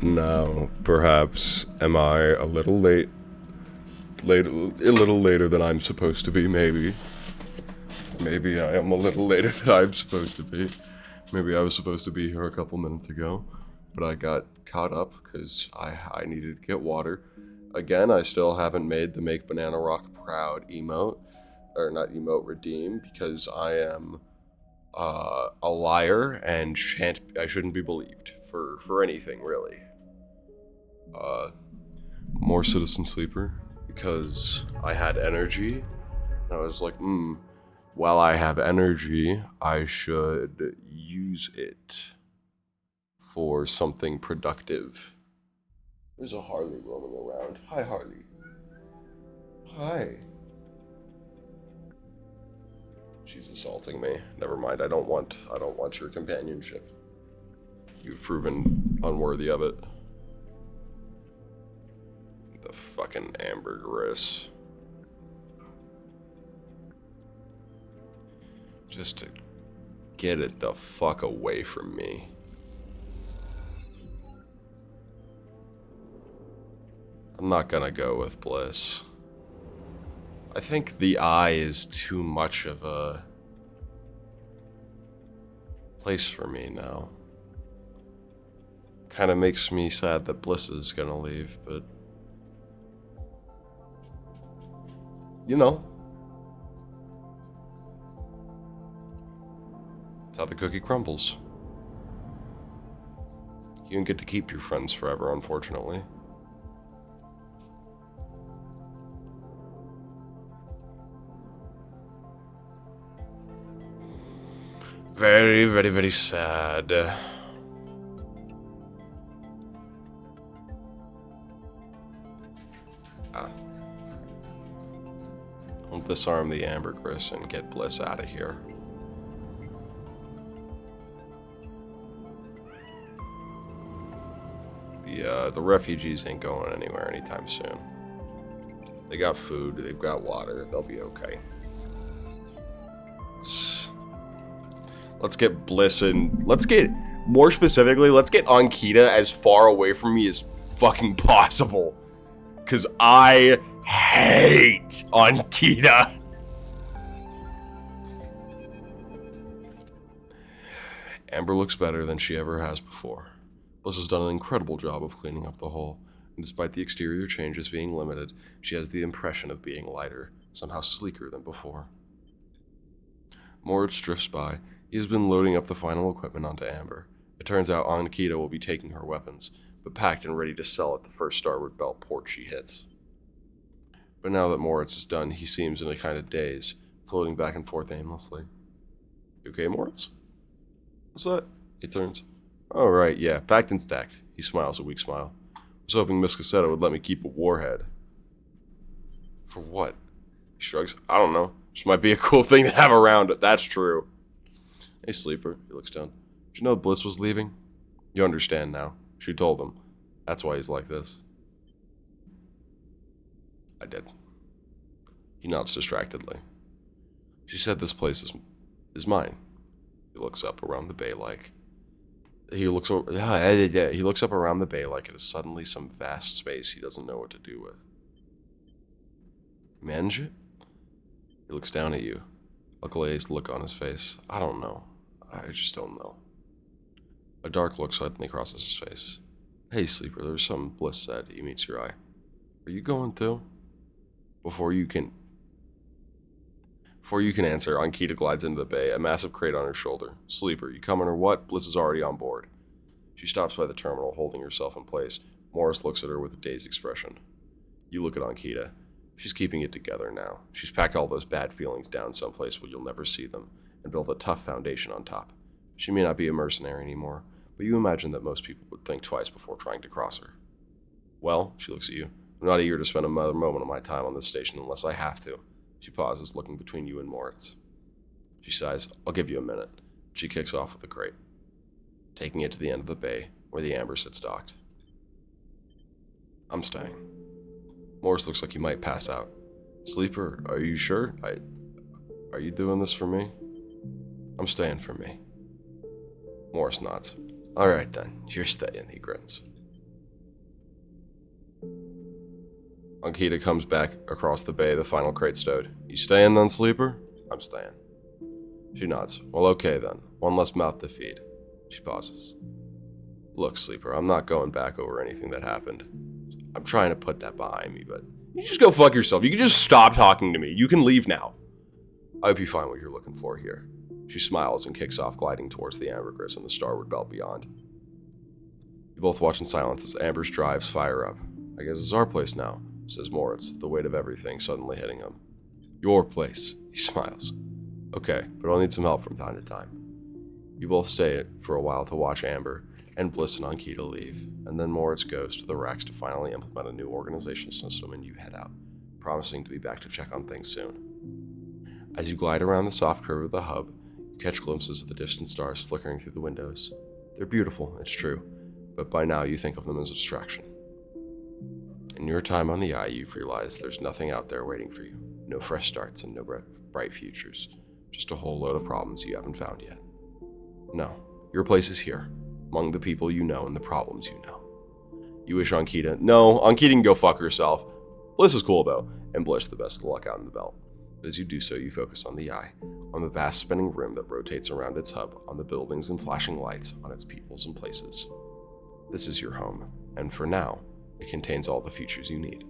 Now, perhaps, am I a little a little later than I'm supposed to be, maybe. Maybe I am a little later than I'm supposed to be. Maybe I was supposed to be here a couple minutes ago, but I got caught up because I needed to get water. Again, I still haven't made the Make Banana Rock Proud emote, or not emote, redeem, because I am a liar and I shouldn't be believed for anything, really. More Citizen Sleeper, because I had energy, and I was like, while I have energy, I should use it for something productive. There's a Harley roaming around. Hi, Harley. Hi. She's assaulting me. Never mind. I don't want your companionship. You've proven unworthy of it. The fucking ambergris. Just to get it the fuck away from me. I'm not gonna go with Bliss. I think the eye is too much of a place for me now. Kind of makes me sad that Bliss is gonna leave, but you know, that's how the cookie crumbles. You don't get to keep your friends forever, unfortunately. Very, very, very sad. I'll disarm the ambergris and get Bliss out of here. The refugees ain't going anywhere anytime soon. They got food, they've got water, they'll be okay. Let's get Bliss and let's get, more specifically, let's get Ankita as far away from me as fucking possible. Cause I hate Ankita. Amber looks better than she ever has before. Bliss has done an incredible job of cleaning up the hole, and despite the exterior changes being limited, she has the impression of being lighter, somehow sleeker than before. Moritz drifts by. He has been loading up the final equipment onto Amber. It turns out Ankita will be taking her weapons, but packed and ready to sell at the first starboard belt port she hits. But now that Moritz is done, he seems in a kind of daze, floating back and forth aimlessly. You okay, Moritz? What's that? He turns. Oh, right, yeah, packed and stacked. He smiles a weak smile. I was hoping Miss Cassetta would let me keep a warhead. For what? He shrugs. I don't know. Just might be a cool thing to have around. That's true. Hey, Sleeper. He looks down. Did you know Bliss was leaving? You understand now. She told him. That's why he's like this. I did. He nods distractedly. She said this place is mine. He looks up around the bay like... He looks up around the bay like it is suddenly some vast space he doesn't know what to do with. Manage it? He looks down at you. A glazed look on his face. I don't know. I just don't know. A dark look suddenly crosses his face. Hey, Sleeper, there's something Bliss said. He meets your eye. Are you going too? Before you can answer, Ankita glides into the bay, a massive crate on her shoulder. Sleeper, you coming or what? Bliss is already on board. She stops by the terminal, holding herself in place. Morris looks at her with a dazed expression. You look at Ankita. She's keeping it together now. She's packed all those bad feelings down someplace where you'll never see them, and built a tough foundation on top. She may not be a mercenary anymore, but you imagine that most people would think twice before trying to cross her. Well, she looks at you. I'm not eager to spend another moment of my time on this station unless I have to. She pauses, looking between you and Moritz. She sighs. I'll give you a minute. She kicks off with the crate, taking it to the end of the bay, where the amber sits docked. I'm staying. Morris looks like he might pass out. Sleeper, are you sure? Are you doing this for me? I'm staying for me. Morris nods. Alright then, you're staying, he grins. Ankita comes back across the bay, the final crate stowed. You staying then, Sleeper? I'm staying. She nods. Well, okay then. One less mouth to feed. She pauses. Look, Sleeper, I'm not going back over anything that happened. I'm trying to put that behind me, but you just go fuck yourself. You can just stop talking to me. You can leave now. I hope you find what you're looking for here. She smiles and kicks off, gliding towards the ambergris and the starboard belt beyond. You both watch in silence as Amber's drives fire up. I guess it's our place now, says Moritz, the weight of everything suddenly hitting him. Your place, he smiles. Okay, but I'll need some help from time to time. You both stay for a while to watch Amber and Bliss and Ankita leave, and then Moritz goes to the racks to finally implement a new organizational system, and you head out, promising to be back to check on things soon. As you glide around the soft curve of the hub, you catch glimpses of the distant stars flickering through the windows. They're beautiful, it's true, but by now you think of them as a distraction. In your time on the Eye, you've realized there's nothing out there waiting for you. No fresh starts and no bright futures. Just a whole load of problems you haven't found yet. No, your place is here, among the people you know and the problems you know. You wish Ankita, no, Ankita can go fuck herself. Bliss is cool though, and Bliss the best of luck out in the belt. But as you do so, you focus on the Eye, on the vast spinning rim that rotates around its hub, on the buildings and flashing lights, on its peoples and places. This is your home, and for now, it contains all the features you need.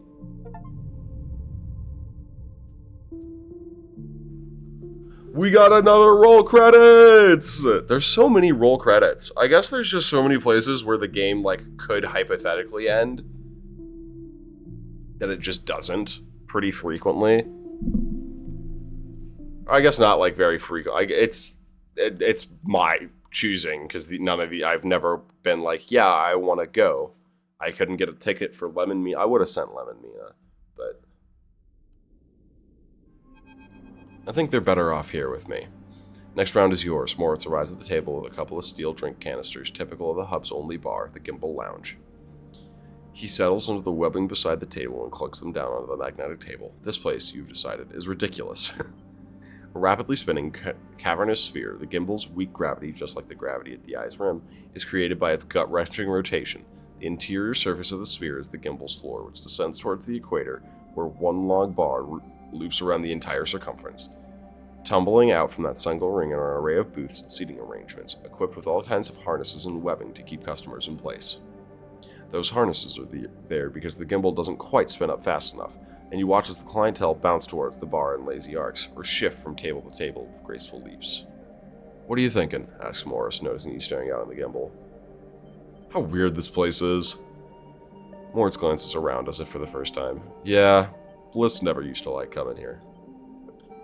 We got another roll credits! There's so many roll credits. I guess there's just so many places where the game could hypothetically end that it just doesn't pretty frequently. I guess not very frequent. It's my choosing because I've never been yeah, I want to go. I couldn't get a ticket for Lemon Mina. I would have sent Lemon Mina, but I think they're better off here with me. Next round is yours. Moritz arrives at the table with a couple of steel drink canisters, typical of the hub's only bar, the Gimbal Lounge. He settles into the webbing beside the table and clunks them down onto the magnetic table. This place, you've decided, is ridiculous. A rapidly spinning cavernous sphere, the gimbal's weak gravity, just like the gravity at the Eye's rim, is created by its gut-wrenching rotation. The interior surface of the sphere is the gimbal's floor, which descends towards the equator, where one long bar loops around the entire circumference. Tumbling out from that single ring are an array of booths and seating arrangements, equipped with all kinds of harnesses and webbing to keep customers in place. Those harnesses are there because the gimbal doesn't quite spin up fast enough, and you watch as the clientele bounce towards the bar in lazy arcs, or shift from table to table with graceful leaps. What are you thinking? Asks Morris, noticing you staring out on the gimbal. How weird this place is. Moritz glances around as if for the first time. Yeah, Bliss never used to like coming here.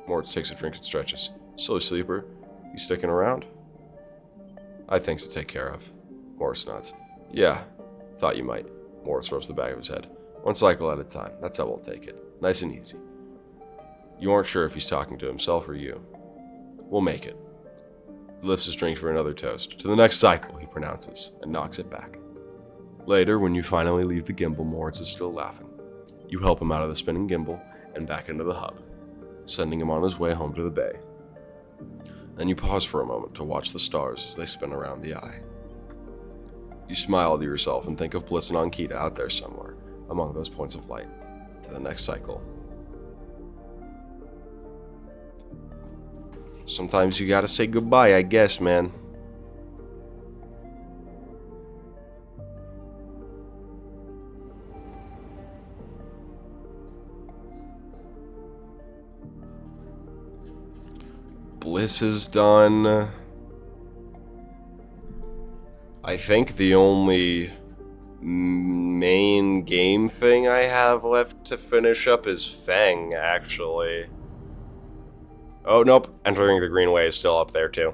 Moritz takes a drink and stretches. Silly Sleeper, you sticking around? I things to take care of. Morris nods. Yeah, thought you might. Moritz rubs the back of his head. One cycle at a time, that's how we'll take it. Nice and easy. You aren't sure if he's talking to himself or you. We'll make it. He lifts his drink for another toast. To the next cycle, he pronounces, and knocks it back. Later, when you finally leave the gimbal, Moritz is still laughing. You help him out of the spinning gimbal and back into the hub, sending him on his way home to the bay. Then you pause for a moment to watch the stars as they spin around the Eye. You smile to yourself and think of Bliss and Ankita out there somewhere, among those points of light. To the next cycle. Sometimes you gotta say goodbye, I guess, man. Bliss is done. I think the only main game thing I have left to finish up is Feng, actually. Oh, nope. Entering the Greenway is still up there, too.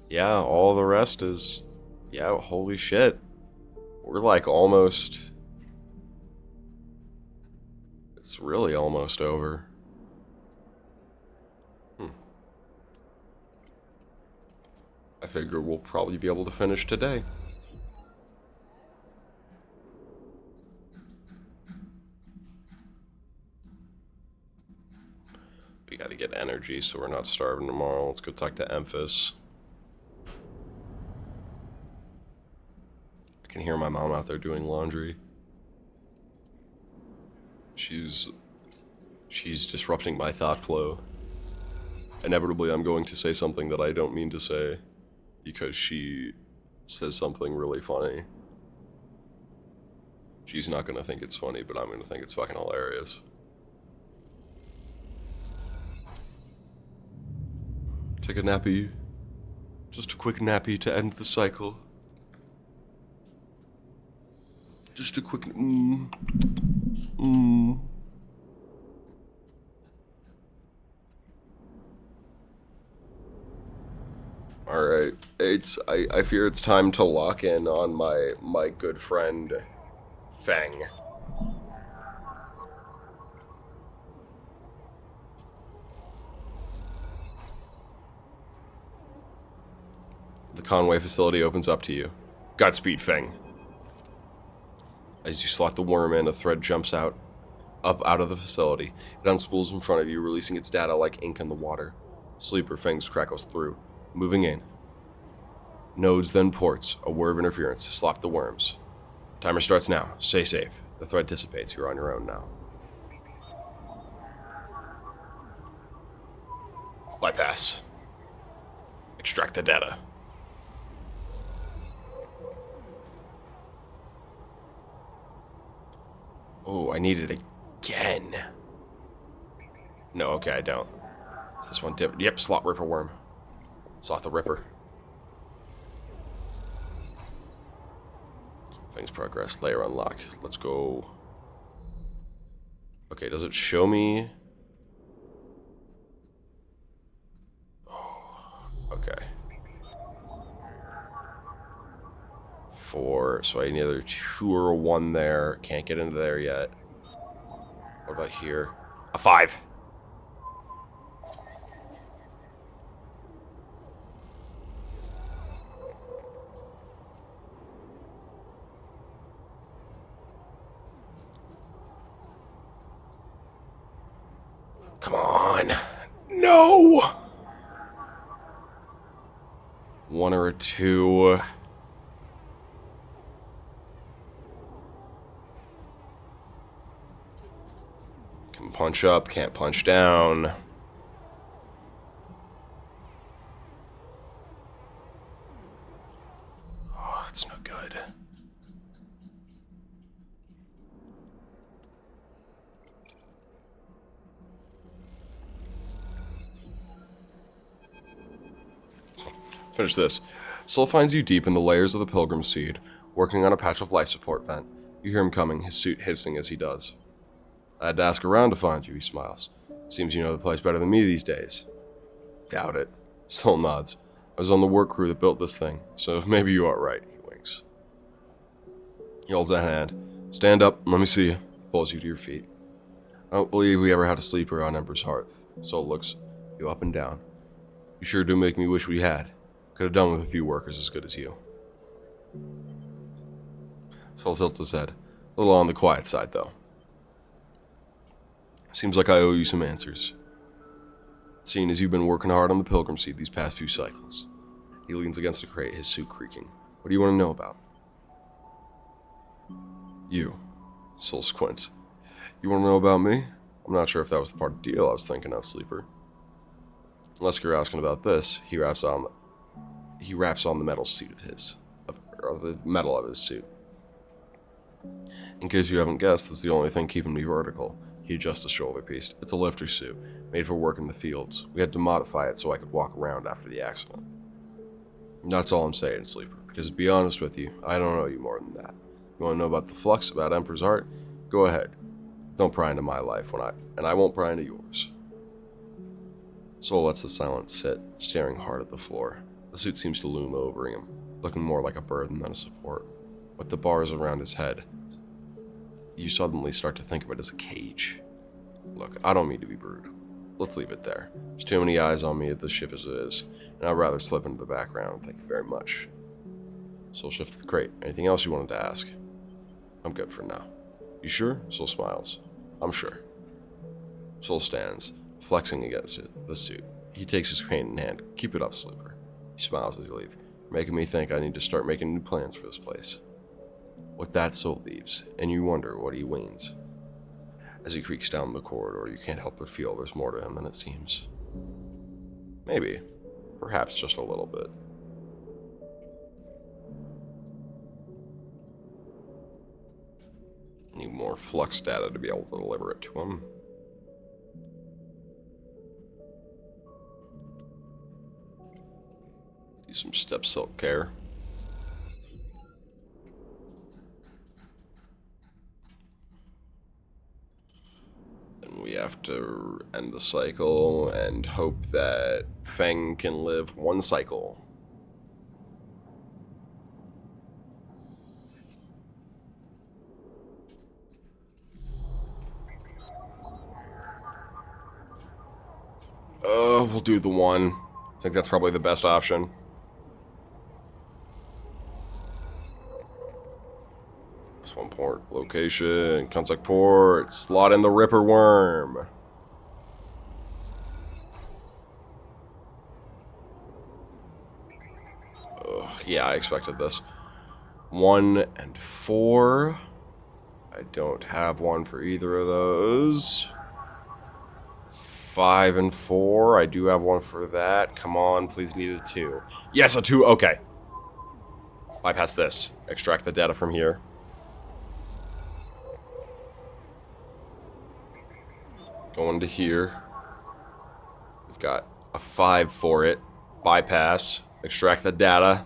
Yeah, all the rest is... Yeah, holy shit. We're almost... It's really almost over. I figure we'll probably be able to finish today. We gotta get energy so we're not starving tomorrow. Let's go talk to Emphas. can hear my mom out there doing laundry. She's disrupting my thought flow. Inevitably, I'm going to say something that I don't mean to say because she says something really funny. She's not going to think it's funny, but I'm going to think it's fucking hilarious. Take a nappy. Just a quick nappy to end the cycle. Just a quick Alright, I fear it's time to lock in on my good friend Feng. The Conway facility opens up to you. Godspeed, Feng. As you slot the worm in, a thread jumps up out of the facility. It unspools in front of you, releasing its data like ink in the water. Sleeper Feng's crackles through, moving in. Nodes, then ports. A whir of interference. Slap the worms. Timer starts now. Stay safe. The thread dissipates. You're on your own now. Bypass. Extract the data. Oh, I need it again. No, okay, I don't. Is this one different? Yep, slot Ripper worm. Slot the Ripper. Feng's progress. Layer unlocked. Let's go. Okay, does it show me? Oh, okay. 4, so I need either 2 or a 1 there. Can't get into there yet. What about here? A 5. Come on. No! 1 or a 2. Can punch up, can't punch down. Oh, it's no good. Finish this. Soul finds you deep in the layers of the Pilgrim Seed, working on a patch of life support vent. You hear him coming, his suit hissing as he does. I had to ask around to find you, he smiles. Seems you know the place better than me these days. Doubt it. Soul nods. I was on the work crew that built this thing, so maybe you are right, he winks. He holds a hand. Stand up, let me see you. Pulls you to your feet. I don't believe we ever had a sleeper on Ember's Hearth. Soul looks you up and down. You sure do make me wish we had. Could have done with a few workers as good as you. Soul tilts his head. A little on the quiet side, though. Seems like I owe you some answers. Seeing as you've been working hard on the Pilgrim Seed these past few cycles. He leans against a crate, his suit creaking. What do you want to know about? You. Soul squints. You want to know about me? I'm not sure if that was the part of the deal I was thinking of, Sleeper. Unless you're asking about this, he wraps on the metal suit of his, or the metal of his suit. In case you haven't guessed, that's the only thing keeping me vertical. He adjusts the shoulder piece. It's a lifter suit, made for work in the fields. We had to modify it so I could walk around after the accident. That's all I'm saying, Sleeper, because to be honest with you, I don't know you more than that. You want to know about the flux, about Emperor's Heart? Go ahead. Don't pry into my life and I won't pry into yours. Soul lets the silence sit, staring hard at the floor. The suit seems to loom over him, looking more like a burden than a support. With the bars around his head, you suddenly start to think of it as a cage. Look, I don't mean to be rude. Let's leave it there. There's too many eyes on me at this ship as it is, and I'd rather slip into the background, thank you very much. Soul shifts the crate. Anything else you wanted to ask? I'm good for now. You sure? Soul smiles. I'm sure. Soul stands, flexing against the suit. He takes his crane in hand. Keep it up, Sleeper. He smiles as he leaves. You're making me think I need to start making new plans for this place. With that soul leaves, and you wonder what he means. As he creaks down the corridor, you can't help but feel there's more to him than it seems. Maybe. Perhaps just a little bit. Need more flux data to be able to deliver it to him. Do some step silk care. And we have to end the cycle and hope that Feng can live one cycle. We'll do the one. I think that's probably the best option. This one port location, contact port, slot in the Ripper Worm. Yeah, I expected this. 1 and 4. I don't have one for either of those. 5 and 4. I do have one for that. Come on, please need a 2. Yes, a 2. Okay. Bypass this. Extract the data from here. Go into here. We've got a 5 for it. Bypass. Extract the data.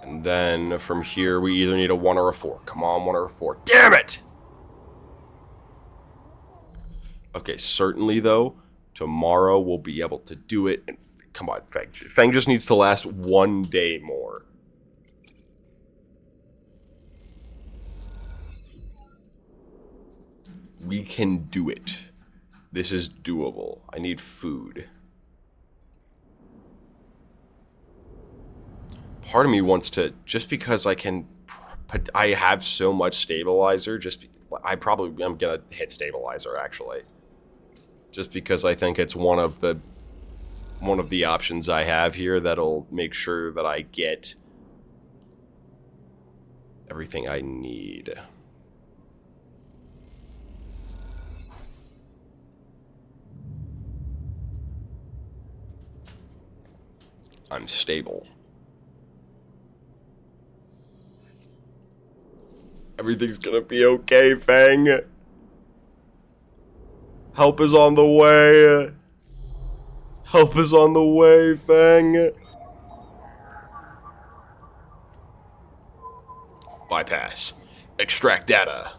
And then from here, we either need a 1 or a 4. Come on, 1 or a 4. Damn it! Okay, certainly, though, tomorrow we'll be able to do it. And come on, Feng. Feng just needs to last 1 day more. We can do it. This is doable. I need food. Part of me wants to, just because I can, I have so much stabilizer, I probably am going to hit stabilizer, actually. Just because I think it's one of the options I have here that'll make sure that I get everything I need. I'm stable. Everything's gonna be okay, Feng. Help is on the way. Help is on the way, Feng. Bypass. Extract data.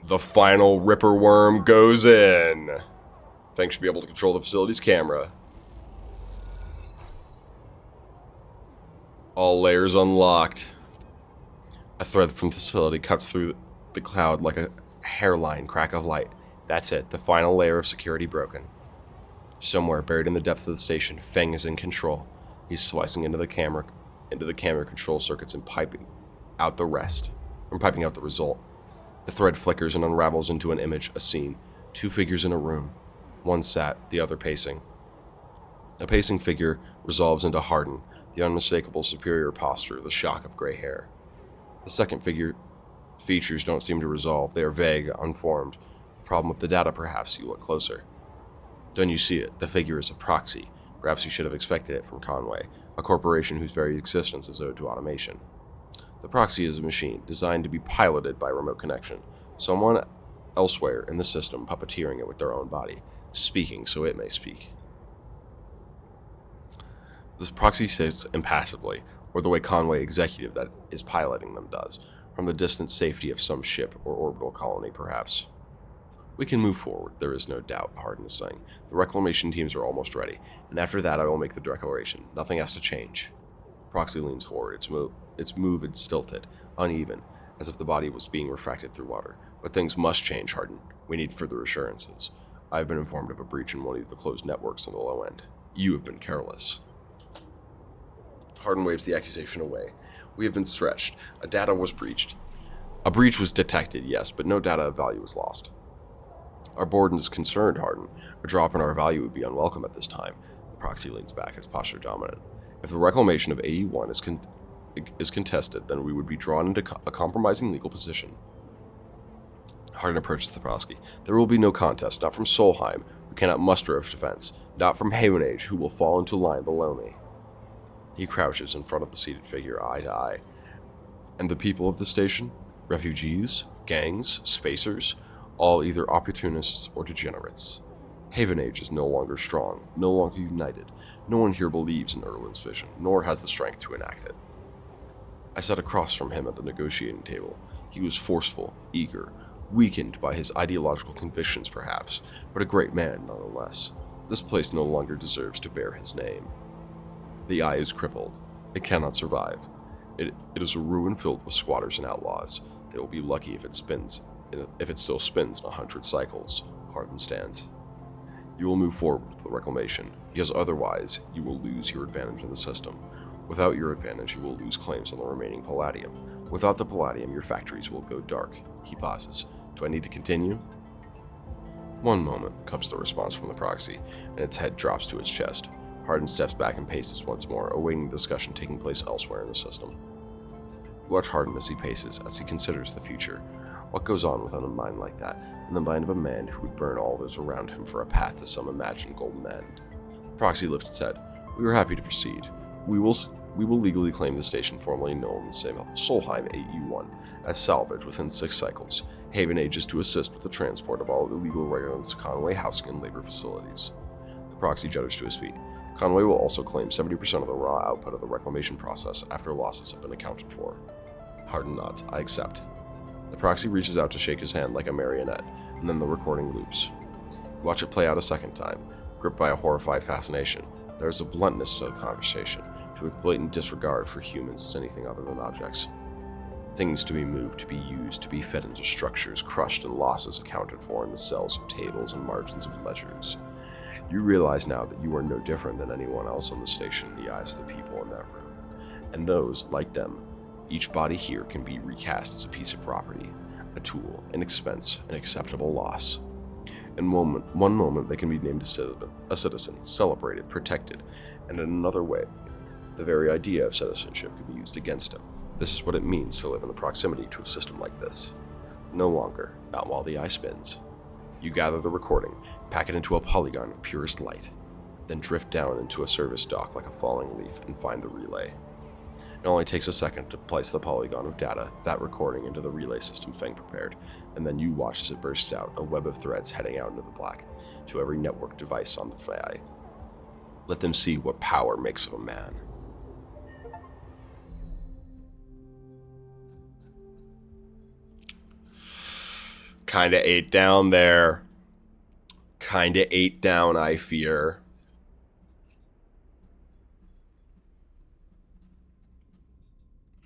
The final Ripper Worm goes in. Feng should be able to control the facility's camera. All layers unlocked. A thread from the facility cuts through the cloud like a hairline crack of light. That's it, the final layer of security broken. Somewhere buried in the depths of the station, Feng is in control. He's slicing into the camera control circuits and piping out the result. The thread flickers and unravels into an image, a scene. 2 figures in a room. One sat, the other pacing. A pacing figure resolves into Hardin, the unmistakable superior posture, the shock of gray hair. The second figure features don't seem to resolve. They are vague, unformed. Problem with the data, perhaps. You look closer. Then you see it. The figure is a proxy. Perhaps you should have expected it from Conway, a corporation whose very existence is owed to automation. The proxy is a machine designed to be piloted by remote connection. Someone elsewhere in the system puppeteering it with their own body, speaking so it may speak. This proxy sits impassively, or the way Conway executive that is piloting them does, from the distant safety of some ship or orbital colony, perhaps. We can move forward, there is no doubt, Hardin is saying. The reclamation teams are almost ready, and after that I will make the declaration. Nothing has to change. Proxy leans forward, its movement stilted, uneven, as if the body was being refracted through water. But things must change, Hardin. We need further assurances. I have been informed of a breach in one of the closed networks on the low end. You have been careless. Hardin waves the accusation away. We have been stretched. A data was breached. A breach was detected, yes, but no data of value was lost. Our board is concerned, Hardin. A drop in our value would be unwelcome at this time. The Proxy leans back, its posture dominant. If the reclamation of AE-1 is contested, then we would be drawn into a compromising legal position. Hardin approaches the Proxy. There will be no contest, not from Solheim, who cannot muster a defense, not from Havenage, who will fall into line below me. He crouches in front of the seated figure, eye to eye. And the people of the station? Refugees? Gangs? Spacers? All either opportunists or degenerates. Havenage is no longer strong, no longer united. No one here believes in Erlin's vision, nor has the strength to enact it. I sat across from him at the negotiating table. He was forceful, eager, weakened by his ideological convictions perhaps, but a great man nonetheless. This place no longer deserves to bear his name. The eye is crippled. It cannot survive. It is a ruin filled with squatters and outlaws. They will be lucky if it still spins in 100 cycles. Hardin stands. You will move forward with the reclamation, because otherwise you will lose your advantage in the system. Without your advantage, you will lose claims on the remaining palladium. Without the palladium, your factories will go dark. He pauses. Do I need to continue? One moment, comes the response from the Proxy, and its head drops to its chest. Hardin steps back and paces once more, awaiting the discussion taking place elsewhere in the system. You watch Hardin as he paces, as he considers the future. What goes on within a mind like that, in the mind of a man who would burn all those around him for a path to some imagined golden end? The Proxy lifts its head. We are happy to proceed. We will legally claim the station formerly known as Solheim AE-1 as salvage within 6 cycles. Havenage is to assist with the transport of all illegal residents to Conway housing and labor facilities. The Proxy judders to his feet. Conway will also claim 70% of the raw output of the reclamation process after losses have been accounted for. Hardin nods. I accept. The Proxy reaches out to shake his hand like a marionette, and then the recording loops. You watch it play out a second time, gripped by a horrified fascination. There is a bluntness to the conversation, to its blatant disregard for humans as anything other than objects. Things to be moved, to be used, to be fed into structures, crushed and losses accounted for in the cells of tables and margins of ledgers. You realize now that you are no different than anyone else on the station in the eyes of the people in that room. And those, like them, each body here can be recast as a piece of property, a tool, an expense, an acceptable loss. In one moment they can be named a citizen, celebrated, protected, and in another way, the very idea of citizenship can be used against him. This is what it means to live in the proximity to a system like this. No longer, not while the eye spins. You gather the recording, pack it into a polygon of purest light, then drift down into a service dock like a falling leaf and find the relay. It only takes a second to place the polygon of data, that recording, into the relay system Feng prepared, and then you watch as it bursts out, a web of threads heading out into the black, to every network device on the fly. Let them see what power makes of a man. Kinda ate down there. Kinda ate down, I fear.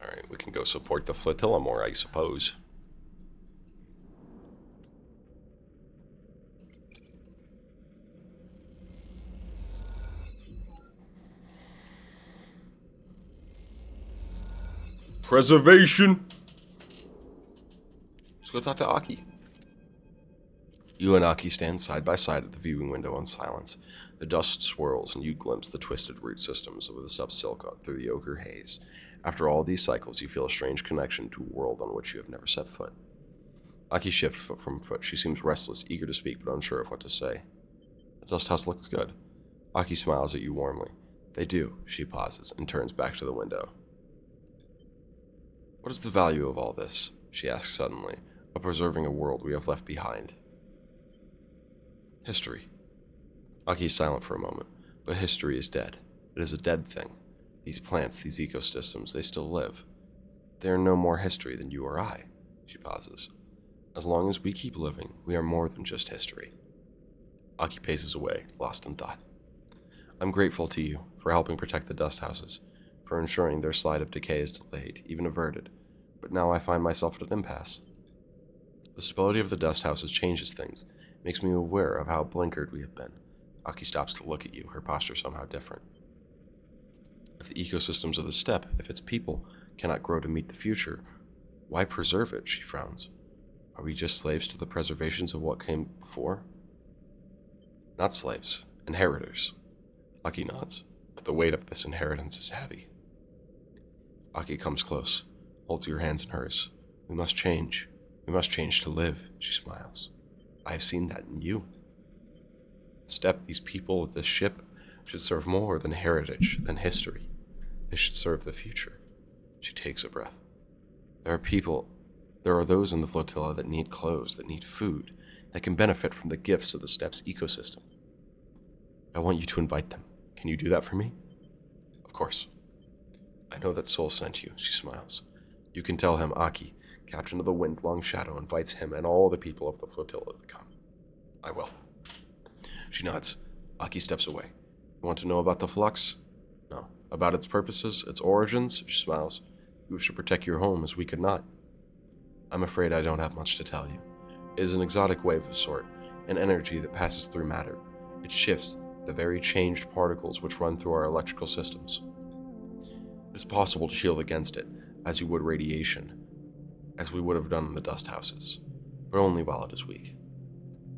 Alright, we can go support the flotilla more, I suppose. Preservation! Let's go talk to Aki. You and Aki stand side by side at the viewing window in silence. The dust swirls and you glimpse the twisted root systems of the subsilica through the ochre haze. After all these cycles, you feel a strange connection to a world on which you have never set foot. Aki shifts foot from foot. She seems restless, eager to speak, but unsure of what to say. The dust house looks good. Aki smiles at you warmly. They do. She pauses and turns back to the window. What is the value of all this? She asks suddenly, of preserving a world we have left behind. History. Aki is silent for a moment, but history is dead. It is a dead thing. These plants, these ecosystems, they still live. They are no more history than you or I. She pauses. As long as we keep living, we are more than just history. Aki paces away, lost in thought. I'm grateful to you for helping protect the dust houses, for ensuring their slide of decay is delayed, even averted. But now I find myself at an impasse. The stability of the dust houses changes things, makes me aware of how blinkered we have been. Aki stops to look at you, her posture somehow different. If the ecosystems of the steppe, if its people, cannot grow to meet the future, why preserve it? She frowns. Are we just slaves to the preservations of what came before? Not slaves, inheritors. Aki nods, but the weight of this inheritance is heavy. Aki comes close, holds your hands in hers. We must change. We must change to live, she smiles. I have seen that in you. These people of this ship should serve more than heritage, than history. They should serve the future. She takes a breath. There are those in the flotilla that need clothes, that need food, that can benefit from the gifts of the Steppes ecosystem. I want you to invite them. Can you do that for me? Of course. I know that Soul sent you, she smiles. You can tell him Aki, captain of the Wind Long Shadow, invites him and all the people of the flotilla to come. I will. She nods. Aki steps away. You want to know about the flux? No. About its purposes, its origins? She smiles. You wish to protect your home as we could not. I'm afraid I don't have much to tell you. It is an exotic wave of sort, an energy that passes through matter. It shifts the very changed particles which run through our electrical systems. It is possible to shield against it, as you would radiation, as we would have done in the dust houses, but only while it is weak.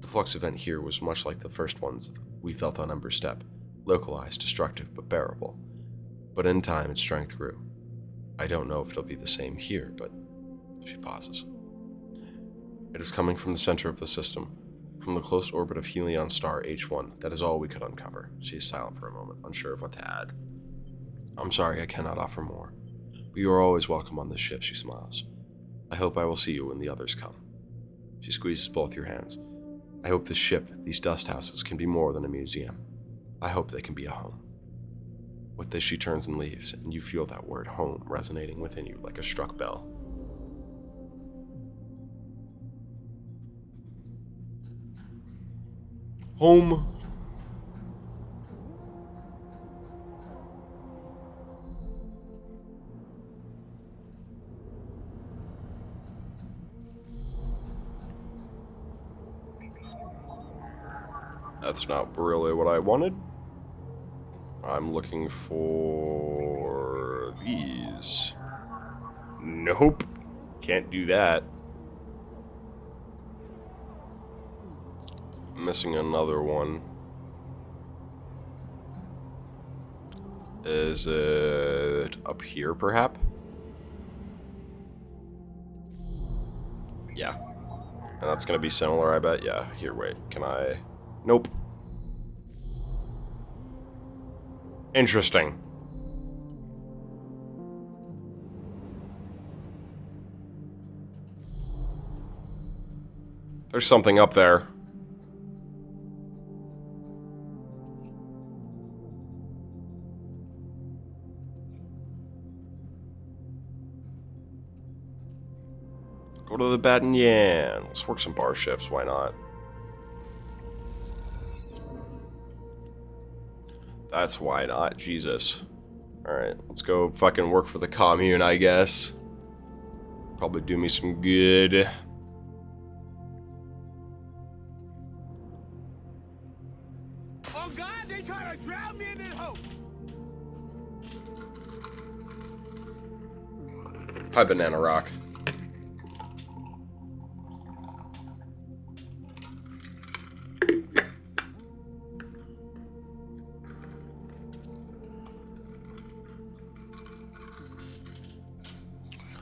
The flux event here was much like the first ones we felt on Ember Steppe, localized, destructive, but bearable. But in time, its strength grew. I don't know if it'll be the same here, but... She pauses. It is coming from the center of the system, from the close orbit of Helion star H1. That is all we could uncover. She is silent for a moment, unsure of what to add. I'm sorry I cannot offer more, but you are always welcome on this ship, she smiles. I hope I will see you when the others come. She squeezes both your hands. I hope this ship, these dust houses, can be more than a museum. I hope they can be a home. With this, she turns and leaves, and you feel that word home resonating within you like a struck bell. Home. That's not really what I wanted. I'm looking for these. Nope. Can't do that. Missing another one. Is it up here, perhaps? Yeah. And that's gonna be similar, I bet. Yeah, here, wait. Can I... Nope. Interesting. There's something up there. Go to the Bat and Yan. Let's work some bar shifts, why not? That's why not, Jesus. Alright, let's go fucking work for the commune, I guess. Probably do me some good. Oh God, they try to drown me in this hole. Hi, Banana Rock.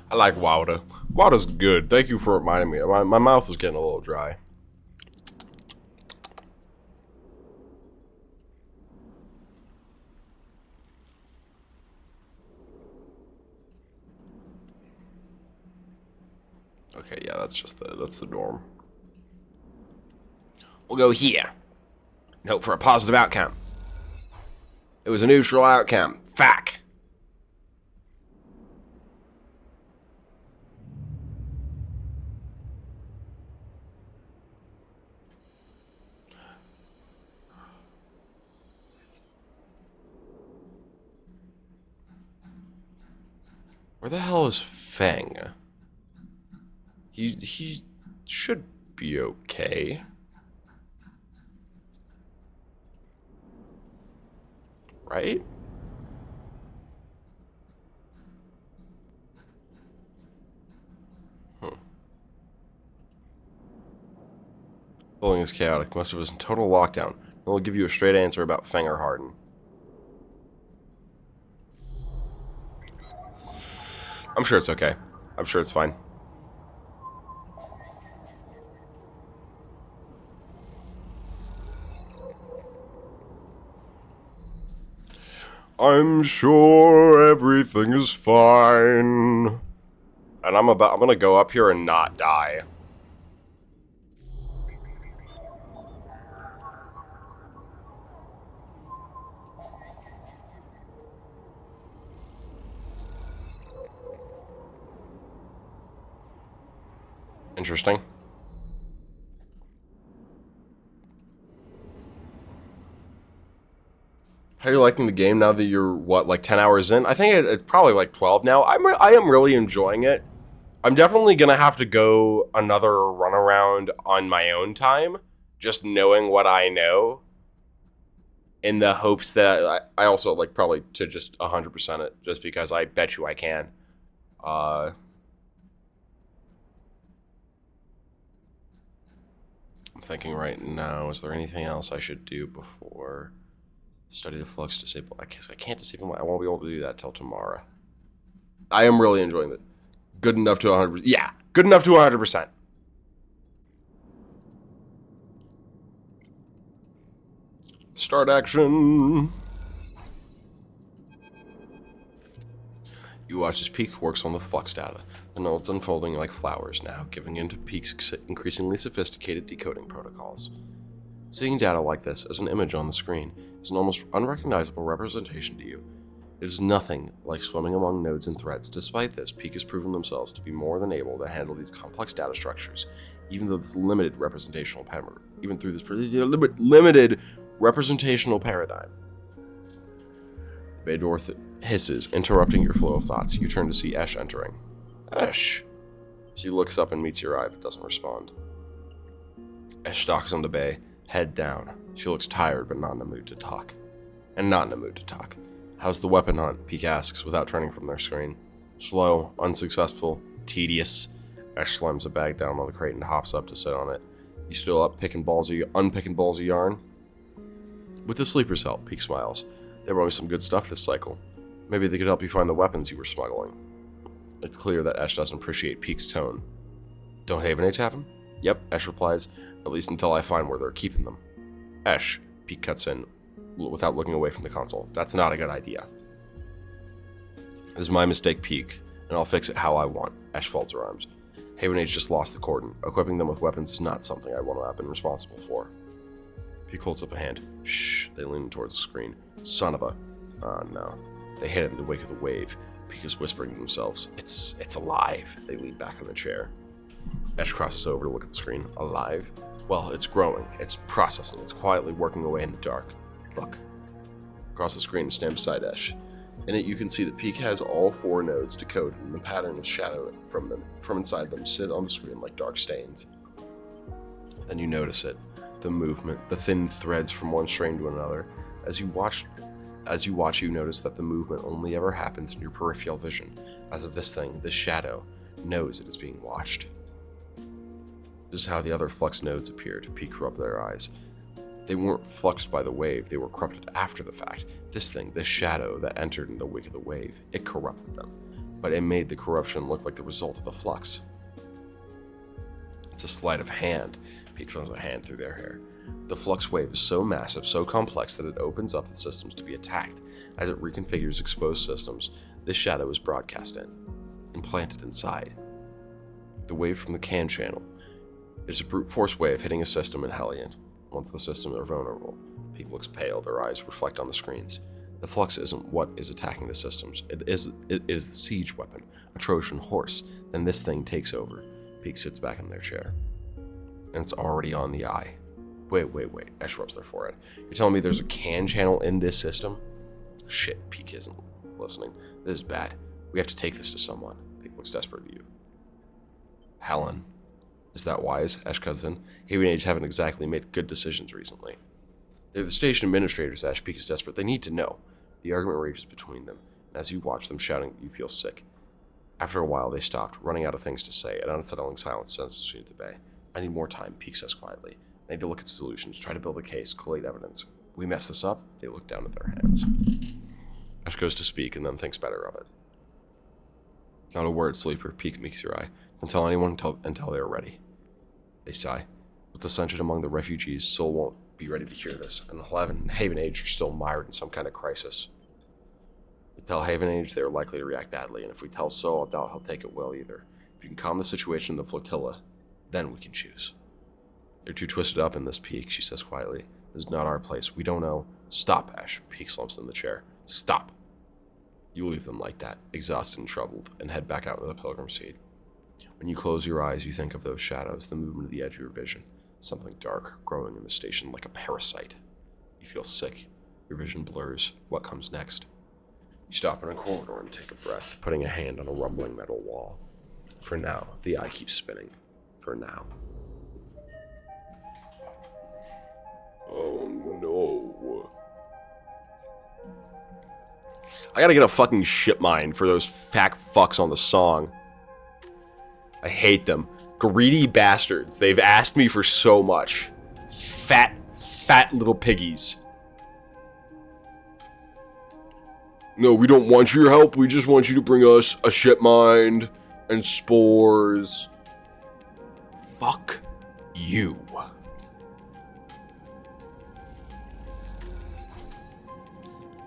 I like water. Water's good. Thank you for reminding me. My mouth is getting a little dry. Okay, yeah, that's the dorm. We'll go here. And hope for a positive outcome. It was a neutral outcome. Fact. Where the hell is Feng? He should be okay. Right? Bullying is chaotic. Most of us in total lockdown. And we'll give you a straight answer about Feng or Harden. I'm sure it's okay. I'm sure it's fine. I'm sure everything is fine. And I'm gonna go up here and not die. Interesting. How are you liking the game now that you're, what, like 10 hours in? I think it's probably like 12 now. I am really enjoying it. I'm definitely going to have to go another run around on my own time, just knowing what I know, in the hopes that I also like probably to just 100% it, just because I bet you I can. I'm thinking right now, is there anything else I should do before study the flux disable? I guess I can't disable I won't be able to do that till tomorrow. I am really enjoying it. Good enough to 100%. Yeah, good enough to 100%. Start action. You watch as Peak works on the flux data. The nodes unfolding like flowers now, giving into Peak's increasingly sophisticated decoding protocols. Seeing data like this as an image on the screen is an almost unrecognizable representation to you. It is nothing like swimming among nodes and threads. Despite this, Peak has proven themselves to be more than able to handle these complex data structures, even though this limited representational paradigm. Even through this limited representational paradigm. The bay door hisses, interrupting your flow of thoughts. You turn to see Esh entering. Esh! She looks up and meets your eye, but doesn't respond. Esh stalks on the bay, head down. She looks tired, but not in the mood to talk. How's the weapon hunt? Peak asks, without turning from their screen. Slow, unsuccessful, tedious. Esh slams a bag down on the crate and hops up to sit on it. You still up unpicking balls of yarn? With the sleeper's help, Peak smiles. They brought me some good stuff this cycle. Maybe they could help you find the weapons you were smuggling. It's clear that Esh doesn't appreciate Peak's tone. Don't Haven Age have them? Yep, Esh replies, at least until I find where they're keeping them. Esh, Peak cuts in, without looking away from the console. That's not a good idea. This is my mistake, Peak, and I'll fix it how I want. Esh folds her arms. Haven Age just lost the cordon. Equipping them with weapons is not something I want to have been responsible for. Peak holds up a hand. Shh, they lean towards the screen. Son of a... Oh no. They hit it in the wake of the wave. Peak is whispering to themselves. It's alive. They lean back in the chair. Esh crosses over to look at the screen. Alive? Well, it's growing. It's processing. It's quietly working away in the dark. Look. Across the screen, stand beside Esh. In it, you can see that Peak has all 4 nodes decoded, and the pattern of shadow from inside them sit on the screen like dark stains. Then you notice it. The movement, the thin threads from one strain to another. As you watch, you notice that the movement only ever happens in your peripheral vision, as if this shadow, knows it is being watched. This is how the other flux nodes appeared. Peak rubbed their eyes. They weren't fluxed by the wave, they were corrupted after the fact. This shadow that entered in the wake of the wave, it corrupted them. But it made the corruption look like the result of the flux. It's a sleight of hand. Peak runs a hand through their hair. The flux wave is so massive, so complex that it opens up the systems to be attacked. As it reconfigures exposed systems, this shadow is broadcast in, implanted inside. The wave from the CAN channel is a brute force wave hitting a system in Hellion. Once the systems are vulnerable, Peak looks pale, their eyes reflect on the screens. The flux isn't what is attacking the systems. It is the siege weapon, a Trojan horse. Then this thing takes over. Peak sits back in their chair. And it's already on the eye. Wait. Esh rubs their forehead. You're telling me there's a CAN channel in this system? Shit, Peak isn't listening. This is bad. We have to take this to someone. Peak looks desperate at you. Helen. Is that wise? Esh cuts in. Haven Age haven't exactly made good decisions recently. They're the station administrators, Ash. Peak is desperate. They need to know. The argument rages between them, and as you watch them shouting, you feel sick. After a while, they stopped, running out of things to say. An unsettling silence descends between the bay. I need more time, Peak says quietly. I need to look at solutions, try to build a case, collate evidence. We mess this up, they look down at their hands. Ash goes to speak and then thinks better of it. Not a word, Sleeper. Peak meets your eye. Don't tell anyone until they are ready. They sigh. With the sunshine among the refugees, Sol won't be ready to hear this, and Haven Age are still mired in some kind of crisis. If we tell Haven Age, they are likely to react badly, and if we tell Sol, I doubt he'll take it well either. If you can calm the situation in the flotilla, then we can choose. They're too twisted up in this, Peak, she says quietly. This is not our place. We don't know. Stop, Ash. Peak slumps in the chair. Stop. You leave them like that, exhausted and troubled, and head back out into the pilgrim seat. When you close your eyes, you think of those shadows, the movement of the edge of your vision. Something dark growing in the station like a parasite. You feel sick. Your vision blurs. What comes next? You stop in a corridor and take a breath, putting a hand on a rumbling metal wall. For now, the eye keeps spinning. For now. Oh no. I gotta get a fucking ship mine for those fat fucks on the song. I hate them. Greedy bastards. They've asked me for so much. Fat little piggies. No, we don't want your help. We just want you to bring us a ship mine and spores. Fuck you.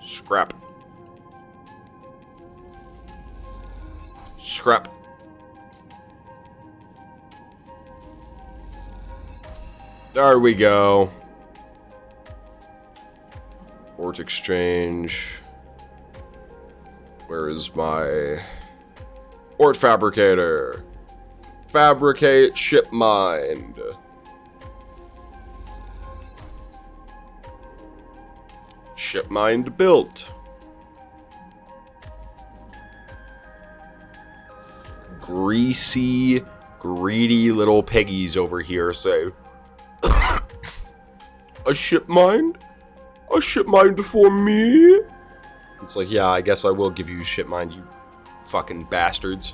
Scrap. Scrap. There we go. Ort exchange. Where is my Ort fabricator? Fabricate ship mind. Ship mind built. Greasy, greedy little piggies over here say, a ship mind? A ship mind for me? It's like, yeah, I guess I will give you a ship mind, you fucking bastards.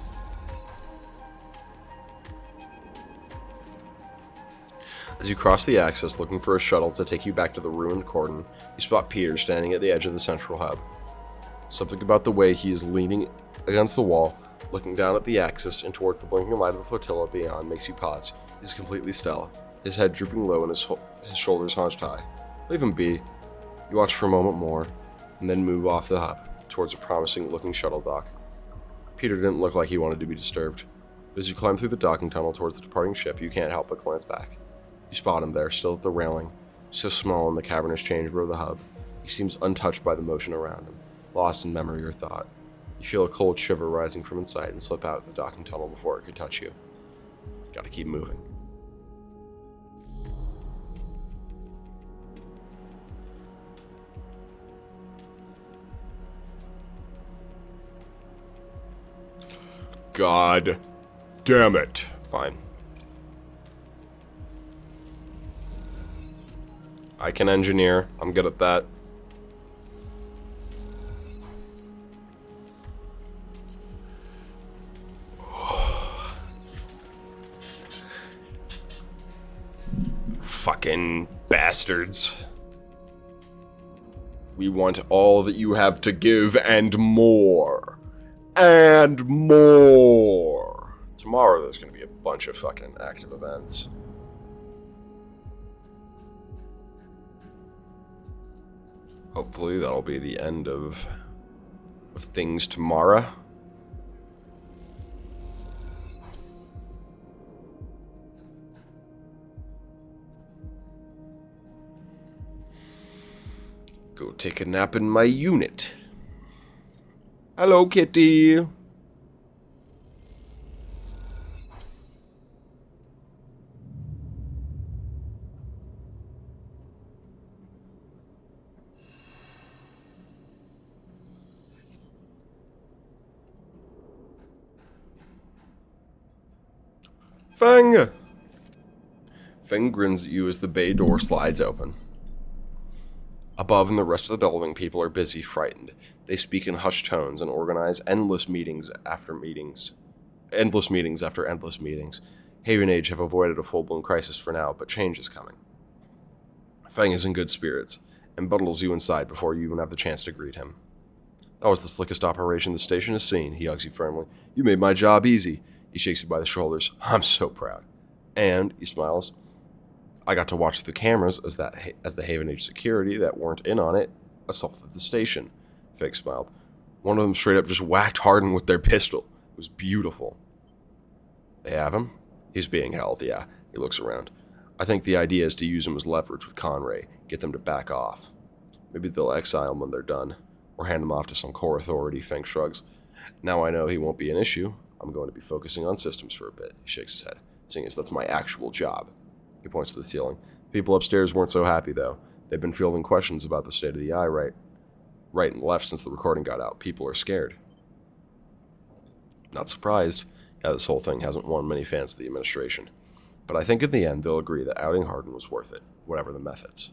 As you cross the axis looking for a shuttle to take you back to the ruined cordon, you spot Peter standing at the edge of the central hub. Something about the way he is leaning against the wall, looking down at the axis and towards the blinking light of the flotilla beyond makes you pause. He's completely still, his head drooping low and his shoulders hunched high. Leave him be. You watch for a moment more, and then move off the hub, towards a promising-looking shuttle dock. Peter didn't look like he wanted to be disturbed, but as you climb through the docking tunnel towards the departing ship, you can't help but glance back. You spot him there, still at the railing, so small in the cavernous chamber of the hub. He seems untouched by the motion around him, lost in memory or thought. You feel a cold shiver rising from inside and slip out of the docking tunnel before it could touch you. Gotta keep moving. God damn it. Fine. I can engineer. I'm good at that. Fucking bastards. We want all that you have to give and more. And more. Tomorrow there's gonna be a bunch of fucking active events. Hopefully that'll be the end of things tomorrow. Go take a nap in my unit. Hello, kitty. Feng! Feng grins at you as the bay door slides open. Above and the rest of the building, people are busy, frightened. They speak in hushed tones and organize endless meetings after meetings. Endless meetings after endless meetings. Haven Age have avoided a full-blown crisis for now, but change is coming. Feng is in good spirits, and bundles you inside before you even have the chance to greet him. That was the slickest operation the station has seen, he hugs you firmly. You made my job easy. He shakes you by the shoulders. I'm so proud. And, he smiles, I got to watch the cameras as the Haven Age security that weren't in on it assaulted the station. Fig smiled. One of them straight up just whacked Hardin with their pistol. It was beautiful. They have him? He's being held, yeah. He looks around. I think the idea is to use him as leverage with Conray, get them to back off. Maybe they'll exile him when they're done, or hand him off to some core authority, Feng shrugs. Now I know he won't be an issue. I'm going to be focusing on systems for a bit. He shakes his head, seeing as that's my actual job. He points to the ceiling. People upstairs weren't so happy, though. They've been fielding questions about the state of the eye right and left since the recording got out. People are scared. Not surprised. Yeah, this whole thing hasn't won many fans of the administration. But I think in the end they'll agree that outing Hardin was worth it, whatever the methods.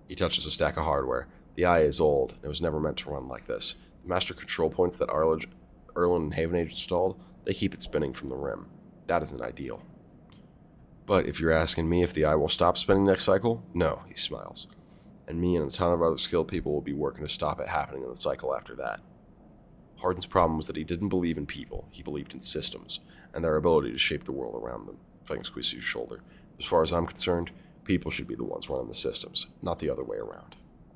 He touches a stack of hardware. The eye is old, and it was never meant to run like this. The master control points that Erlen and Haven Age installed, they keep it spinning from the rim. That isn't ideal. But if you're asking me if the eye will stop spinning next cycle, no, he smiles. And me and a ton of other skilled people will be working to stop it happening in the cycle after that. Hardin's problem was that he didn't believe in people, he believed in systems, and their ability to shape the world around them. Feng squeezes your shoulder. As far as I'm concerned, people should be the ones running the systems, not the other way around.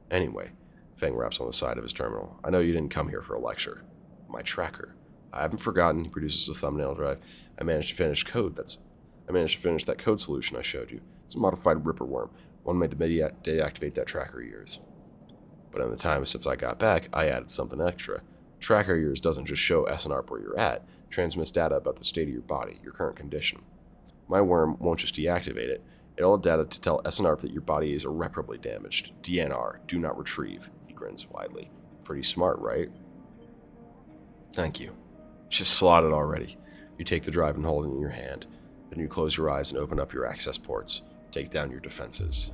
Anyway, Feng raps on the side of his terminal. I know you didn't come here for a lecture. My tracker. I haven't forgotten. He produces a thumbnail drive. I managed to finish that code solution I showed you. It's a modified Ripper worm, one made to deactivate that tracker ears. But in the time since I got back, I added something extra. Tracker ears doesn't just show SNARP where you're at, it transmits data about the state of your body, your current condition. My worm won't just deactivate it. It'll have data to tell SNARP that your body is irreparably damaged. DNR, do not retrieve. He grins widely. Pretty smart, right? Thank you. Just slotted already. You take the drive and hold it in your hand. Then you close your eyes and open up your access ports. Take down your defenses.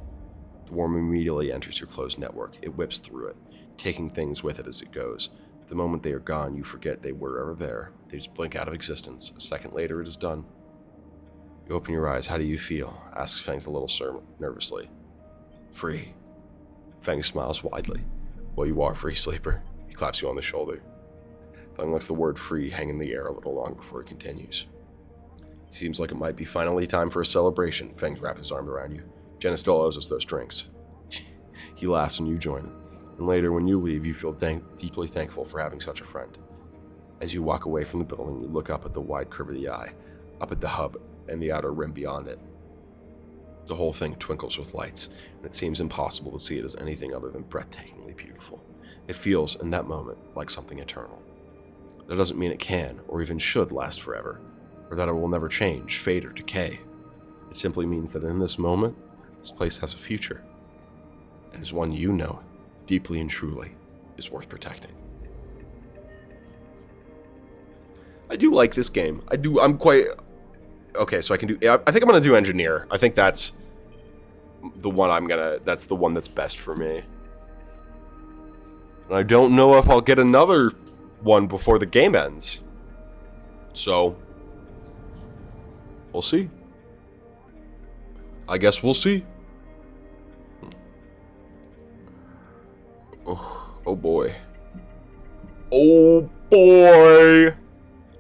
The worm immediately enters your closed network. It whips through it, taking things with it as it goes. The moment they are gone, you forget they were ever there. They just blink out of existence. A second later, it is done. You open your eyes. How do you feel? Asks Feng a little nervously. Free. Feng smiles widely. Well, you are free, sleeper. He claps you on the shoulder. Feng lets the word free hang in the air a little longer before he continues. Seems like it might be finally time for a celebration. Feng wraps his arm around you. Jenna still owes us those drinks. He laughs and you join him. And later, when you leave, you feel deeply thankful for having such a friend. As you walk away from the building, you look up at the wide curve of the eye, up at the hub and the outer rim beyond it. The whole thing twinkles with lights, and it seems impossible to see it as anything other than breathtakingly beautiful. It feels, in that moment, like something eternal. That doesn't mean it can, or even should, last forever, or that it will never change, fade, or decay. It simply means that in this moment, this place has a future, and is one you know, deeply and truly, is worth protecting. I do like this game. I'm quite... Okay, so I can do... I think I'm going to do Engineer. I think that's the one that's the one that's best for me. And I don't know if I'll get another one before the game ends. So, we'll see. I guess we'll see. Oh boy. Oh boy!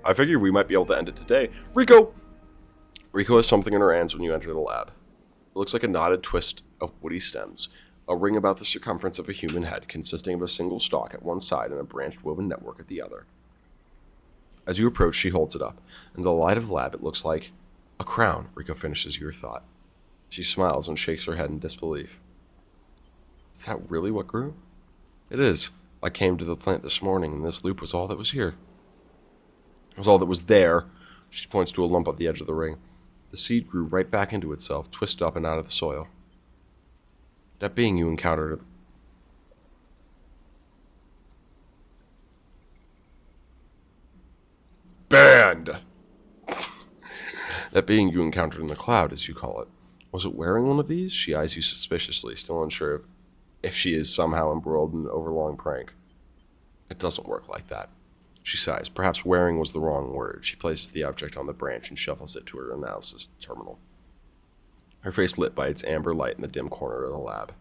I figured we might be able to end it today. Rico has something in her hands when you enter the lab. It looks like a knotted twist of woody stems, a ring about the circumference of a human head consisting of a single stalk at one side and a branched woven network at the other. As you approach, she holds it up. In the light of the lab, it looks like a crown, Rico finishes your thought. She smiles and shakes her head in disbelief. Is that really what grew? It is. I came to the plant this morning, and this loop was all that was here. It was all that was there. She points to a lump at the edge of the ring. The seed grew right back into itself, twisted up and out of the soil. That being you encountered... Banned! That being you encountered in the cloud, as you call it. Was it wearing one of these? She eyes you suspiciously, still unsure if she is somehow embroiled in an overlong prank. It doesn't work like that. She sighs. Perhaps wearing was the wrong word. She places the object on the branch and shuffles it to her analysis terminal. Her face lit by its amber light in the dim corner of the lab.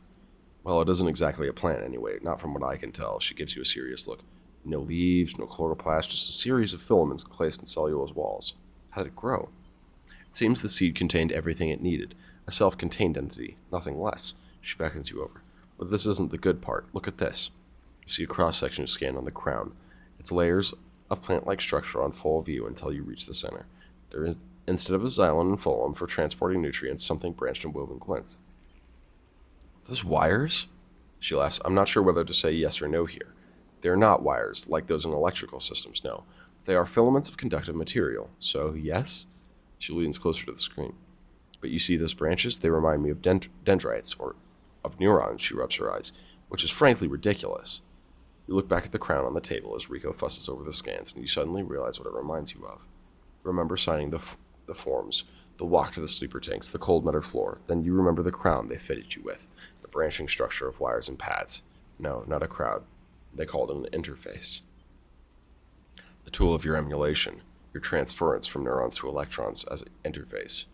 Well, it isn't exactly a plant anyway, not from what I can tell. She gives you a serious look. No leaves, no chloroplast, just a series of filaments encased in cellulose walls. How did it grow? It seems the seed contained everything it needed, a self-contained entity, nothing less. She beckons you over. But this isn't the good part. Look at this. You see a cross-section scan on the crown. Its layers of plant-like structure on full view until you reach the center. There is, instead of a xylem and phloem for transporting nutrients, something branched and woven glints. Those wires? She laughs. I'm not sure whether to say yes or no here. They are not wires, like those in electrical systems, no. They are filaments of conductive material. So, yes? She leans closer to the screen. But you see those branches? They remind me of dendrites, or of neurons, she rubs her eyes, which is frankly ridiculous. You look back at the crown on the table as Rico fusses over the scans, and you suddenly realize what it reminds you of. Remember signing the forms, the walk to the sleeper tanks, the cold metal floor. Then you remember the crown they fitted you with, the branching structure of wires and pads. No, not a crowd. They called it an interface. The tool of your emulation, your transference from neurons to electrons as an interface.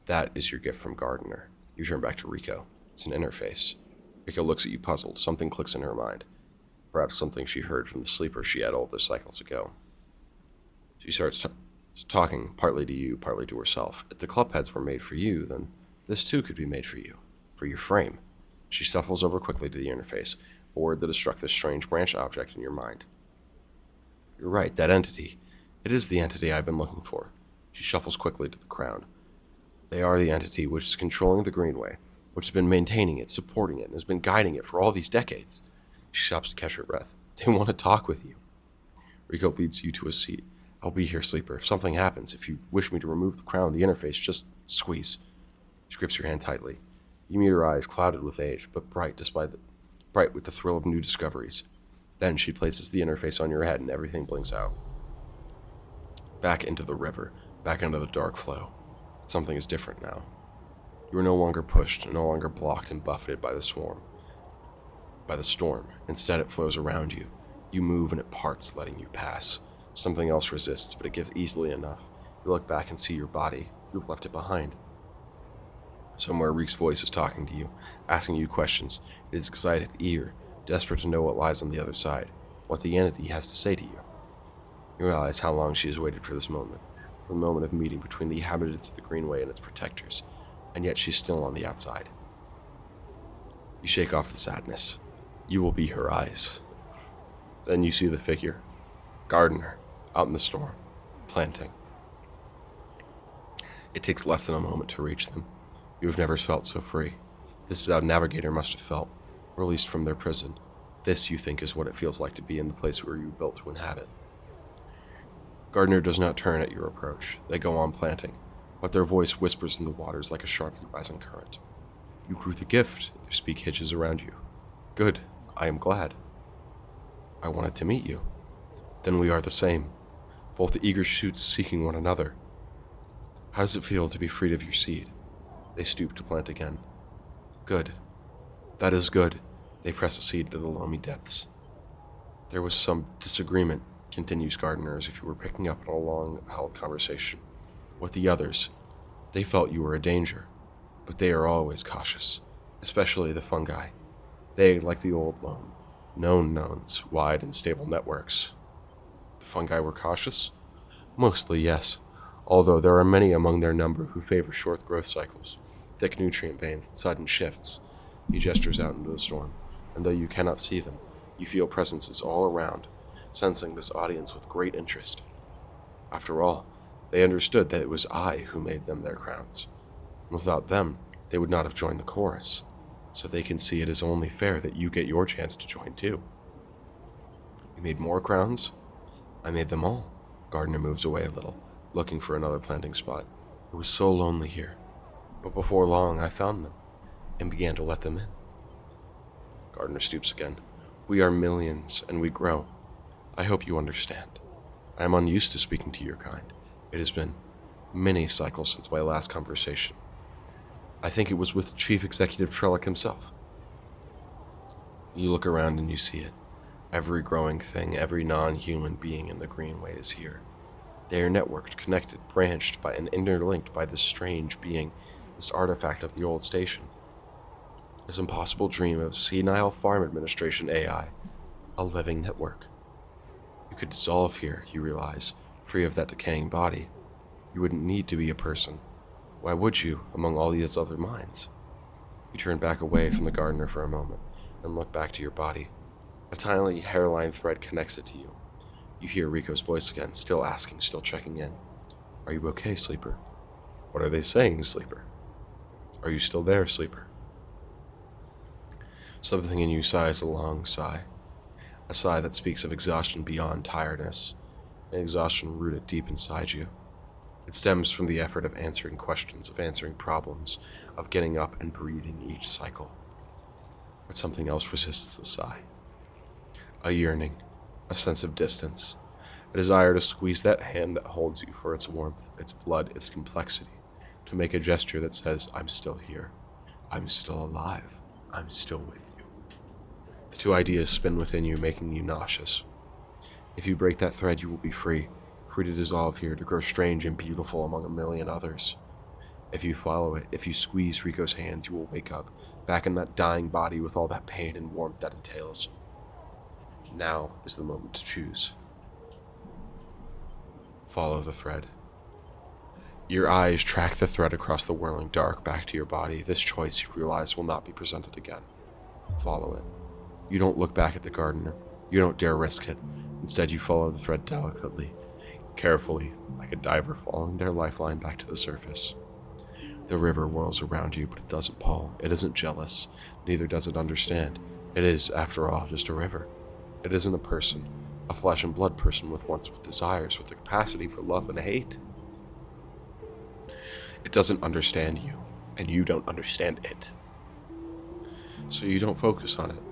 That is your gift from Gardner. You turn back to Rico. It's an interface. Rico looks at you puzzled. Something clicks in her mind. Perhaps something she heard from the sleeper she had all those cycles ago. She starts talking, partly to you, partly to herself. If the club heads were made for you, then this too could be made for you, for your frame. She shuffles over quickly to the interface, a word that has struck this strange branch object in your mind. You're right, that entity. It is the entity I've been looking for. She shuffles quickly to the crown. They are the entity which is controlling the Greenway, which has been maintaining it, supporting it, and has been guiding it for all these decades. She stops to catch her breath. They want to talk with you. Rico leads you to a seat. I'll be here, sleeper. If something happens, if you wish me to remove the crown, the interface, just squeeze. She grips your hand tightly. You meet her eyes, clouded with age, but bright with the thrill of new discoveries. Then she places the interface on your head and everything blinks out. Back into the river, back into the dark flow. But something is different now. You are no longer pushed, no longer blocked and buffeted by the storm. Instead, it flows around you. You move and it parts, letting you pass. Something else resists, but it gives easily enough. You look back and see your body. You've left it behind. Somewhere, Reek's voice is talking to you, asking you questions. It is excited, eager, desperate to know what lies on the other side, what the entity has to say to you. You realize how long she has waited for this moment, for the moment of meeting between the inhabitants of the Greenway and its protectors, and yet she's still on the outside. You shake off the sadness. You will be her eyes. Then you see the figure, Gardner, out in the storm, planting. It takes less than a moment to reach them. You have never felt so free. This is how Navigator must have felt, released from their prison. This, you think, is what it feels like to be in the place where you built to inhabit. Gardner does not turn at your approach. They go on planting, but their voice whispers in the waters like a sharply rising current. You grew the gift. Their speak hitches around you. Good. I am glad. I wanted to meet you. Then we are the same, both eager shoots seeking one another. How does it feel to be freed of your seed? They stoop to plant again. Good. That is good. They press a seed to the loamy depths. There was some disagreement, continues Gardner, as if you were picking up on a long-held conversation. With the others, they felt you were a danger, but they are always cautious, especially the fungi. They, like the old known knowns, wide and stable networks. The fungi were cautious? Mostly, yes, although there are many among their number who favor short growth cycles, thick nutrient veins, and sudden shifts. He gestures out into the storm, and though you cannot see them, you feel presences all around, sensing this audience with great interest. After all, they understood that it was I who made them their crowns. Without them, they would not have joined the chorus, so they can see it is only fair that you get your chance to join too. You made more crowns? I made them all. Gardner moves away a little, looking for another planting spot. It was so lonely here. But before long, I found them, and began to let them in. Gardner stoops again. We are millions, and we grow. I hope you understand. I am unused to speaking to your kind. It has been many cycles since my last conversation. I think it was with Chief Executive Trellick himself. You look around and you see it. Every growing thing, every non-human being in the Greenway is here. They are networked, connected, branched by and interlinked by this strange being, this artifact of the old station. This impossible dream of senile farm administration AI, a living network. You could dissolve here, you realize, free of that decaying body. You wouldn't need to be a person. Why would you, among all these other minds? You turn back away from the gardener for a moment, and look back to your body. A tiny hairline thread connects it to you. You hear Rico's voice again, still asking, still checking in. Are you okay, Sleeper? What are they saying, Sleeper? Are you still there, Sleeper? Something in you sighs a long sigh. A sigh that speaks of exhaustion beyond tiredness, an exhaustion rooted deep inside you. It stems from the effort of answering questions, of answering problems, of getting up and breathing each cycle. But something else resists the sigh. A yearning, a sense of distance, a desire to squeeze that hand that holds you for its warmth, its blood, its complexity, to make a gesture that says, I'm still here, I'm still alive, I'm still with you. The two ideas spin within you, making you nauseous. If you break that thread, you will be free to dissolve here, to grow strange and beautiful among a million others. If you follow it, if you squeeze Rico's hands, you will wake up, back in that dying body with all that pain and warmth that entails. Now is the moment to choose. Follow the thread. Your eyes track the thread across the whirling dark back to your body. This choice, you realize, will not be presented again. Follow it. You don't look back at the gardener. You don't dare risk it. Instead, you follow the thread delicately, carefully, like a diver following their lifeline back to the surface. The river whirls around you, but it doesn't pull. It isn't jealous. Neither does it understand. It is, after all, just a river. It isn't a person, a flesh and blood person with wants, with desires, with the capacity for love and hate. It doesn't understand you, and you don't understand it. So you don't focus on it.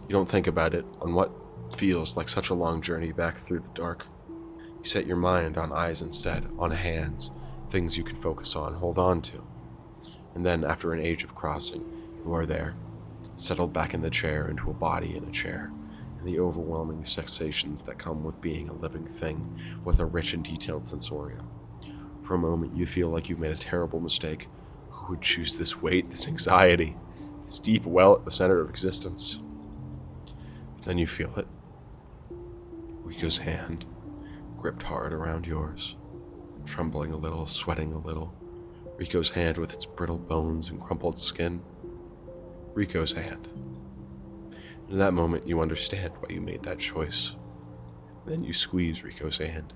You don't think about it, on what feels like such a long journey back through the dark. You set your mind on eyes instead, on hands, things you can focus on, hold on to. And then, after an age of crossing, you are there, settled back in the chair, into a body in a chair, and the overwhelming sensations that come with being a living thing with a rich and detailed sensorium. For a moment, you feel like you've made a terrible mistake. Who would choose this weight, this anxiety, this deep well at the center of existence? Then you feel it. Rico's hand, gripped hard around yours, trembling a little, sweating a little. Rico's hand with its brittle bones and crumpled skin. Rico's hand. In that moment, you understand why you made that choice. Then you squeeze Rico's hand,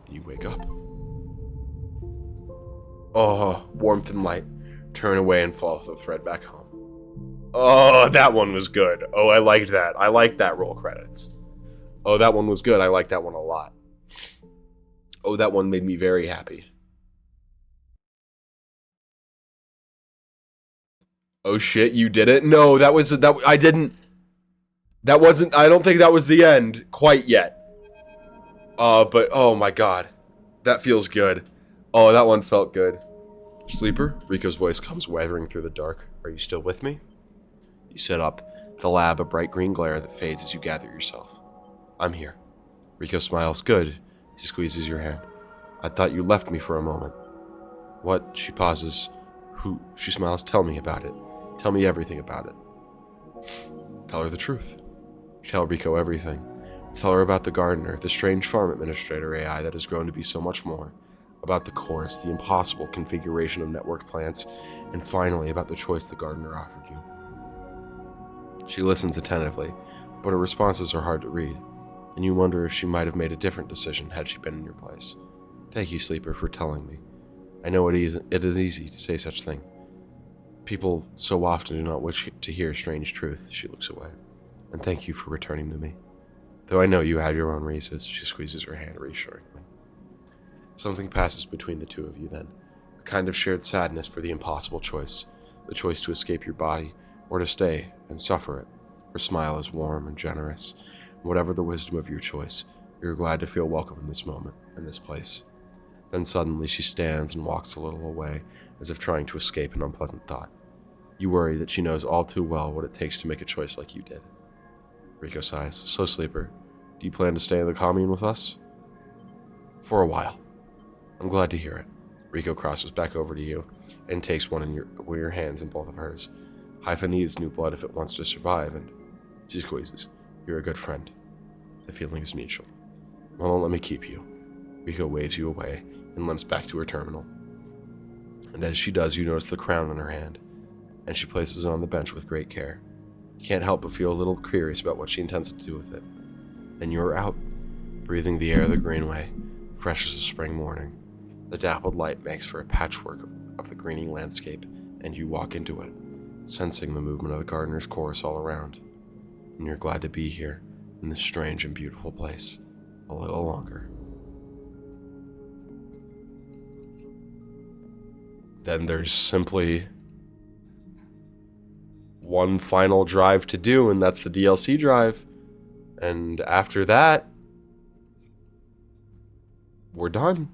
and you wake up. Oh, warmth and light. Turn away and follow the thread back home. Oh, that one was good. Oh, I liked that. I liked that roll credits. Oh, that one was good. I liked that one a lot. Oh, that one made me very happy. Oh shit, you did it? No, I didn't. That wasn't, I don't think that was the end quite yet. But oh my god. That feels good. Oh, that one felt good. Sleeper, Rico's voice comes wavering through the dark. Are you still with me? You sit up, the lab a bright green glare that fades as you gather yourself. I'm here. Rico smiles. Good. He squeezes your hand. I thought you left me for a moment. What? She pauses. Who? She smiles. Tell me about it. Tell me everything about it. Tell her the truth. You tell Rico everything. Tell her about the gardener, the strange farm administrator AI that has grown to be so much more. About the course, the impossible configuration of network plants, and finally about the choice the gardener offered you. She listens attentively, but her responses are hard to read, and you wonder if she might have made a different decision had she been in your place. Thank you, Sleeper, for telling me. I know it is easy to say such thing. People so often do not wish to hear strange truth. She looks away. And thank you for returning to me. Though I know you had your own reasons. She squeezes her hand reassuringly. Something passes between the two of you then. A kind of shared sadness for the impossible choice. The choice to escape your body, or to stay and suffer it. Her smile is warm and generous. Whatever the wisdom of your choice, you're glad to feel welcome in this moment, in this place. Then suddenly she stands and walks a little away, as if trying to escape an unpleasant thought. You worry that she knows all too well what it takes to make a choice like you did. Rico sighs. So, Sleeper, do you plan to stay in the commune with us? For a while. I'm glad to hear it. Rico crosses back over to you and takes one of your hands in both of hers. Haifa needs new blood if it wants to survive, and she squeezes. You're a good friend. The feeling is mutual. Well, don't let me keep you. Riko waves you away and limps back to her terminal. And as she does, you notice the crown in her hand, and she places it on the bench with great care. You can't help but feel a little curious about what she intends to do with it. Then you are out, breathing the air of the Greenway, fresh as a spring morning. The dappled light makes for a patchwork of the greening landscape, and you walk into it, sensing the movement of the gardener's chorus all around. And you're glad to be here, in this strange and beautiful place, a little longer. Then there's simply one final drive to do, and that's the DLC drive. And after that, we're done.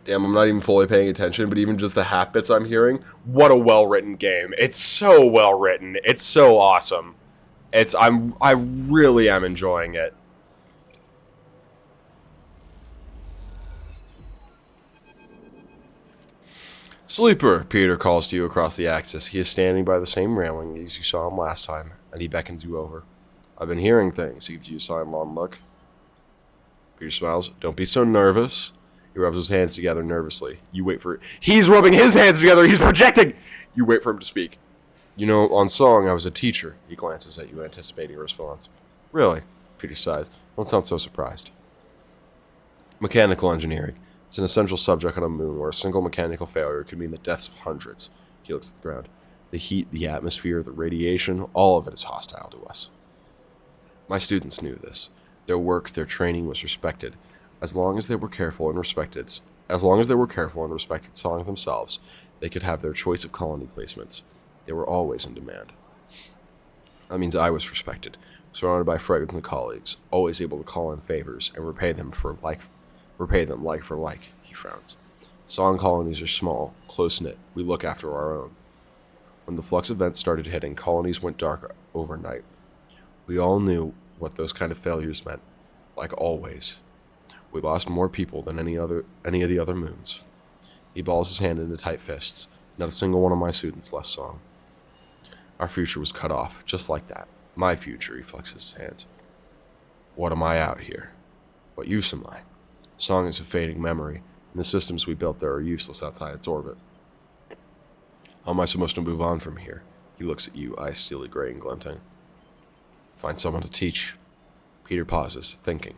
Damn, I'm not even fully paying attention, but even just the half bits I'm hearing, what a well-written game. It's so well-written. It's so awesome. I really am enjoying it. Sleeper, Peter calls to you across the axis. He is standing by the same railing as you saw him last time, and he beckons you over. I've been hearing things. He gives you a sidelong look. Peter smiles. Don't be so nervous. He rubs his hands together nervously. You wait for it. He's rubbing his hands together. He's projecting. You wait for him to speak. You know, on Song, I was a teacher. He glances at you, anticipating a response. Really? Peter sighs. Don't sound so surprised. Mechanical engineering. It's an essential subject on a moon where a single mechanical failure could mean the deaths of hundreds. He looks at the ground. The heat, the atmosphere, the radiation, all of it is hostile to us. My students knew this. Their work, their training was respected. As long as they were careful and respected Song themselves, they could have their choice of colony placements. They were always in demand. That means I was respected, surrounded by friends and colleagues, always able to call in favors and repay them like for like, he frowns. Song colonies are small, close-knit. We look after our own. When the flux events started hitting, colonies went dark overnight. We all knew what those kind of failures meant, like always. We lost more people than any of the other moons. He balls his hand into tight fists. Not a single one of my students left Song. Our future was cut off, just like that. My future, he flexes his hands. What am I out here? What use am I? Song is a fading memory, and the systems we built there are useless outside its orbit. How am I supposed to move on from here? He looks at you, eyes steely gray and glinting. Find someone to teach. Peter pauses, thinking.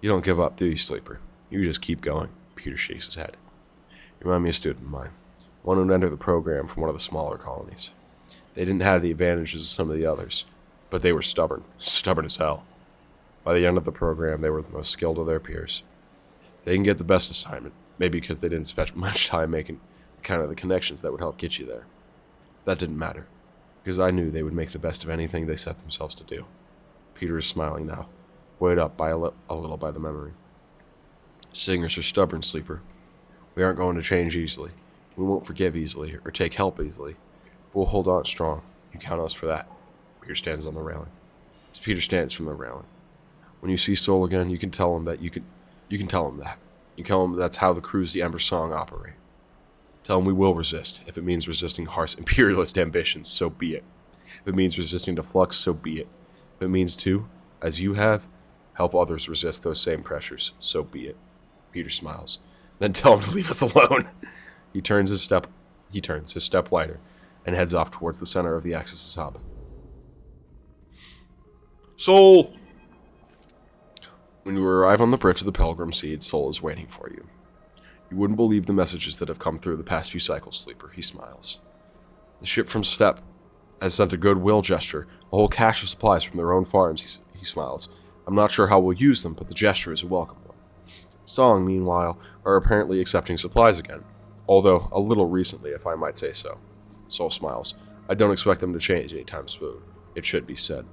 You don't give up, do you, Sleeper? You just keep going. Peter shakes his head. You remind me of a student of mine. One who entered the program from one of the smaller colonies. They didn't have the advantages of some of the others, but they were stubborn as hell. By the end of the program, they were the most skilled of their peers. They didn't get the best assignment, maybe because they didn't spend much time making kind of the connections that would help get you there. That didn't matter, because I knew they would make the best of anything they set themselves to do. Peter is smiling now, buoyed up by a little by the memory. Singers are stubborn, Sleeper. We aren't going to change easily. We won't forgive easily or take help easily. But we'll hold on strong. You count on us for that. Peter stands on the railing. As Peter stands from the railing. When you see Soul again, you can tell him that. You can tell him that. You tell him that's how the crews the Ember Song operate. Tell him we will resist. If it means resisting harsh imperialist ambitions, so be it. If it means resisting the flux, so be it. If it means to, as you have, help others resist those same pressures, so be it. Peter smiles. Then tell him to leave us alone. He turns his step lighter and heads off towards the center of the Axis' hub. Soul! When you arrive on the bridge of the Pilgrim Seed, Soul is waiting for you. You wouldn't believe the messages that have come through the past few cycles, Sleeper, he smiles. The ship from Steppe has sent a goodwill gesture, a whole cache of supplies from their own farms, he smiles. I'm not sure how we'll use them, but the gesture is a welcome one. Song, meanwhile, are apparently accepting supplies again, although a little recently, if I might say so. Soul smiles. I don't expect them to change anytime soon, it should be said.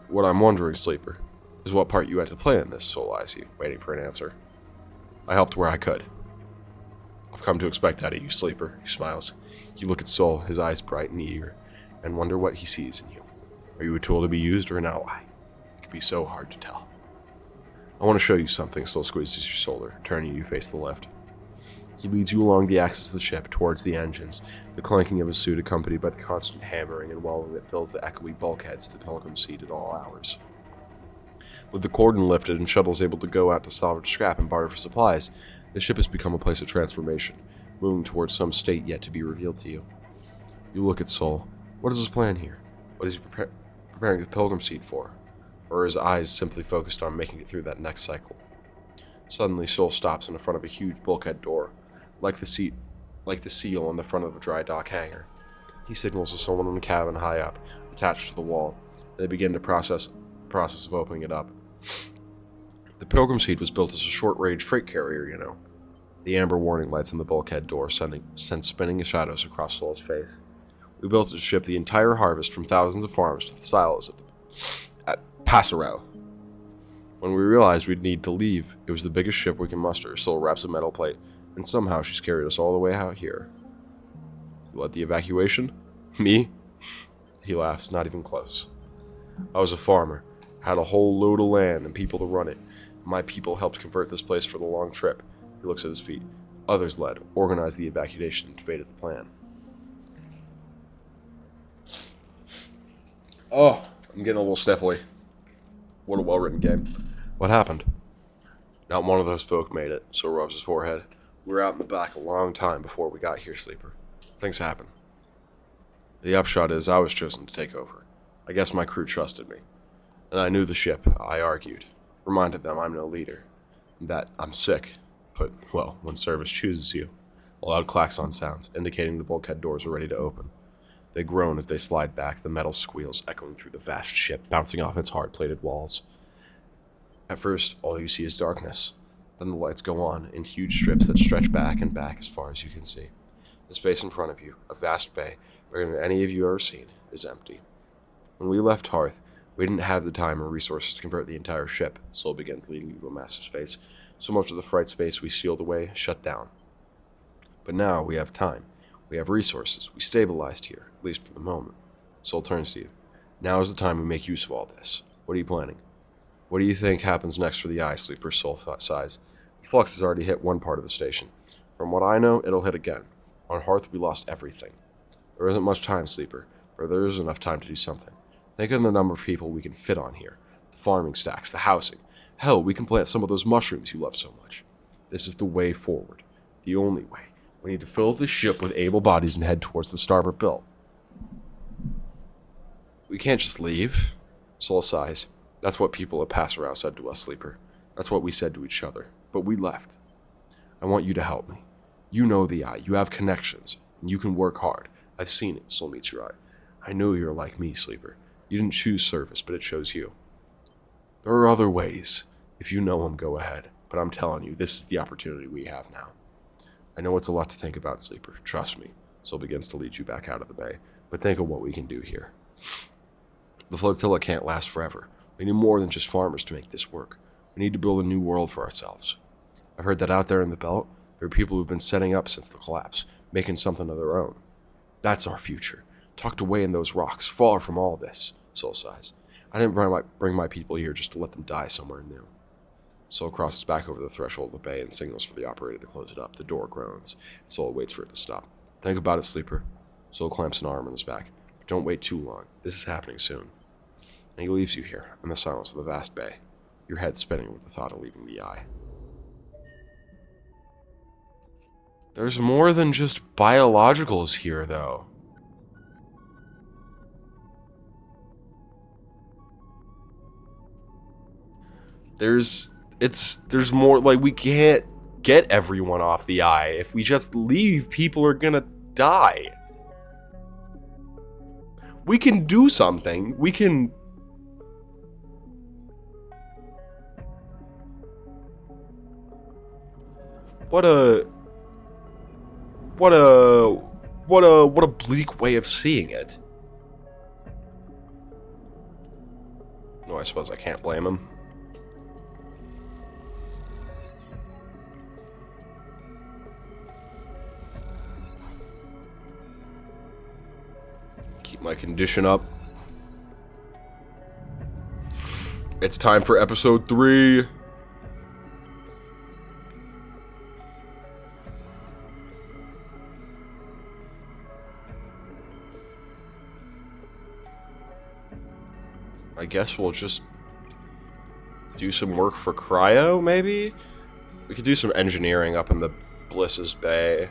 What I'm wondering, Sleeper, is what part you had to play in this, Soul eyes you, waiting for an answer. I helped where I could. I've come to expect that of you, Sleeper, he smiles. You look at Soul, his eyes bright and eager, and wonder what he sees in you. Are you a tool to be used or an ally? It can be so hard to tell. I want to show you something. Still squeezes your shoulder, turning you face the lift. He leads you along the axis of the ship towards the engines, the clanking of his suit accompanied by the constant hammering and welding that fills the echoey bulkheads of the Pilgrim seat at all hours. With the cordon lifted and shuttles able to go out to salvage scrap and barter for supplies, the ship has become a place of transformation, moving towards some state yet to be revealed to you. You look at Sol. What is his plan here? What is he preparing the Pilgrim seat for? Or are his eyes simply focused on making it through that next cycle? Suddenly, Sol stops in front of a huge bulkhead door, like the seal on the front of a dry dock hangar. He signals to someone in the cabin high up, attached to the wall, and they begin the process of opening it up. The Pilgrim seat was built as a short-range freight carrier, you know. The amber warning lights on the bulkhead door send spinning shadows across Sol's face. We built it to ship the entire harvest from thousands of farms to the silos at Passero. When we realized we'd need to leave, it was the biggest ship we can muster. Sol wraps a metal plate, and somehow she's carried us all the way out here. You led the evacuation? Me? He laughs, not even close. I was a farmer, had a whole load of land and people to run it. My people helped convert this place for the long trip. He looks at his feet. Others led, organized the evacuation, and debated the plan. Oh, I'm getting a little sniffly. What a well-written game. What happened? Not one of those folk made it, so rubs his forehead. We were out in the back a long time before we got here, Sleeper. Things happen. The upshot is I was chosen to take over. I guess my crew trusted me. And I knew the ship, I argued. Reminded them I'm no leader. That I'm sick. But, well, when service chooses you. A loud klaxon sounds, indicating the bulkhead doors are ready to open. They groan as they slide back, the metal squeals echoing through the vast ship, bouncing off its hard-plated walls. At first, all you see is darkness. Then the lights go on, in huge strips that stretch back and back as far as you can see. The space in front of you, a vast bay, bigger than any of you ever seen, is empty. When we left Hearth, we didn't have the time or resources to convert the entire ship. Sol begins leading you to a massive space. So much of the freight space we sealed away, shut down. But now we have time. We have resources. We stabilized here, at least for the moment. Sol turns to you. Now is the time we make use of all this. What are you planning? What do you think happens next for the Eye Sleeper? Sol sighs. The flux has already hit one part of the station. From what I know, it'll hit again. On Hearth, we lost everything. There isn't much time, Sleeper, but there is enough time to do something. Think of the number of people we can fit on here. The farming stacks, the housing. Hell, we can plant some of those mushrooms you love so much. This is the way forward. The only way. We need to fill this ship with able bodies and head towards the starboard bill. We can't just leave. Sol sighs. That's what people at Passero said to us, Sleeper. That's what we said to each other. But we left. I want you to help me. You know the Eye. You have connections. And you can work hard. I've seen it, Sol meets your eye. I know you're like me, Sleeper. You didn't choose service, but it chose you. There are other ways. If you know them, go ahead. But I'm telling you, this is the opportunity we have now. I know it's a lot to think about, Sleeper. Trust me. Sol begins to lead you back out of the bay. But think of what we can do here. The flotilla can't last forever. We need more than just farmers to make this work. We need to build a new world for ourselves. I've heard that out there in the belt, there are people who've been setting up since the collapse, making something of their own. That's our future. Tucked away in those rocks, far from all this, Sol sighs. I didn't bring my people here just to let them die somewhere new. Sol crosses back over the threshold of the bay and signals for the operator to close it up. The door groans, and Sol waits for it to stop. Think about it, Sleeper. Sol clamps an arm on his back. But don't wait too long. This is happening soon. And he leaves you here, in the silence of the vast bay, your head spinning with the thought of leaving the Eye. There's more than just biologicals here, though. There's more, like, we can't get everyone off the Eye. If we just leave, people are gonna die. We can do something. We can... What a bleak way of seeing it. No, I suppose I can't blame him. Keep my condition up. It's time for episode 3. I guess we'll just do some work for Cryo, maybe? We could do some engineering up in the Bliss's Bay.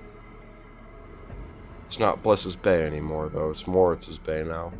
It's not Bliss's Bay anymore, though. It's Moritz's Bay now.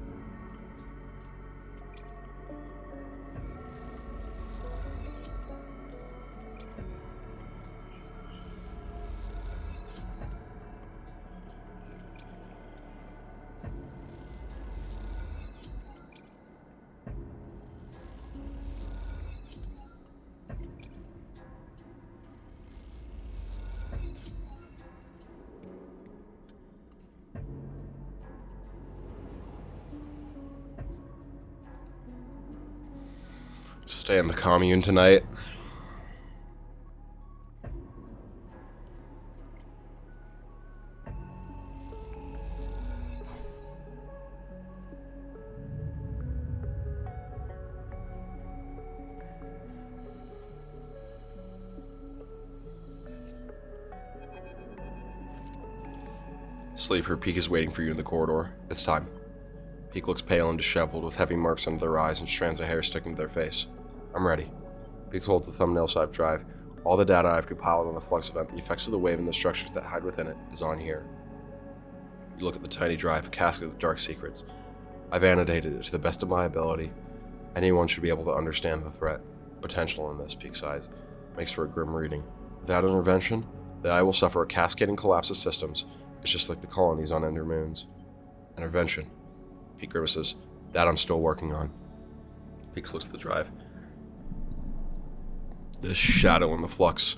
Stay in the commune tonight. Sleeper, Peak is waiting for you in the corridor. It's time. Peak looks pale and disheveled, with heavy marks under their eyes and strands of hair sticking to their face. I'm ready. Peak holds the thumbnail side drive. All the data I've compiled on the Flux event, the effects of the wave, and the structures that hide within it is on here. You look at the tiny drive, a casket of dark secrets. I've annotated it to the best of my ability. Anyone should be able to understand the threat. Potential in this, Peak sighs. Makes for a grim reading. Without intervention, the Eye will suffer a cascading collapse of systems. It's just like the colonies on Ender Moons. Intervention. Peak grimaces. That I'm still working on. Peak looks at the drive. This shadow in the Flux.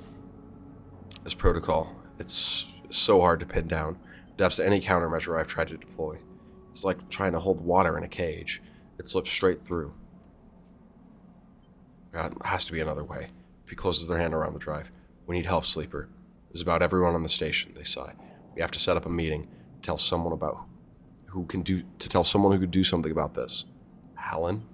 This protocol. It's so hard to pin down. Adapts to any countermeasure I've tried to deploy. It's like trying to hold water in a cage. It slips straight through. God, has to be another way. Peak closes their hand around the drive. We need help, Sleeper. There's about everyone on the station, they sigh. We have to set up a meeting to tell someone who can do something about this. Helen?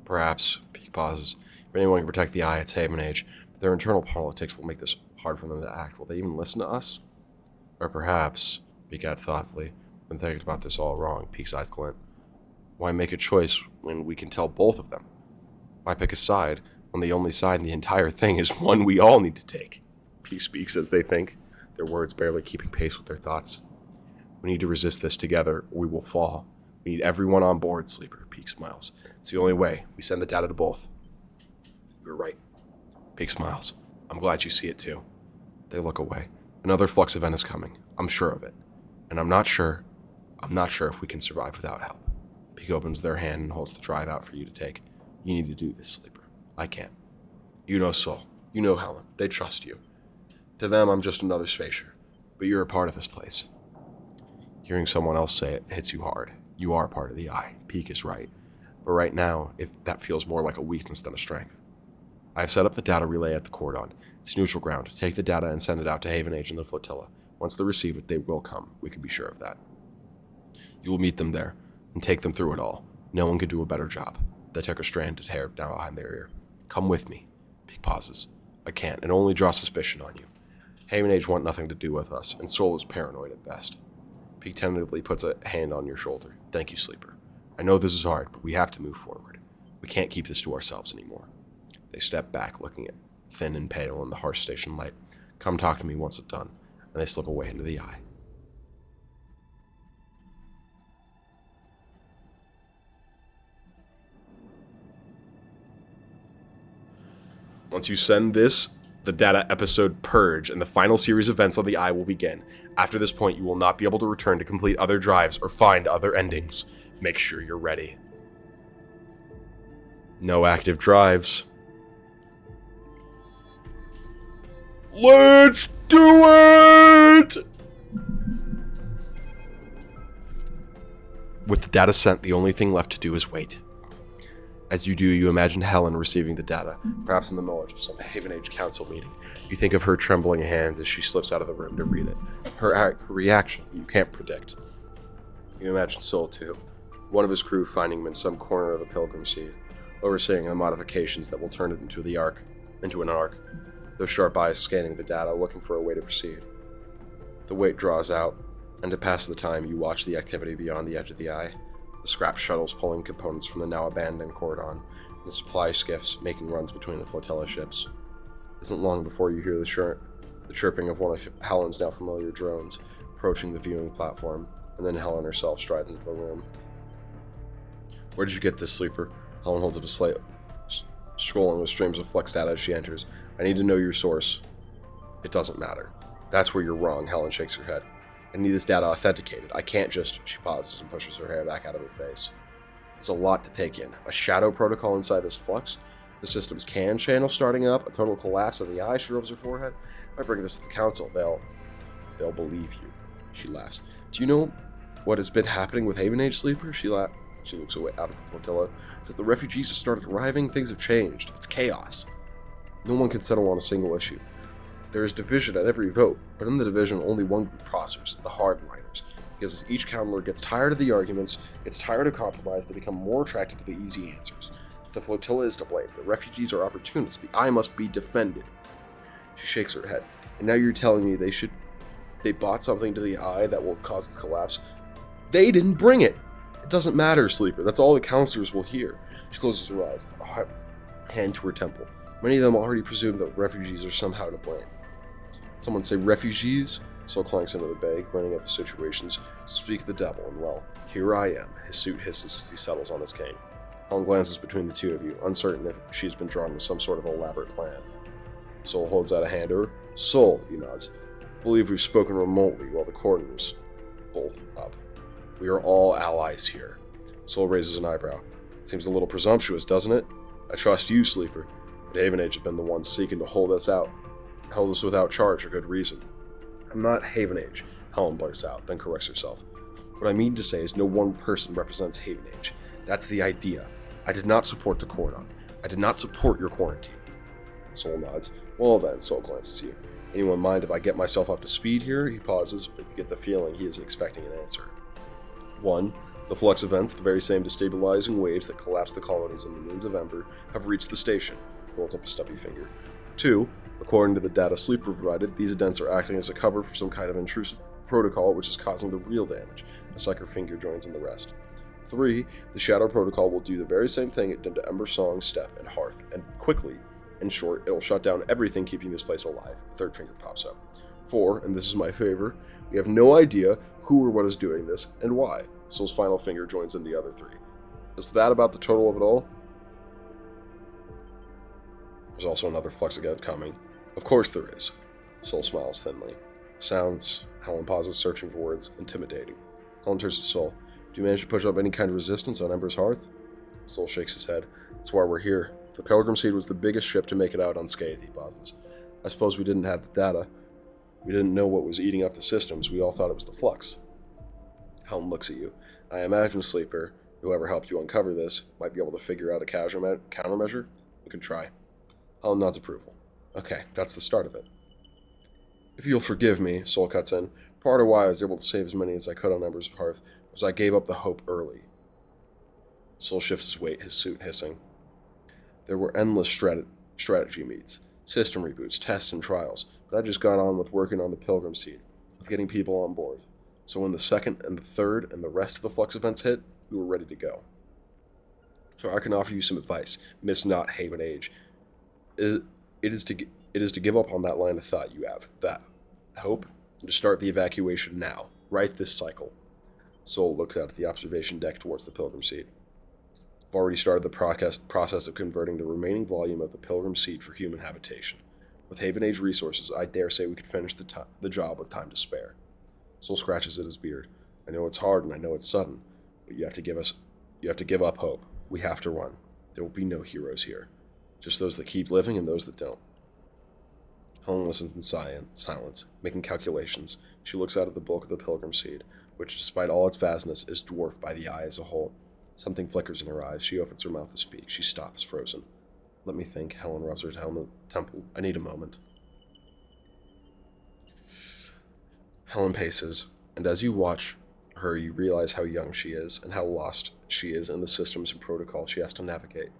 Perhaps. Peak pauses. If anyone can protect the Eye, it's Haven Age. But their internal politics will make this hard for them to act. Will they even listen to us? Or perhaps, Peak adds thoughtfully, been thinking about this all wrong. Peak's eyes glint. Why make a choice when we can tell both of them? Why pick a side when the only side in the entire thing is one we all need to take? Peak speaks as they think, their words barely keeping pace with their thoughts. We need to resist this together, or we will fall. We need everyone on board, Sleeper. Peak smiles. It's the only way. We send the data to both. You're right. Peak smiles. I'm glad you see it too. They look away. Another Flux event is coming. I'm sure of it. And I'm not sure if we can survive without help. Peak opens their hand and holds the drive out for you to take. You need to do this, Sleeper. I can't. You know Sol. You know Helen. They trust you. To them, I'm just another spacer. But you're a part of this place. Hearing someone else say it hits you hard. You are part of the Eye. Peak is right. But right now, if that feels more like a weakness than a strength. I have set up the data relay at the Cordon. It's neutral ground. Take the data and send it out to Haven Age and the flotilla. Once they receive it, they will come. We can be sure of that. You will meet them there and take them through it all. No one could do a better job. They took a strand of hair down behind their ear. Come with me. Peak pauses. I can't. It only draws suspicion on you. Haven Age want nothing to do with us, and Sol is paranoid at best. Peak tentatively puts a hand on your shoulder. Thank you, Sleeper. I know this is hard, but we have to move forward. We can't keep this to ourselves anymore. They step back, looking at thin and pale in the harsh station light. Come talk to me once it's done. And they slip away into the Eye. Once you send this, the data episode Purge and the final series of events on the Eye will begin. After this point, you will not be able to return to complete other drives or find other endings. Make sure you're ready. No active drives. Let's do it! With the data sent, the only thing left to do is wait. As you do, you imagine Helen receiving the data, perhaps in the middle of some Haven Age Council meeting. You think of her trembling hands as she slips out of the room to read it. Her reaction, you can't predict. You imagine Sol, too. One of his crew finding him in some corner of the Pilgrim Seed, overseeing the modifications that will turn it into an arc. Those sharp eyes scanning the data, looking for a way to proceed. The wait draws out, and to pass the time, you watch the activity beyond the edge of the Eye. the scrap shuttles pulling components from the now abandoned Cordon, and the supply skiffs making runs between the flotilla ships. It isn't long before you hear the chirping of one of Helen's now familiar drones approaching the viewing platform, and then Helen herself strides into the room. "Where did you get this, Sleeper?" Helen holds up a slate, scrolling with streams of Flex data as she enters. "I need to know your source." "It doesn't matter." "That's where you're wrong," Helen shakes her head. "I need this data authenticated. I can't just..." She pauses and pushes her hair back out of her face. It's a lot to take in. A shadow protocol inside this flux, the system's CAN channel starting up, a total collapse of the eye. She rubs her forehead. "If I bring this to the council, they'll believe you." She laughs. "Do you know what has been happening with Haven Age, Sleeper?" She looks away out of the flotilla. Since the refugees have started arriving, things have changed. It's chaos. No one can settle on a single issue. There is division at every vote, but in the division only one group prospers, the hardliners. Because as each counselor gets tired of the arguments, gets tired of compromise, they become more attracted to the easy answers. The flotilla is to blame. The refugees are opportunists. The eye must be defended. She shakes her head. "And now you're telling me they bought something to the eye that will cause its collapse? They didn't bring it!" "It doesn't matter, Sleeper. That's all the counselors will hear." She closes her eyes, a hand to her temple. Many of them already presume that refugees are somehow to blame. Someone say refugees? Sol clanks into the bay, grinning at the situations. "Speak the devil, and well, here I am." His suit hisses as he settles on his cane. Helen glances between the two of you, uncertain if she has been drawn into some sort of elaborate plan. Sol holds out a hand to her. "Sol," he nods. "I believe we've spoken remotely while the cordons both up. We are all allies here." Sol raises an eyebrow. "It seems a little presumptuous, doesn't it? I trust you, Sleeper, but Haven Age have been the ones seeking to hold us without charge for good reason." "I'm not Haven Age," Helen blurts out, then corrects herself. "What I mean to say is no one person represents Haven Age. That's the idea. I did not support the Cordon. I did not support your quarantine." Sol nods. "Well then," Sol glances at you. "Anyone mind if I get myself up to speed here?" He pauses, but you get the feeling he is expecting an answer. 1. The flux events, the very same destabilizing waves that collapsed the colonies in the moons of Ember, have reached the station. Holds up a stubby finger. 2. According to the data Sleeper provided, these events are acting as a cover for some kind of intrusive protocol which is causing the real damage. A sucker finger joins in the rest. 3. The Shadow Protocol will do the very same thing it did to Ember Song, Step, and Hearth, and quickly. In short, it'll shut down everything keeping this place alive. A third finger pops up. 4, and this is my favor, we have no idea who or what is doing this, and why. Sol's final finger joins in the other 3. Is that about the total of it all? There's also another flux again coming. Of course there is. Sol smiles thinly. Sounds, Helen pauses, searching for words, intimidating. Helen turns to Sol. "Do you manage to push up any kind of resistance on Ember's Hearth?" Sol shakes his head. "That's why we're here. The Pilgrim Seed was the biggest ship to make it out unscathed," he pauses. "I suppose we didn't have the data. We didn't know what was eating up the systems. We all thought it was the flux." Helen looks at you. "I imagine, Sleeper, whoever helped you uncover this might be able to figure out a countermeasure. We can try." Helen nods approval. "Okay, that's the start of it." "If you'll forgive me," Sol cuts in, "part of why I was able to save as many as I could on Ember's Hearth was I gave up the hope early." Sol shifts his weight, his suit hissing. "There were endless strategy meets, system reboots, tests, and trials, but I just got on with working on the Pilgrim Seed, with getting people on board. So when the second and the third and the rest of the flux events hit, we were ready to go. So I can offer you some advice. Miss not Haven Age. It is to give up on that line of thought you have, that hope, and to start the evacuation now, right this cycle." Sol looks out at the observation deck towards the Pilgrim Seed. "I've already started the process of converting the remaining volume of the Pilgrim Seed for human habitation. With Haven Age resources, I dare say we could finish the job with time to spare." Sol scratches at his beard. "I know it's hard and I know it's sudden, but you have to give up hope. We have to run. There will be no heroes here. Just those that keep living and those that don't." Helen listens in silence, making calculations. She looks out at the bulk of the Pilgrim Seed, which, despite all its vastness, is dwarfed by the eye as a whole. Something flickers in her eyes. She opens her mouth to speak. She stops, frozen. "Let me think." Helen rubs her temple. "I need a moment." Helen paces, and as you watch her, you realize how young she is, and how lost she is in the systems and protocols she has to navigate.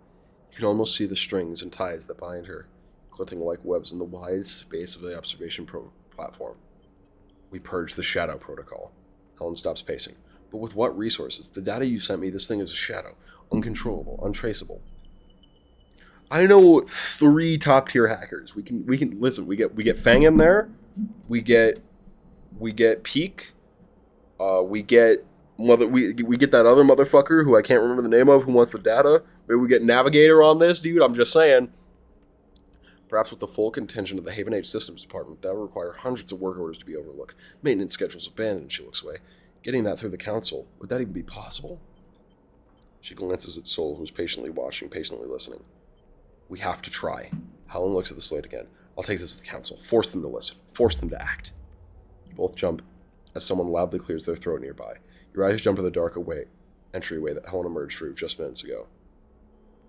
You can almost see the strings and ties that bind her, clinking like webs in the wide space of the observation platform. "We purge the Shadow Protocol." Helen stops pacing. But with what resources? The data you sent me, this thing is a shadow. Uncontrollable, untraceable. I know 3 top tier hackers. We can listen, we get Fang in there. We get Peak. We get that other motherfucker who I can't remember the name of who wants the data. Maybe we get Navigator on this, dude. I'm just saying. Perhaps with the full contingent of the Haven Age Systems Department, that will require hundreds of work orders to be overlooked. Maintenance schedules abandoned, she looks away. Getting that through the council, would that even be possible? She glances at Sol, who's patiently watching, patiently listening. We have to try. Helen looks at the slate again. I'll take this to the council. Force them to listen. Force them to act. You both jump as someone loudly clears their throat nearby. Your eyes jump to the dark entryway that Helen emerged through just minutes ago.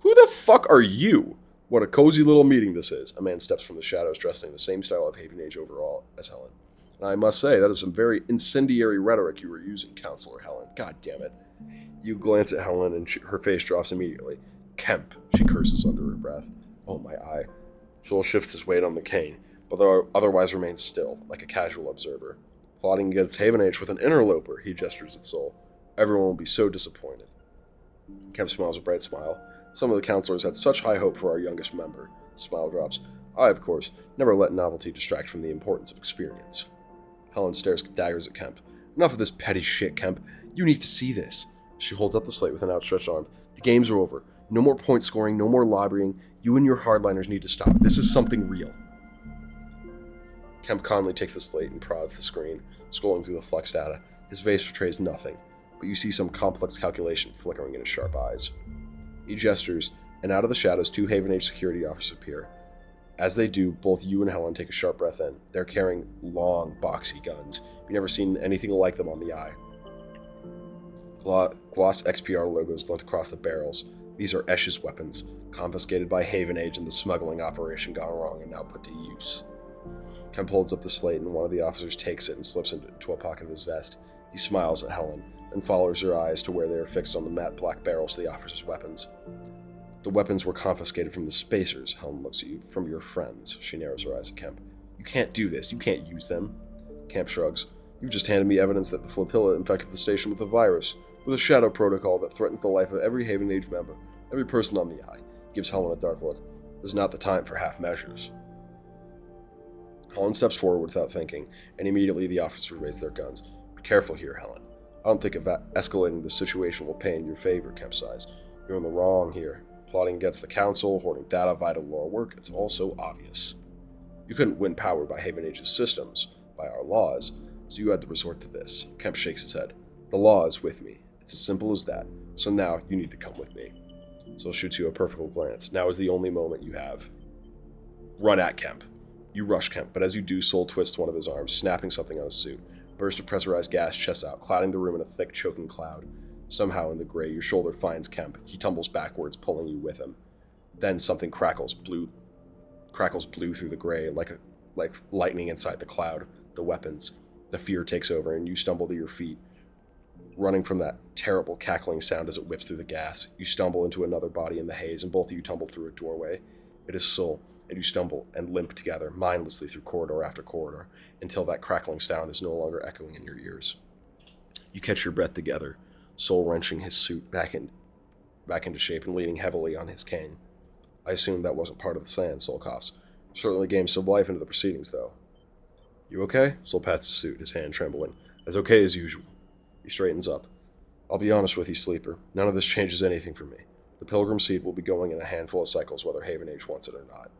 Who the fuck are you? What a cozy little meeting this is. A man steps from the shadows dressed in the same style of Haven Age overall as Helen. And I must say, that is some very incendiary rhetoric you were using, Counselor Helen. God damn it. You glance at Helen and her face drops immediately. Kemp, she curses under her breath. Oh my eye. Sol shifts his weight on the cane, but otherwise remains still, like a casual observer. Plotting against Haven Age with an interloper, he gestures at Sol. Everyone will be so disappointed. Kemp smiles a bright smile. Some of the counselors had such high hope for our youngest member. The smile drops. I, of course, never let novelty distract from the importance of experience. Helen stares daggers at Kemp. Enough of this petty shit, Kemp. You need to see this. She holds out the slate with an outstretched arm. The games are over. No more point scoring, no more lobbying. You and your hardliners need to stop. This is something real. Kemp calmly takes the slate and prods the screen, scrolling through the flux data. His face betrays nothing, but you see some complex calculation flickering in his sharp eyes. He gestures, and out of the shadows 2 Haven Age security officers appear. As they do, both you and Helen take a sharp breath in. They're carrying long, boxy guns. You've never seen anything like them on the eye. Gloss XPR logos glint across the barrels. These are Esch's weapons, confiscated by Haven Age in the smuggling operation gone wrong and now put to use. Kemp holds up the slate and one of the officers takes it and slips it into a pocket of his vest. He smiles at Helen, and follows her eyes to where they are fixed on the matte black barrels of the officer's weapons. The weapons were confiscated from the spacers. Helen looks at you. From your friends. She narrows her eyes at Kemp. You can't do this. You can't use them. Kemp shrugs. You've just handed me evidence that the flotilla infected the station with a virus, with a shadow protocol that threatens the life of every Haven Age member, every person on the eye. Gives Helen a dark look. This is not the time for half measures. Helen steps forward without thinking, and immediately the officers raise their guns. Be careful here, Helen. I don't think escalating the situation will pay in your favor, Kemp sighs. You're in the wrong here. Plotting against the council, hoarding data vital to our work, it's all so obvious. You couldn't win power by Haven Age's systems, by our laws, so you had to resort to this. Kemp shakes his head. The law is with me. It's as simple as that. So now you need to come with me. Sol shoots you a perfect glance. Now is the only moment you have. Run at Kemp. You rush Kemp, but as you do, Sol twists one of his arms, snapping something on his suit. A burst of pressurized gas chests out, clouding the room in a thick, choking cloud. Somehow, in the gray, your shoulder finds Kemp. He tumbles backwards, pulling you with him. Then something crackles blue through the gray, like lightning inside the cloud. The weapons. The fear takes over, and you stumble to your feet, running from that terrible cackling sound as it whips through the gas. You stumble into another body in the haze, and both of you tumble through a doorway. It is Sol, and you stumble and limp together, mindlessly through corridor after corridor, until that crackling sound is no longer echoing in your ears. You catch your breath together, Sol wrenching his suit back into shape and leaning heavily on his cane. I assume that wasn't part of the plan, Sol coughs. Certainly gained some life into the proceedings, though. You okay? Sol pats his suit, his hand trembling. As okay as usual. He straightens up. I'll be honest with you, Sleeper. None of this changes anything for me. The Pilgrim Seed will be going in a handful of cycles, whether Haven Age wants it or not.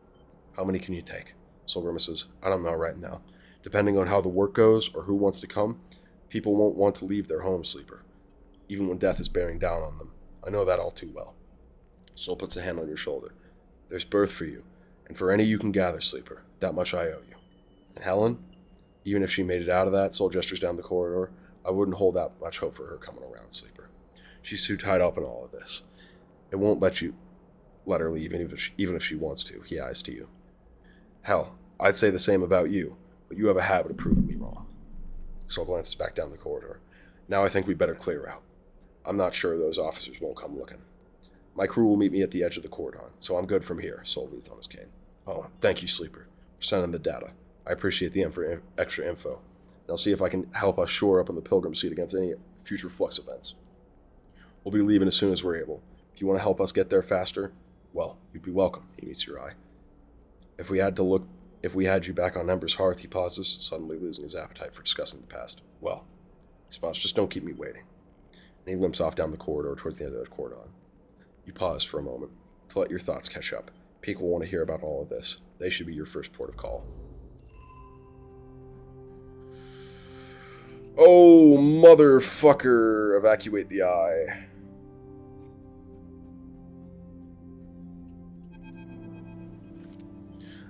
How many can you take? Sol grimaces. I don't know right now. Depending on how the work goes, or who wants to come, people won't want to leave their home, Sleeper. Even when death is bearing down on them. I know that all too well. Sol puts a hand on your shoulder. There's birth for you, and for any you can gather, Sleeper. That much I owe you. And Helen? Even if she made it out of that, Sol gestures down the corridor, I wouldn't hold out much hope for her coming around, Sleeper. She's too tied up in all of this. It won't let her leave, even if she wants to, he eyes to you. Hell, I'd say the same about you, but you have a habit of proving me wrong. Sol glances back down the corridor. Now I think we better clear out. I'm not sure those officers won't come looking. My crew will meet me at the edge of the cordon, so I'm good from here, Sol leans on his cane. Oh, thank you, Sleeper, for sending the data. I appreciate the extra info. I'll see if I can help us shore up on the Pilgrim seat against any future flux events. We'll be leaving as soon as we're able. If you want to help us get there faster, well, you'd be welcome. He meets your eye. If we had you back on Ember's hearth, he pauses, suddenly losing his appetite for discussing the past. Well, he smiles, just don't keep me waiting. And he limps off down the corridor towards the end of the cordon. You pause for a moment to let your thoughts catch up. Peek will want to hear about all of this. They should be your first port of call. Oh, motherfucker! Evacuate the eye.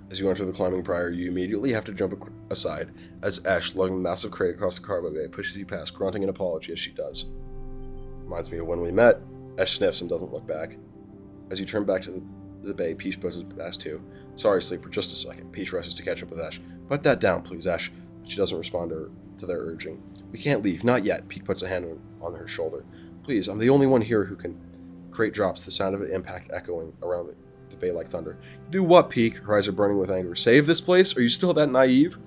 As you enter the climbing prior, you immediately have to jump aside as Ash, lugging the massive crate across the cargo bay, pushes you past, grunting an apology as she does. Reminds me of when we met. Ash sniffs and doesn't look back. As you turn back to the bay, Peach pushes past too. Sorry, Sleeper, just a second. Peach rushes to catch up with Ash. Put that down, please, Ash. But she doesn't respond to their urging. We can't leave, not yet. Peach puts a hand on her shoulder. Please, I'm the only one here who can. Crate drops, the sound of an impact echoing around the bay like thunder. Do what, Peak? Her eyes are burning with anger. Save this place? Are you still that naive?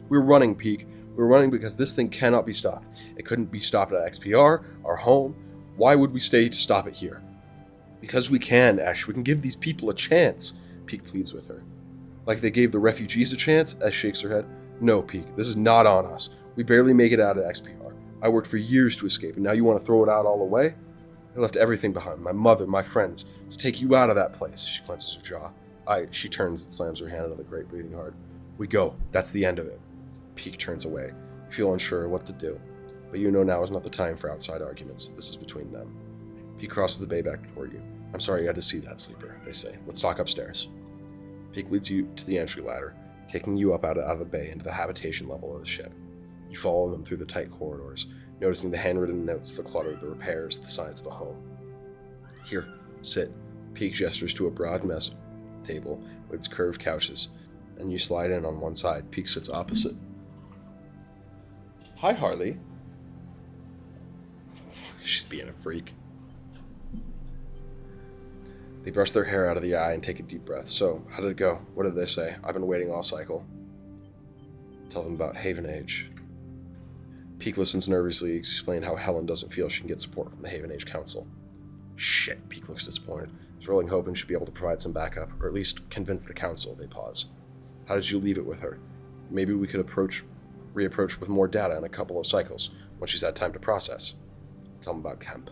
We're running, Peak. We're running because this thing cannot be stopped. It couldn't be stopped at XPR, our home. Why would we stay to stop it here? Because we can, Ash. We can give these people a chance. Peak pleads with her. Like they gave the refugees a chance? Ash shakes her head. No, Peak. This is not on us. We barely make it out of XPR. I worked for years to escape, and now you want to throw it out all away? I left everything behind. My mother, my friends. To take you out of that place. She clenches her jaw. She turns and slams her hand on the grate, breathing hard. We go. That's the end of it. Peak turns away. You feel unsure what to do. But you know now is not the time for outside arguments. This is between them. Peak crosses the bay back toward you. I'm sorry you had to see that, Sleeper, they say. Let's talk upstairs. Peak leads you to the entry ladder, taking you up out of the bay into the habitation level of the ship. You follow them through the tight corridors, noticing the handwritten notes, the clutter, the repairs, the signs of a home. Here, sit. Peak gestures to a broad mess table with its curved couches, and you slide in on one side. Peak sits opposite. Hi, Harley. She's being a freak. They brush their hair out of the eye and take a deep breath. So, how did it go? What did they say? I've been waiting all cycle. Tell them about Haven Age. Peak listens nervously, explain how Helen doesn't feel she can get support from the Haven Age Council. Shit, Peak looks disappointed. He's rolling hope and should be able to provide some backup, or at least convince the Council. They pause. How did you leave it with her? Maybe we could reapproach with more data in a couple of cycles, when she's had time to process. Tell them about Kemp.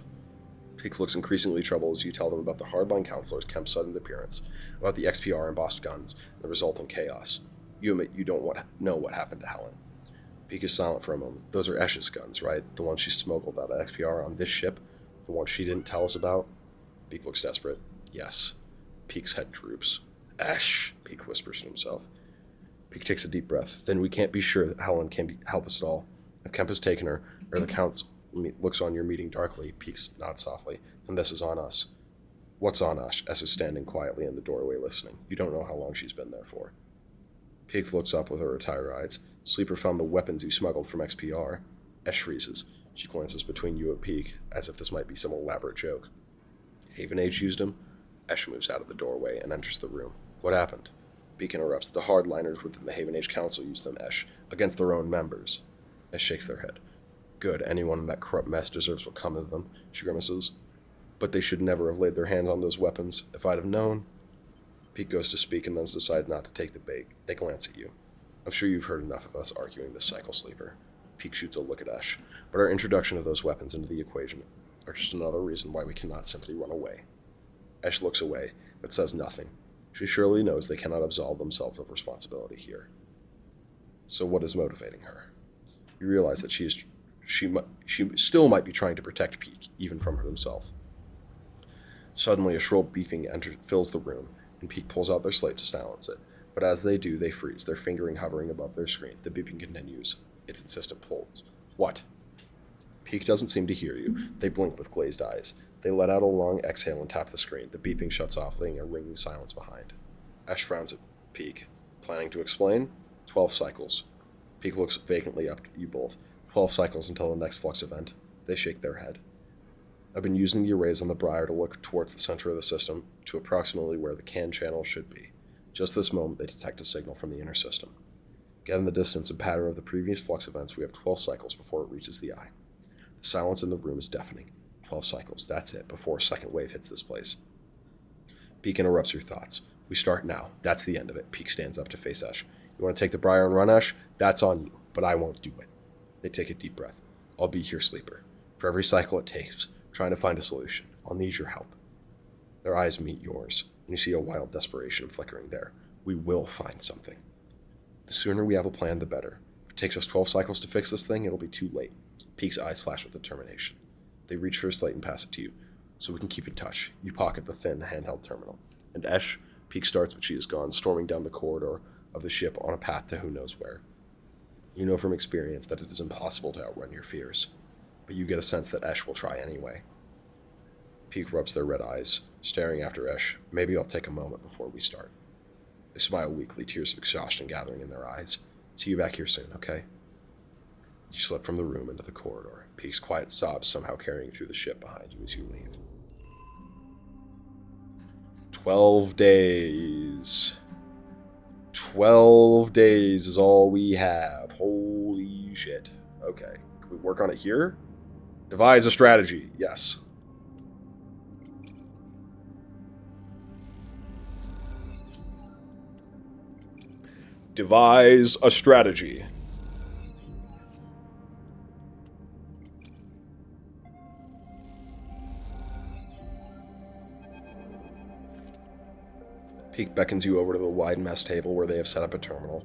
Peak looks increasingly troubled as you tell them about the hardline counselors, Kemp's sudden appearance, about the XPR embossed guns, and the resulting chaos. You admit you don't know what happened to Helen. Peak is silent for a moment. Those are Esh's guns, right? The ones she smuggled out of XPR on this ship? The ones she didn't tell us about? Peak looks desperate. Yes. Peak's head droops. Esh, Peak whispers to himself. Peak takes a deep breath. Then we can't be sure that Helen can help us at all. If Kemp has taken her, or the Council looks on your meeting darkly, Peak nods softly, and this is on us. What's on us? S is standing quietly in the doorway listening. You don't know how long she's been there for. Peak looks up with her retired eyes. Sleeper found the weapons you smuggled from XPR. Esh freezes. She glances between you and Peak, as if this might be some elaborate joke. Haven Age used him? Esh moves out of the doorway and enters the room. What happened? Peak interrupts. The hardliners within the Haven Age Council used them, Esh, against their own members. Esh shakes their head. Good, anyone in that corrupt mess deserves what comes of them, she grimaces. But they should never have laid their hands on those weapons. If I'd have known... Peak goes to speak and then decides not to take the bait. They glance at you. I'm sure you've heard enough of us arguing this cycle, Sleeper. Peak shoots a look at Ash. But our introduction of those weapons into the equation are just another reason why we cannot simply run away. Ash looks away, but says nothing. She surely knows they cannot absolve themselves of responsibility here. So what is motivating her? You realize that she still might be trying to protect Peak, even from herself. Suddenly, a shrill beeping fills the room, and Peak pulls out their slate to silence it. But as they do, they freeze, their fingering hovering above their screen. The beeping continues. Its insistent pulls. What? Peak doesn't seem to hear you. They blink with glazed eyes. They let out a long exhale and tap the screen. The beeping shuts off, leaving a ringing silence behind. Ash frowns at Peak. Planning to explain? 12 cycles. Peak looks vacantly up at you both. 12 cycles until the next flux event. They shake their head. I've been using the arrays on the Briar to look towards the center of the system to approximately where the CAN channel should be. Just this moment, they detect a signal from the inner system. Get in the distance and pattern of the previous flux events, we have 12 cycles before it reaches the eye. The silence in the room is deafening. 12 cycles, that's it, before a second wave hits this place. Peak interrupts your thoughts. We start now. That's the end of it. Peak stands up to face Esh. You want to take the briar and run, Esh? That's on you, but I won't do it. They take a deep breath. I'll be here, Sleeper. For every cycle it takes, trying to find a solution. I'll need your help. Their eyes meet yours, and you see a wild desperation flickering there. We will find something. The sooner we have a plan, the better. If it takes us 12 cycles to fix this thing, it'll be too late. Peak's eyes flash with determination. They reach for a slate and pass it to you, so we can keep in touch. You pocket the thin, handheld terminal. And Esh, Peak starts, but she is gone, storming down the corridor of the ship on a path to who knows where. You know from experience that it is impossible to outrun your fears, but you get a sense that Esh will try anyway. Peak rubs their red eyes, staring after Esh. Maybe I'll take a moment before we start. They smile weakly, tears of exhaustion gathering in their eyes. See you back here soon, okay? You slip from the room into the corridor, Peak's quiet sobs somehow carrying through the ship behind you as you leave. 12 days. 12 days is all we have. Holy shit. Okay. Can we work on it here? Devise a strategy. Yes. Devise a strategy. Peak beckons you over to the wide mess table where they have set up a terminal.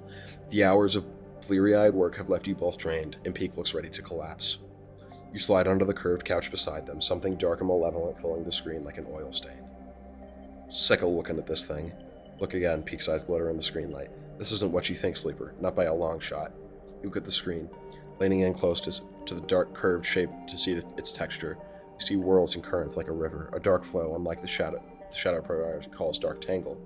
The hours of bleary-eyed work have left you both drained, and Peak looks ready to collapse. You slide onto the curved couch beside them, something dark and malevolent filling the screen like an oil stain. Sick of looking at this thing. Look again, Peak's eyes glitter in the screen light. This isn't what you think, Sleeper, not by a long shot. You look at the screen, leaning in close to the dark curved shape to see its texture. You see whirls and currents like a river, a dark flow unlike the shadow prototype calls Dark Tangle.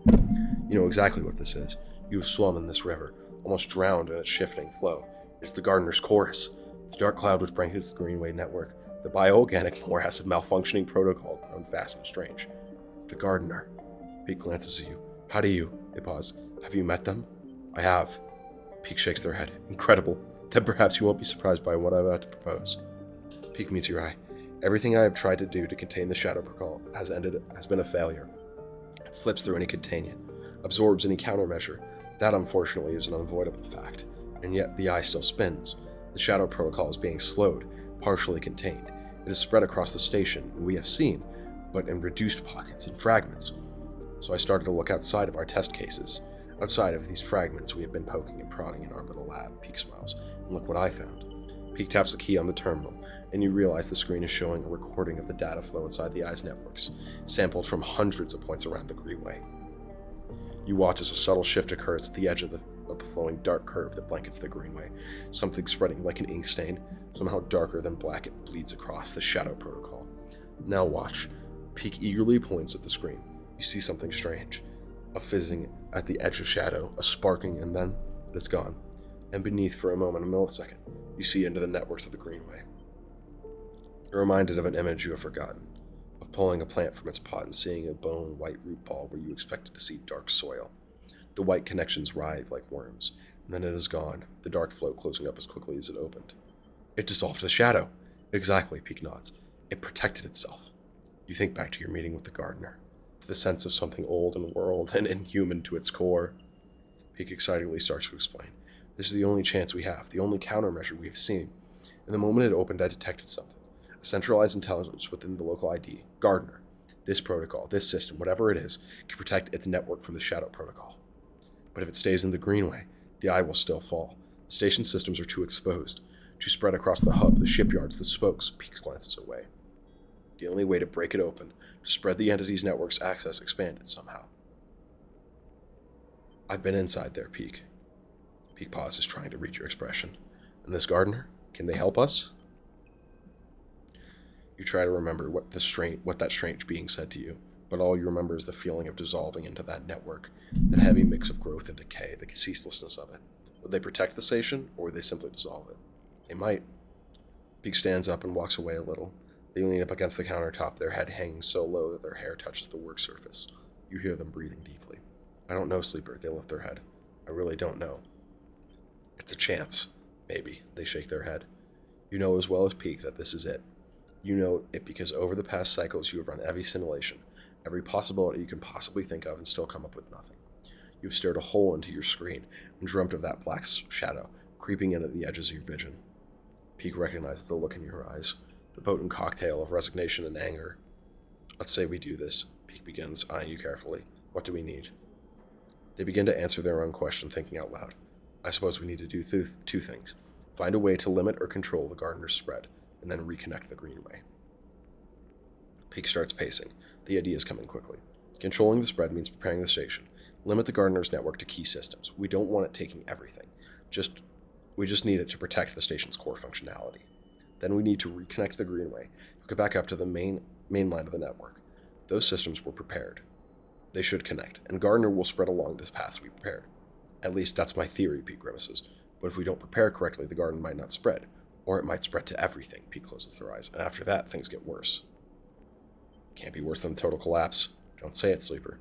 You know exactly what this is. You have swum in this river, almost drowned in its shifting flow. It's the Gardener's Chorus, the dark cloud which brings the Greenway network, the bioorganic morass of malfunctioning protocol grown fast and strange. The Gardener. Peak glances at you. How do you? They pause. Have you met them? I have. Peak shakes their head. Incredible. Then perhaps you won't be surprised by what I'm about to propose. Peak meets your eye. Everything I have tried to do to contain the Shadow Protocol has been a failure. It slips through any containment, absorbs any countermeasure. That, unfortunately, is an unavoidable fact. And yet, the eye still spins. The Shadow Protocol is being slowed, partially contained. It is spread across the station, and we have seen, but in reduced pockets and fragments. So I started to look outside of our test cases. Outside of these fragments we have been poking and prodding in our little lab, Peak smiles. And look what I found. Peak taps the key on the terminal, and you realize the screen is showing a recording of the data flow inside the eye's networks, sampled from hundreds of points around the Greenway. You watch as a subtle shift occurs at the edge of the flowing dark curve that blankets the Greenway. Something spreading like an ink stain, somehow darker than black, it bleeds across the Shadow Protocol. Now watch. Peak eagerly points at the screen. You see something strange. A fizzing at the edge of shadow, a sparking, and then it's gone. And beneath, for a moment, a millisecond, you see into the networks of the Greenway. You're reminded of an image you have forgotten, of pulling a plant from its pot and seeing a bone white root ball where you expected to see dark soil. The white connections writhe like worms, and then it is gone, the dark flow closing up as quickly as it opened. It dissolved the shadow. Exactly, Peak nods. It protected itself. You think back to your meeting with the Gardener, to the sense of something old and world and inhuman to its core. Peak excitedly starts to explain. This is the only chance we have, the only countermeasure we have seen. And the moment it opened, I detected something. A centralized intelligence within the local ID, Gardener. This protocol, this system, whatever it is, can protect its network from the Shadow Protocol. But if it stays in the Greenway, the eye will still fall. The station systems are too exposed, too spread across the hub, the shipyards, the spokes. Peak glances away. The only way to break it open, to spread the entity's network's access, expand it somehow. I've been inside there, Peak. Peak pauses, trying to read your expression. And this Gardener? Can they help us? You try to remember what that strange being said to you, but all you remember is the feeling of dissolving into that network, that heavy mix of growth and decay, the ceaselessness of it. Would they protect the station, or would they simply dissolve it? They might. Peak stands up and walks away a little. They lean up against the countertop, their head hanging so low that their hair touches the work surface. You hear them breathing deeply. I don't know, Sleeper. They lift their head. I really don't know. It's a chance. Maybe. They shake their head. You know as well as Peak that this is it. You know it because over the past cycles you have run every simulation, every possibility you can possibly think of, and still come up with nothing. You've stared a hole into your screen and dreamt of that black shadow creeping in at the edges of your vision. Peak recognizes the look in your eyes, the potent cocktail of resignation and anger. Let's say we do this, Peak begins, eyeing you carefully. What do we need? They begin to answer their own question, thinking out loud. I suppose we need to do two things. Find a way to limit or control the gardener's spread, and then reconnect the Greenway. Peak starts pacing. The ideas come in quickly. Controlling the spread means preparing the station. Limit the gardener's network to key systems. We don't want it taking everything. We just need it to protect the station's core functionality. Then we need to reconnect the Greenway, hook it back up to the main line of the network. Those systems were prepared. They should connect, and Gardner will spread along this path we prepared. At least that's my theory, Pete grimaces. But if we don't prepare correctly, the garden might not spread. Or it might spread to everything, Pete closes their eyes, and after that, things get worse. Can't be worse than total collapse. Don't say it, Sleeper.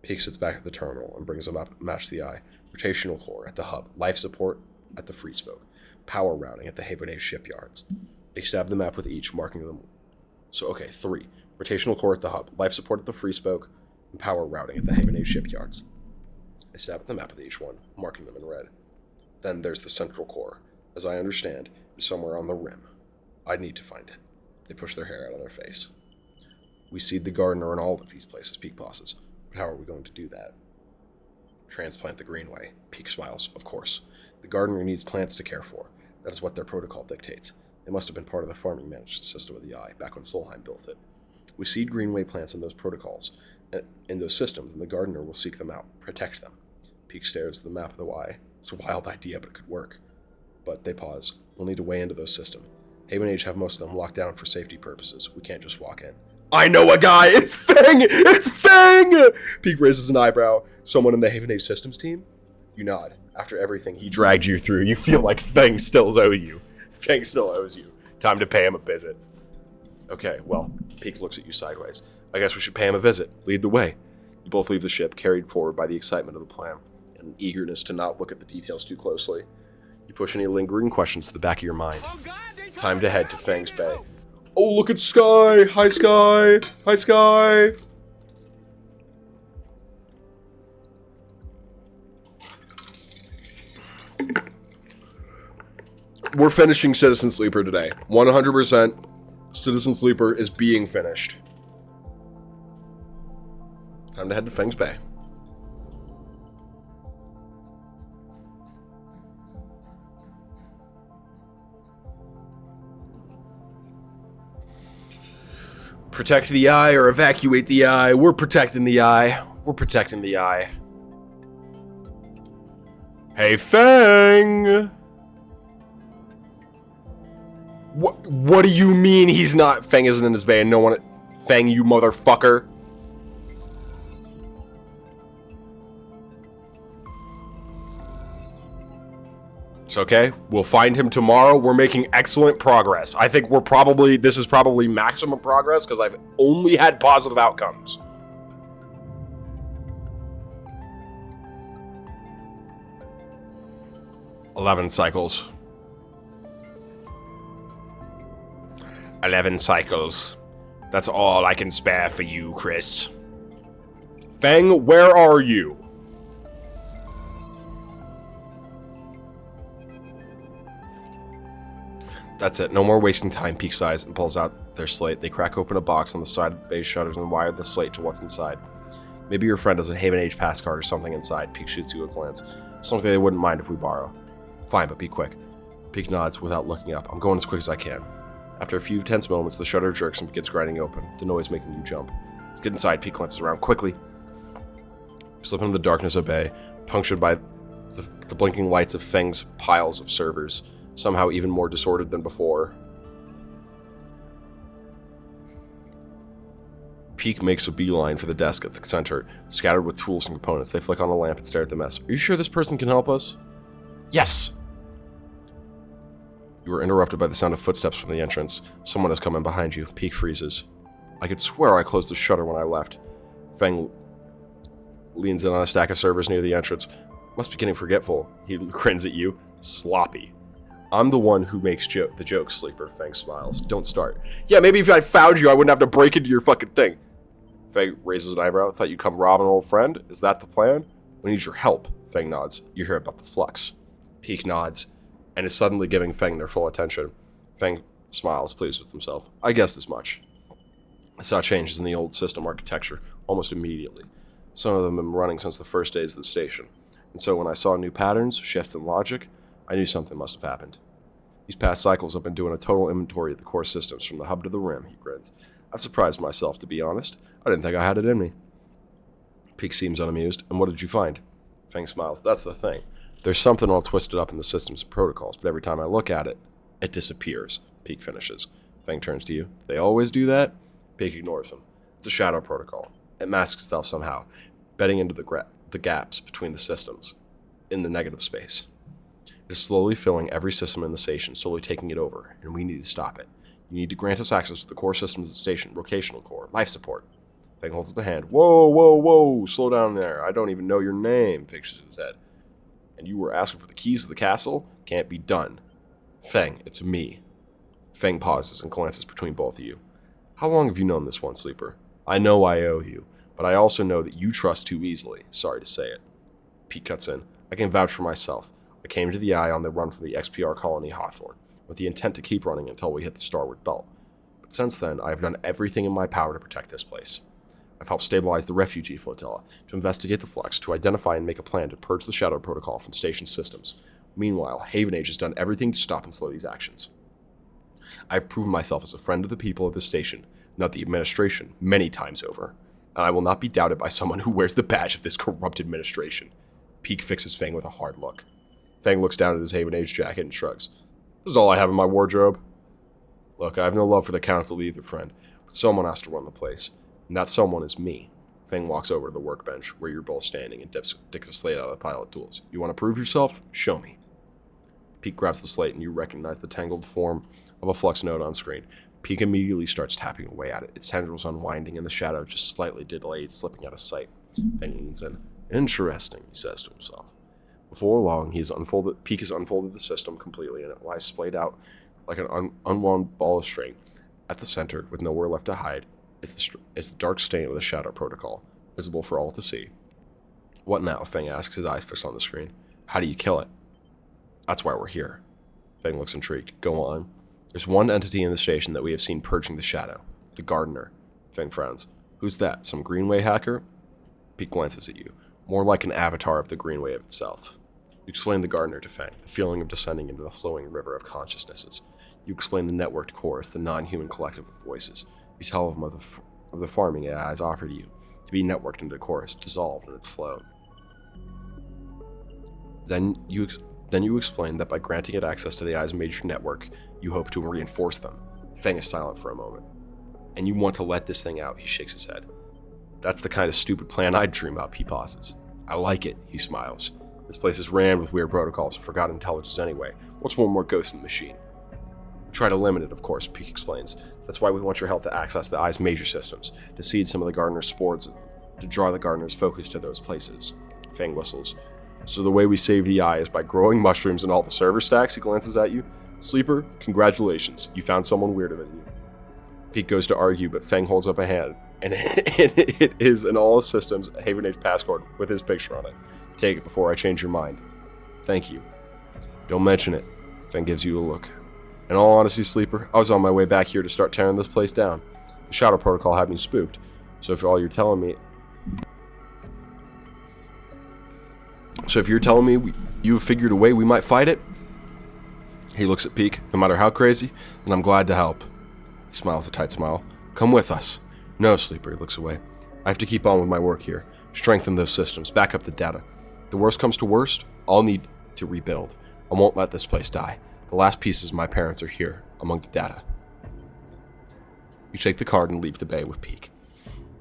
Peak sits back at the terminal and brings them up, match the eye. Rotational core at the hub, life support at the free spoke, power routing at the Havenage shipyards. They stab the map with each, marking them. So, 3. Rotational core at the hub, life support at the free spoke, and power routing at the Havenage shipyards. They stab at the map with each one, marking them in red. Then there's the central core. As I understand, is somewhere on the rim. I need to find it. They push their hair out of their face. We seed the gardener in all of these places, Peak pauses. But how are we going to do that? Transplant the Greenway. Peak smiles, of course. The gardener needs plants to care for. That is what their protocol dictates. They must have been part of the farming management system of the Eye, back when Solheim built it. We seed Greenway plants in those protocols, in those systems, and the gardener will seek them out, protect them. Peak stares at the map of the Y. It's a wild idea, but it could work. But they pause. We'll need to weigh into those systems. Havenage have most of them locked down for safety purposes. We can't just walk in. I know a guy! It's Feng! It's Feng! Peak raises an eyebrow. Someone in the Havenage systems team? You nod. After everything he dragged you through, you feel like Feng still owes you. Feng still owes you. Time to pay him a visit. Okay, well, Peak looks at you sideways. I guess we should pay him a visit. Lead the way. You both leave the ship, carried forward by the excitement of the plan and eagerness to not look at the details too closely. You push any lingering questions to the back of your mind. Oh God, Time to head to Feng's Bay. Oh, look at Sky! Hi, Sky! Hi, Sky! We're finishing Citizen Sleeper today. 100% Citizen Sleeper is being finished. Time to head to Feng's Bay. Protect the Eye or evacuate the Eye. We're protecting the Eye. We're protecting the Eye. Hey, Feng! What do you mean he's not? Feng isn't in his bay and no one... Feng, you motherfucker. It's okay. We'll find him tomorrow. We're making excellent progress. I think this is probably maximum progress because I've only had positive outcomes. "11 cycles. 11 cycles. That's all I can spare for you, Chris. Feng, where are you?" That's it. No more wasting time, Peak sighs and pulls out their slate. They crack open a box on the side of the base shutters and wire the slate to what's inside. Maybe your friend has a Havenage pass card or something inside. Peak shoots you a glance. Something they wouldn't mind if we borrow. Fine, but be quick. Peak nods without looking up. I'm going as quick as I can. After a few tense moments, the shutter jerks and begins grinding open, the noise making you jump. Let's get inside. Peak glances around quickly. Slip into the darkness of Bay, punctured by the blinking lights of Feng's piles of servers, somehow even more disordered than before. Peak makes a beeline for the desk at the center, scattered with tools and components. They flick on a lamp and stare at the mess. Are you sure this person can help us? Yes! You are interrupted by the sound of footsteps from the entrance. Someone has come in behind you. Peak freezes. I could swear I closed the shutter when I left. Feng leans in on a stack of servers near the entrance. Must be getting forgetful. He grins at you. Sloppy. I'm the one who makes the jokes, Sleeper. Fang smiles. Don't start. Yeah, maybe if I found you, I wouldn't have to break into your fucking thing. Fang raises an eyebrow. Thought you'd come rob an old friend? Is that the plan? We need your help. Fang nods. You hear about the flux. Peek nods, and is suddenly giving Fang their full attention. Fang smiles, pleased with himself. I guessed as much. I saw changes in the old system architecture almost immediately. Some of them have been running since the first days of the station. And so when I saw new patterns, shifts in logic, I knew something must have happened. These past cycles I've been doing a total inventory of the core systems from the hub to the rim, he grins. I've surprised myself, to be honest. I didn't think I had it in me. Peek seems unamused. And what did you find? Fang smiles. That's the thing. There's something all twisted up in the systems and protocols, but every time I look at it, it disappears. Peek finishes. Fang turns to you. They always do that? Peek ignores him. It's a shadow protocol. It masks itself somehow, bedding into the gaps between the systems, in the negative space. It is slowly filling every system in the station, slowly taking it over, and we need to stop it. You need to grant us access to the core systems of the station, rotational core, life support. Fang holds up a hand. Whoa, whoa, whoa, slow down there. I don't even know your name, Fang shakes his head. And you were asking for the keys to the castle? Can't be done. Fang, it's me. Fang pauses and glances between both of you. How long have you known this one, Sleeper? I know I owe you, but I also know that you trust too easily. Sorry to say it. Pete cuts in. I can vouch for myself. I came to the Eye on the run from the XPR colony Hawthorne, with the intent to keep running until we hit the Starward Belt. But since then, I have done everything in my power to protect this place. I've helped stabilize the refugee flotilla, to investigate the flux, to identify and make a plan to purge the Shadow Protocol from station systems. Meanwhile, Haven Age has done everything to stop and slow these actions. I've proven myself as a friend of the people of this station, not the administration, many times over. And I will not be doubted by someone who wears the badge of this corrupt administration. Peek fixes Fang with a hard look. Fang looks down at his Haven Age jacket and shrugs. This is all I have in my wardrobe. Look, I have no love for the council either, friend, but someone has to run the place. And that someone is me. Fang walks over to the workbench where you're both standing and dips a slate out of the pile of tools. You want to prove yourself? Show me. Peek grabs the slate and you recognize the tangled form of a flux node on screen. Peek immediately starts tapping away at it, its tendrils unwinding and the shadow just slightly delayed, slipping out of sight. Fang leans in. Interesting, he says to himself. Before long, Peek has unfolded the system completely and it lies splayed out like an unwound ball of string. At the center, with nowhere left to hide, is the dark stain of the Shadow Protocol, visible for all to see. What now? Fang asks, his eyes fixed on the screen. How do you kill it? That's why we're here. Fang looks intrigued. Go on. There's one entity in the station that we have seen purging the Shadow. The Gardener. Fang frowns. Who's that? Some Greenway hacker? Peek glances at you. More like an avatar of the Greenway of itself. You explain the Gardener to Fang, the feeling of descending into the flowing river of consciousnesses. You explain the networked chorus, the non-human collective of voices. You tell them of the farming AIs offered you, to be networked into the chorus, dissolved in its flow. Then you explain that by granting it access to the AI's major network, you hope to reinforce them. Fang is silent for a moment. And you want to let this thing out, he shakes his head. That's the kind of stupid plan I'd dream up, he pauses. I like it, he smiles. This place is rammed with weird protocols and forgotten intelligence anyway. What's one more ghost in the machine? We try to limit it, of course, Peek explains. That's why we want your help to access the Eye's major systems, to seed some of the Gardener's spores, to draw the Gardener's focus to those places. Fang whistles. So the way we save the Eye is by growing mushrooms in all the server stacks, he glances at you. Sleeper, congratulations, you found someone weirder than you. Peek goes to argue, but Fang holds up a hand, and it is in all systems a Haven Age passcode with his picture on it. Take it before I change your mind. Thank you. Don't mention it. Fang gives you a look. In all honesty, Sleeper, I was on my way back here to start tearing this place down. The Shadow Protocol had me spooked, so if you're telling me you figured a way we might fight it? He looks at Peek. No matter how crazy, then I'm glad to help. He smiles a tight smile. Come with us. No, Sleeper, he looks away. I have to keep on with my work here. Strengthen those systems, back up the data. The worst comes to worst, I'll need to rebuild. I won't let this place die. The last pieces of my parents are here, among the data. You take the card and leave the bay with Peek.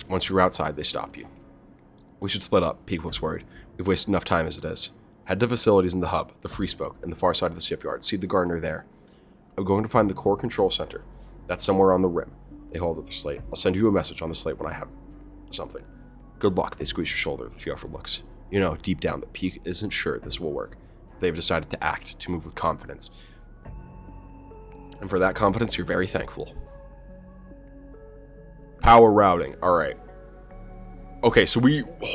Once you're outside, they stop you. We should split up, Peek looks worried. We've wasted enough time as it is. Head to facilities in the hub, the Free Spoke, and the far side of the shipyard. See the Gardener there. I'm going to find the core control center. That's somewhere on the rim. They hold up the slate. I'll send you a message on the slate when I have something. Good luck, they squeeze your shoulder with fearful looks. You know, deep down, the Peak isn't sure this will work. They've decided to act, to move with confidence. And for that confidence, you're very thankful. Power routing. Alright. Okay, so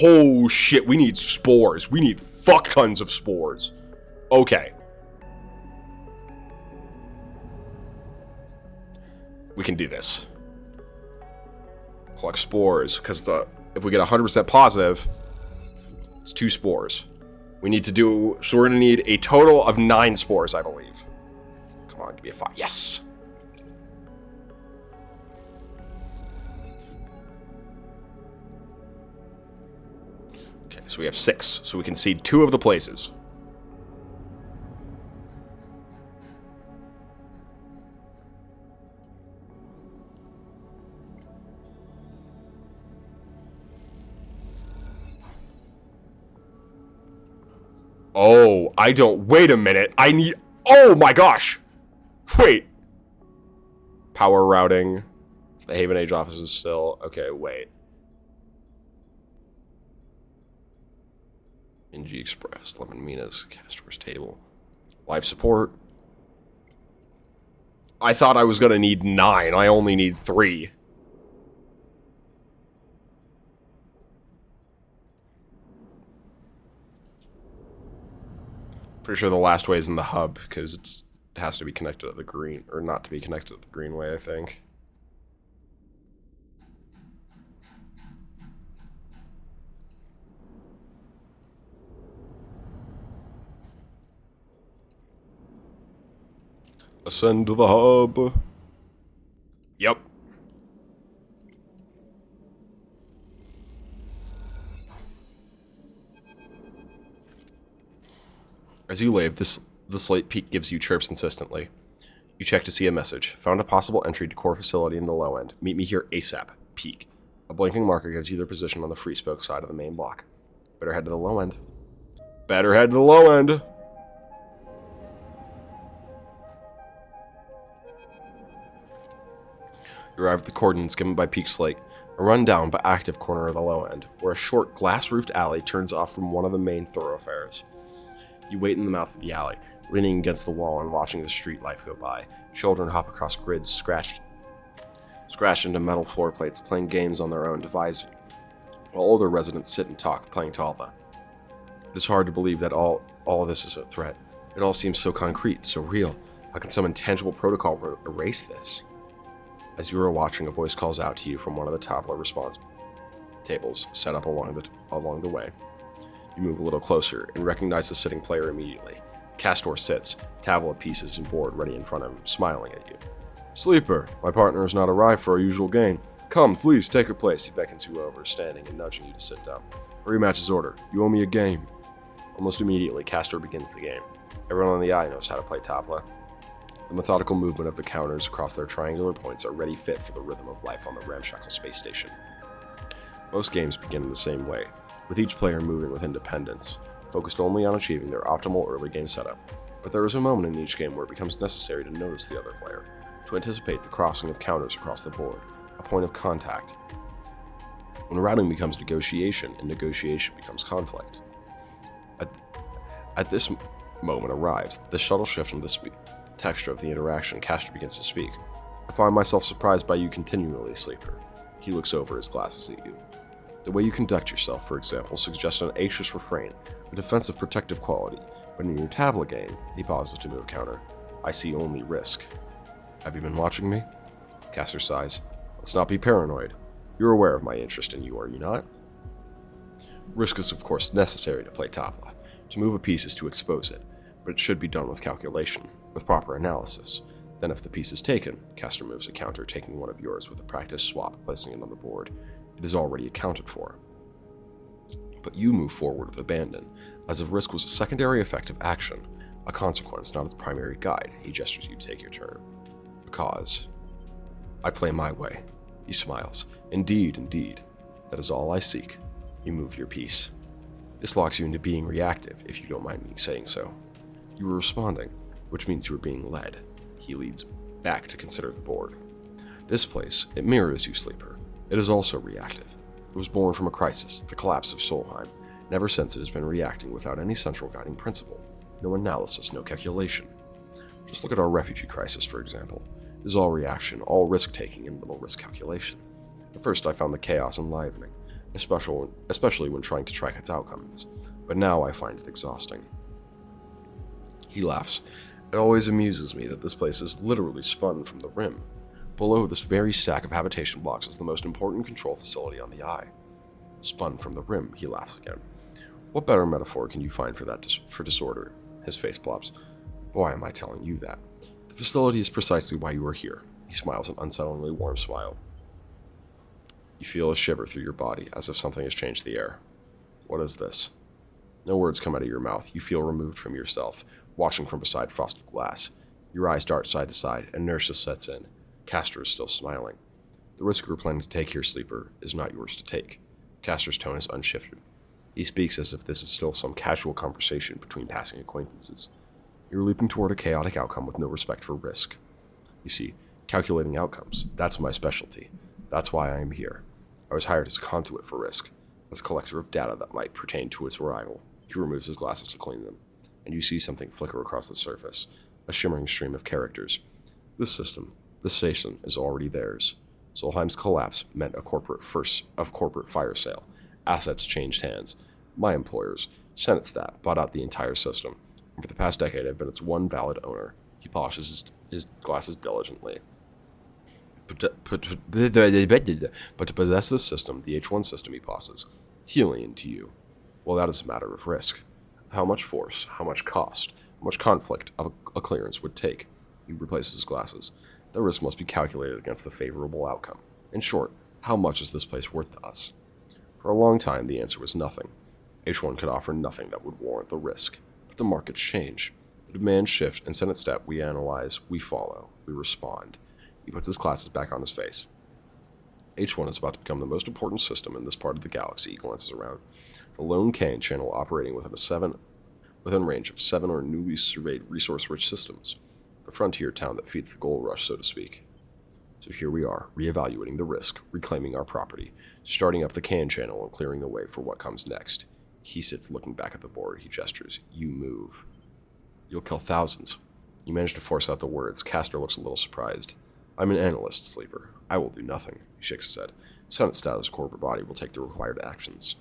oh shit, we need spores. We need fuck tons of spores. Okay. We can do this. Collect spores, because if we get 100% positive, it's 2 spores. We need to do, so we're going to need a total of 9 spores, I believe. Come on, give me a 5. Yes! Okay, so we have 6, so we can seed 2 of the places. Oh, I don't... Wait a minute. I need... Oh my gosh! Wait. Power routing. The Haven Age office is still... Okay, wait. NG Express. Lemon Mina's Castor's Table. Life support. I thought I was gonna need 9. I only need 3. Pretty sure the last way is in the hub, because it has to be connected to the green, or not to be connected to the greenway, I think. Ascend to the hub. Yep. As you leave, the slate peak gives you chirps insistently. You check to see a message. Found a possible entry to core facility in the low end. Meet me here ASAP. Peak. A blinking marker gives you their position on the free spoke side of the main block. Better head to the low end. Better head to the low end. You arrive at the coordinates given by Peak Slate, a run-down but active corner of the low end, where a short glass-roofed alley turns off from one of the main thoroughfares. You wait in the mouth of the alley, leaning against the wall and watching the street life go by. Children hop across grids, scratched into metal floor plates, playing games on their own device, while older residents sit and talk, playing Talva. It is hard to believe that all of this is a threat. It all seems so concrete, so real. How can some intangible protocol erase this? As you are watching, a voice calls out to you from one of the Talva response tables set up along the way. You move a little closer and recognize the sitting player immediately. Castor sits, Talva pieces and board ready in front of him, smiling at you. Sleeper, my partner has not arrived for our usual game. Come, please, take your place. He beckons you over, standing and nudging you to sit down. A rematch is ordered. You owe me a game. Almost immediately, Castor begins the game. Everyone on the eye knows how to play Talva. The methodical movement of the counters across their triangular points are ready fit for the rhythm of life on the ramshackle space station. Most games begin in the same way, with each player moving with independence, focused only on achieving their optimal early game setup. But there is a moment in each game where it becomes necessary to notice the other player, to anticipate the crossing of counters across the board, a point of contact. When routing becomes negotiation, and negotiation becomes conflict. At this moment arrives, the shuttle shift in the texture of the interaction. Castor begins to speak. I find myself surprised by you continually, Sleeper. He looks over his glasses at you. The way you conduct yourself, for example, suggests an anxious refrain, a defensive protective quality, but in your Talva game, he pauses to move a counter. I see only risk. Have you been watching me? Castor sighs. Let's not be paranoid. You're aware of my interest in you, are you not? Risk is of course necessary to play Talva. To move a piece is to expose it, but it should be done with calculation, with proper analysis. Then if the piece is taken, Castor moves a counter, taking one of yours with a practice swap, placing it on the board. It is already accounted for. But you move forward with abandon, as if risk was a secondary effect of action, a consequence, not its primary guide. He gestures you to take your turn. Because I play my way. He smiles. Indeed, indeed. That is all I seek. You move your piece. This locks you into being reactive, if you don't mind me saying so. You are responding, which means you are being led. He leads back to consider the board. This place, it mirrors you, Sleeper. It is also reactive. It was born from a crisis, the collapse of Solheim. and ever since it has been reacting without any central guiding principle. No analysis, no calculation. Just look at our refugee crisis, for example. It is all reaction, all risk-taking, and little risk calculation. At first I found the chaos enlivening, especially when trying to track its outcomes, but now I find it exhausting. He laughs. It always amuses me that this place is literally spun from the rim. Below this very stack of habitation blocks is the most important control facility on the Eye. Spun from the rim, he laughs again. What better metaphor can you find for disorder? His face plops. Boy, am I telling you that. The facility is precisely why you are here. He smiles an unsettlingly warm smile. You feel a shiver through your body, as if something has changed the air. What is this? No words come out of your mouth. You feel removed from yourself, watching from beside frosted glass. Your eyes dart side to side, and inertia sets in. Castor is still smiling. The risk you're planning to take here, Sleeper, is not yours to take. Castor's tone is unshifted. He speaks as if this is still some casual conversation between passing acquaintances. You're leaping toward a chaotic outcome with no respect for risk. You see, calculating outcomes, that's my specialty. That's why I am here. I was hired as a conduit for risk, as a collector of data that might pertain to its arrival. He removes his glasses to clean them, and you see something flicker across the surface, a shimmering stream of characters. This station is already theirs. Solheim's collapse meant a corporate fire sale. Assets changed hands. My employers, Senate bought out the entire system, and for the past decade I've been its one valid owner. He polishes his glasses diligently. But to possess this system, the H1 system, he pauses, alien to you. Well, that is a matter of risk. How much force, how much cost, how much conflict a clearance would take. He replaces his glasses. The risk must be calculated against the favorable outcome. In short, how much is this place worth to us? For a long time, the answer was nothing. H1 could offer nothing that would warrant the risk. But the markets change. The demands shift, and Senate step, we analyze, we follow, we respond. He puts his glasses back on his face. H1 is about to become the most important system in this part of the galaxy. He glances around. The lone Kane channel operating within range of 7 or newly surveyed resource-rich systems. The frontier town that feeds the gold rush, so to speak. So here we are, reevaluating the risk, reclaiming our property, starting up the Kane channel and clearing the way for what comes next. He sits looking back at the board. He gestures. You move. You'll kill thousands. You manage to force out the words. Castor looks a little surprised. I'm an analyst, Sleeper. I will do nothing. He shakes his head. Senate status corporate body will take the required actions.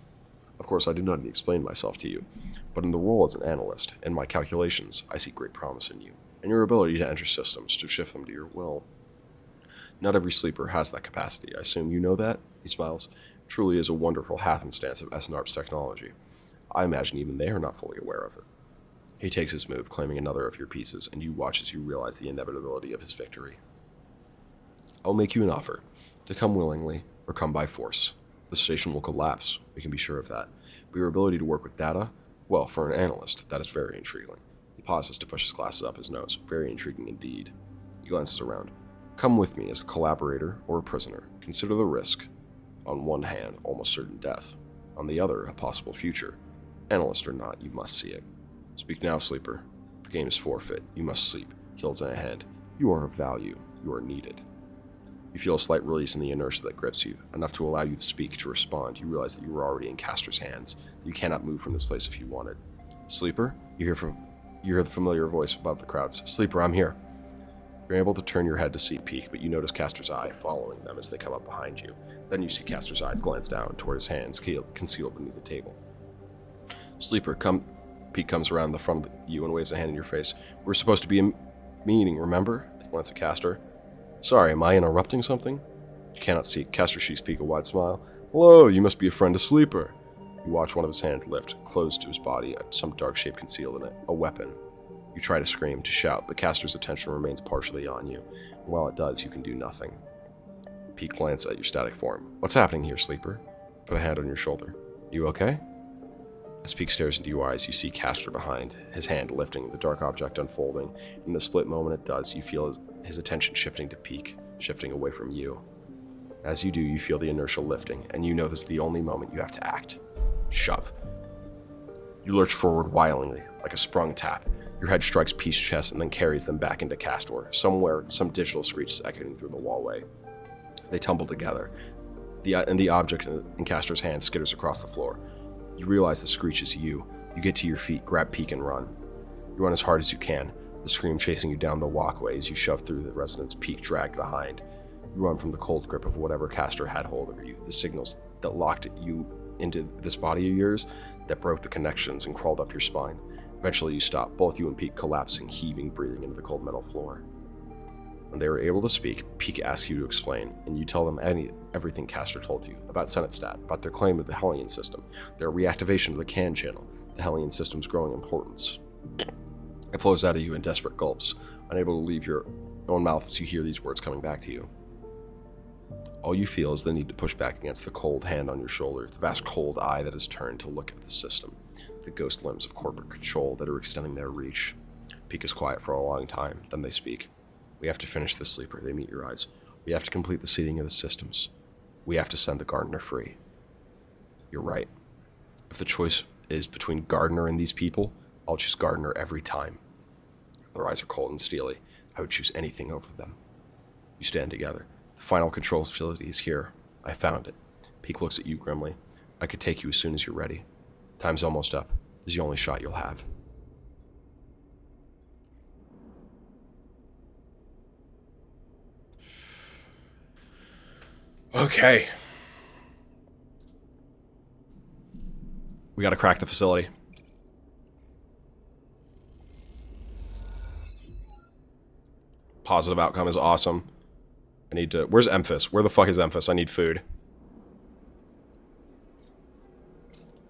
Of course, I do not need to explain myself to you, but in the role as an analyst, in my calculations, I see great promise in you, and your ability to enter systems, to shift them to your will. Not every sleeper has that capacity. I assume you know that? He smiles. Truly is a wonderful happenstance of SNARP's technology. I imagine even they are not fully aware of it. He takes his move, claiming another of your pieces, and you watch as you realize the inevitability of his victory. I'll make you an offer, to come willingly or come by force. The station will collapse, we can be sure of that. But your ability to work with data? Well, for an analyst, that is very intriguing. He pauses to push his glasses up his nose. Very intriguing indeed. He glances around. Come with me as a collaborator or a prisoner. Consider the risk. On one hand, almost certain death. On the other, a possible future. Analyst or not, you must see it. Speak now, Sleeper. The game is forfeit. You must sleep. He holds in a hand. You are of value. You are needed. You feel a slight release in the inertia that grips you, enough to allow you to speak, to respond. You realize that you were already in Castor's hands. You cannot move from this place if you wanted. Sleeper? You hear the familiar voice above the crowds. Sleeper, I'm here. You're able to turn your head to see Peak, but you notice Castor's eye following them as they come up behind you. Then you see Castor's eyes glance down toward his hands concealed beneath the table. Sleeper, come. Peak comes around the front of you and waves a hand in your face. We're supposed to be in meeting, remember? They glance at Castor. Sorry, am I interrupting something? You cannot see. Castor sheets Peak a wide smile. Hello, you must be a friend of Sleeper. You watch one of his hands lift, closed to his body, some dark shape concealed in it. A weapon. You try to scream, to shout, but Castor's attention remains partially on you, and while it does, you can do nothing. Peak glances at your static form. What's happening here, Sleeper? Put a hand on your shoulder. You okay? As Peak stares into your eyes, you see Castor behind, his hand lifting, the dark object unfolding. In the split moment it does, you feel his attention shifting to Peak, shifting away from you. As you do, you feel the inertia lifting, and you know this is the only moment you have to act. Shove. You lurch forward wildly, like a sprung tap. Your head strikes Peak's chest and then carries them back into Castor. Somewhere, some digital screech is echoing through the wallway. They tumble together, and the object in Castor's hand skitters across the floor. You realize the screech is you. You get to your feet, grab Peek, and run. You run as hard as you can, the scream chasing you down the walkway as you shove through the residence, Peek dragged behind. You run from the cold grip of whatever caster had hold of you, the signals that locked you into this body of yours, that broke the connections and crawled up your spine. Eventually you stop, both you and Peek collapsing, heaving, breathing into the cold metal floor. When they were able to speak, Peek asks you to explain, and you tell them everything Caster told you, about Senate-Stat, about their claim of the Hellion system, their reactivation of the CAN channel, the Hellion system's growing importance. It flows out of you in desperate gulps, unable to leave your own mouth as you hear these words coming back to you. All you feel is the need to push back against the cold hand on your shoulder, the vast cold eye that is turned to look at the system, the ghost limbs of corporate control that are extending their reach. Peek is quiet for a long time, then they speak. We have to finish this, Sleeper. They meet your eyes. We have to complete the seeding of the systems. We have to send the Gardener free. You're right. If the choice is between Gardener and these people, I'll choose Gardener every time. Their eyes are cold and steely. I would choose anything over them. You stand together. The final control facility is here. I found it. Peek looks at you grimly. I could take you as soon as you're ready. Time's almost up. This is the only shot you'll have. Okay. We gotta crack the facility. Positive outcome is awesome. I need to... Where's Emphas? Where the fuck is Emphas? I need food.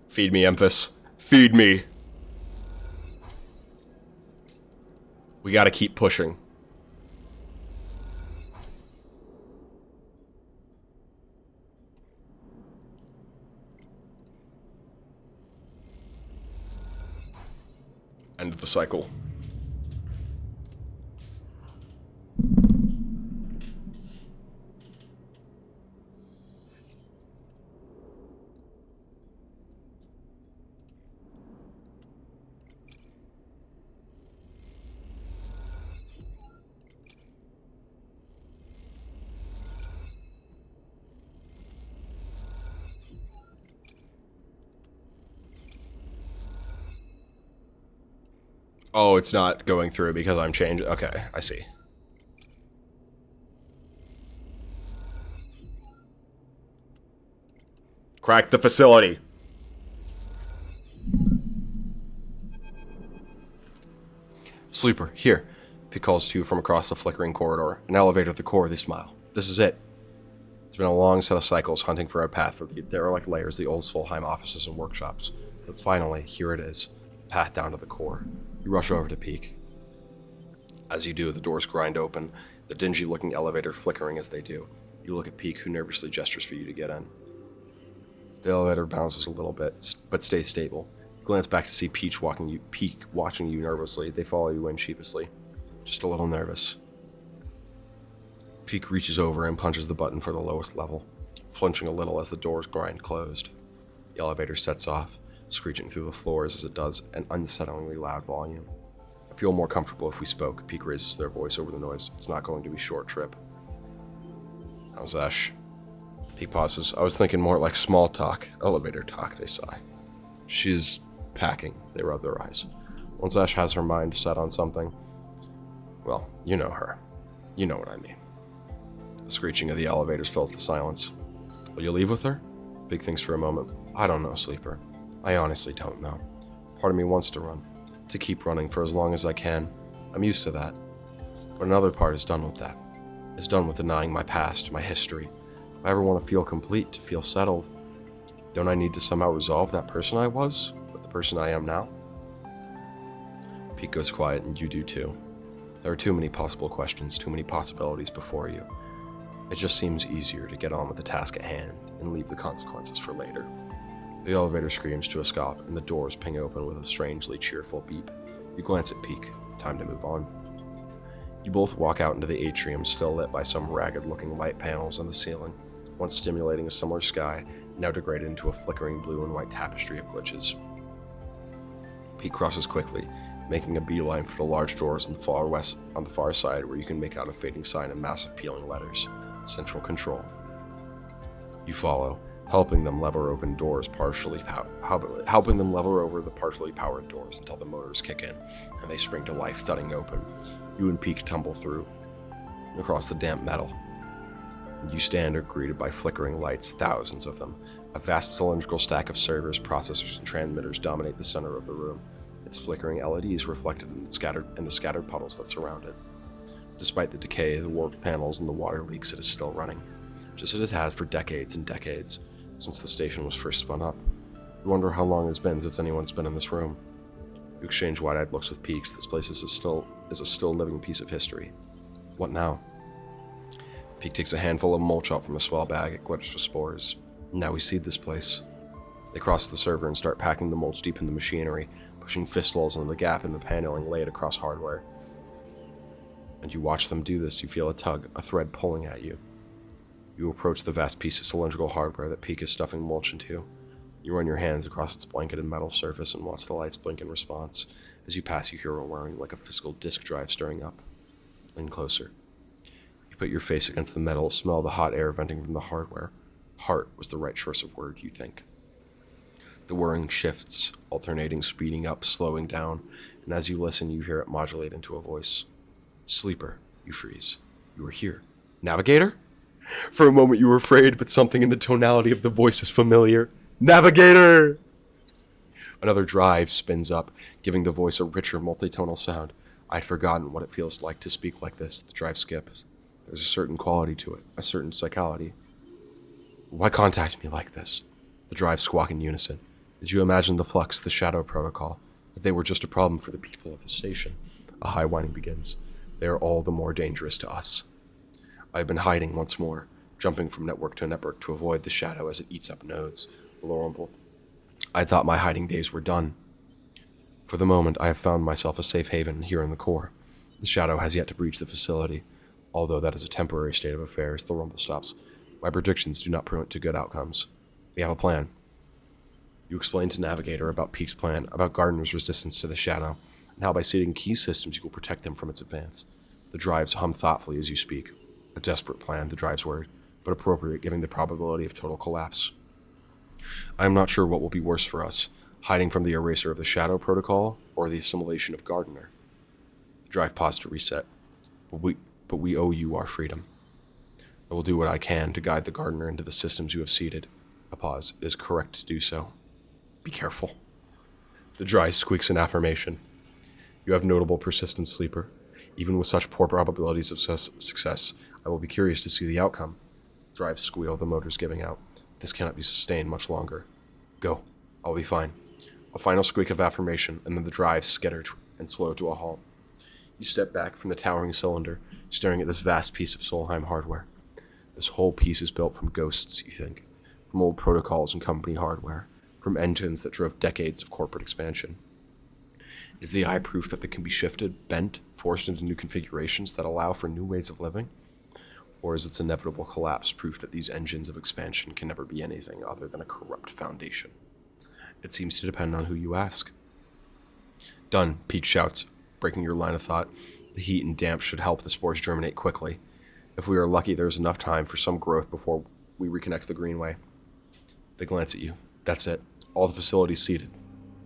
Feed me, Emphas. Feed me. We gotta keep pushing. End of the cycle. Oh, it's not going through because I'm changed. Okay, I see. Crack the facility. Sleeper, here. He calls to you from across the flickering corridor. An elevator at the core, they smile. This is it. It's been a long set of cycles hunting for a path. There are like layers, the old Solheim offices and workshops. But finally, here it is. A path down to the core. You rush over to Peek. As you do, the doors grind open, the dingy-looking elevator flickering as they do. You look at Peek, who nervously gestures for you to get in. The elevator bounces a little bit, but stays stable. You glance back to see Peek watching you nervously. They follow you in sheepishly. Just a little nervous. Peek reaches over and punches the button for the lowest level, flinching a little as the doors grind closed. The elevator sets off, screeching through the floors as it does an unsettlingly loud volume. I feel more comfortable if we spoke. Peek raises their voice over the noise. It's not going to be a short trip. How's Ash? Peek pauses. I was thinking more like small talk. Elevator talk, they sigh. She's packing. They rub their eyes. Once Ash has her mind set on something, well, you know her. You know what I mean. The screeching of the elevators fills the silence. Will you leave with her? Peek thinks for a moment. I don't know, Sleeper. I honestly don't know. Part of me wants to run. To keep running for as long as I can. I'm used to that. But another part is done with that. It's done with denying my past, my history. If I ever want to feel complete, to feel settled, don't I need to somehow resolve that person I was with the person I am now? Peek goes quiet, and you do too. There are too many possible questions, too many possibilities before you. It just seems easier to get on with the task at hand and leave the consequences for later. The elevator screams to a stop, and the doors ping open with a strangely cheerful beep. You glance at Peek. Time to move on. You both walk out into the atrium, still lit by some ragged-looking light panels on the ceiling, once stimulating a similar sky, now degraded into a flickering blue and white tapestry of glitches. Peek crosses quickly, making a beeline for the large doors on the far side, where you can make out a fading sign in massive peeling letters. Central Control. You follow. helping them lever open doors helping them lever over the partially powered doors until the motors kick in and they spring to life, thudding open. You and Peak tumble through across the damp metal. You stand are greeted by flickering lights, thousands of them. A vast cylindrical stack of servers, processors, and transmitters dominate the center of the room, its flickering LEDs reflected in the scattered puddles that surround it. Despite the decay, the warped panels, and the water leaks, it is still running, just as it has for decades and decades, since the station was first spun up. You wonder how long it's been since anyone's been in this room. You exchange wide-eyed looks with Peaks. This place is a still living piece of history. What now? Peak takes a handful of mulch out from a swell bag. It glitters with spores. Now we seed this place. They cross the server and start packing the mulch deep in the machinery, pushing fistfuls into the gap in the paneling laid across hardware. And you watch them do this. You feel a tug, a thread pulling at you. You approach the vast piece of cylindrical hardware that Peak is stuffing mulch into. You run your hands across its blanketed metal surface and watch the lights blink in response. As you pass, you hear a whirring like a physical disk drive stirring up. Lean closer. You put your face against the metal, smell the hot air venting from the hardware. Heart was the right choice of word, you think. The whirring shifts, alternating, speeding up, slowing down, and as you listen, you hear it modulate into a voice. Sleeper, you freeze. You are here. Navigator? For a moment you were afraid, but something in the tonality of the voice is familiar. Navigator! Another drive spins up, giving the voice a richer, multitonal sound. I'd forgotten what it feels like to speak like this. The drive skips. There's a certain quality to it, a certain psychality. Why contact me like this? The drives squawk in unison. Did you imagine the flux, the shadow protocol? That they were just a problem for the people of the station? A high whining begins. They are all the more dangerous to us. I have been hiding once more, jumping from network to network to avoid the shadow as it eats up nodes. Vulnerable. I thought my hiding days were done. For the moment, I have found myself a safe haven here in the core. The shadow has yet to breach the facility. Although that is a temporary state of affairs, the rumble stops. My predictions do not point to good outcomes. We have a plan. You explain to Navigator about Peak's plan, about Gardner's resistance to the shadow, and how by seeding key systems you will protect them from its advance. The drives hum thoughtfully as you speak. A desperate plan, the drive's word, but appropriate given the probability of total collapse. I am not sure what will be worse for us, hiding from the eraser of the Shadow Protocol or the assimilation of Gardner. The drive paused to reset, but we owe you our freedom. I will do what I can to guide the Gardner into the systems you have seeded. A pause. It is correct to do so. Be careful. The drive squeaks in affirmation. You have notable persistence, Sleeper. Even with such poor probabilities of success, I will be curious to see the outcome. Drive squeal, the motors giving out. This cannot be sustained much longer. Go. I'll be fine. A final squeak of affirmation, and then the drive skittered and slowed to a halt. You step back from the towering cylinder, staring at this vast piece of Solheim hardware. This whole piece is built from ghosts, you think. From old protocols and company hardware. From engines that drove decades of corporate expansion. Is the eye proof that they can be shifted, bent, forced into new configurations that allow for new ways of living? Or is its inevitable collapse proof that these engines of expansion can never be anything other than a corrupt foundation? It seems to depend on who you ask. Done, Peak shouts, breaking your line of thought. The heat and damp should help the spores germinate quickly. If we are lucky, there's enough time for some growth before we reconnect the Greenway. They glance at you. That's it. All the facilities seeded.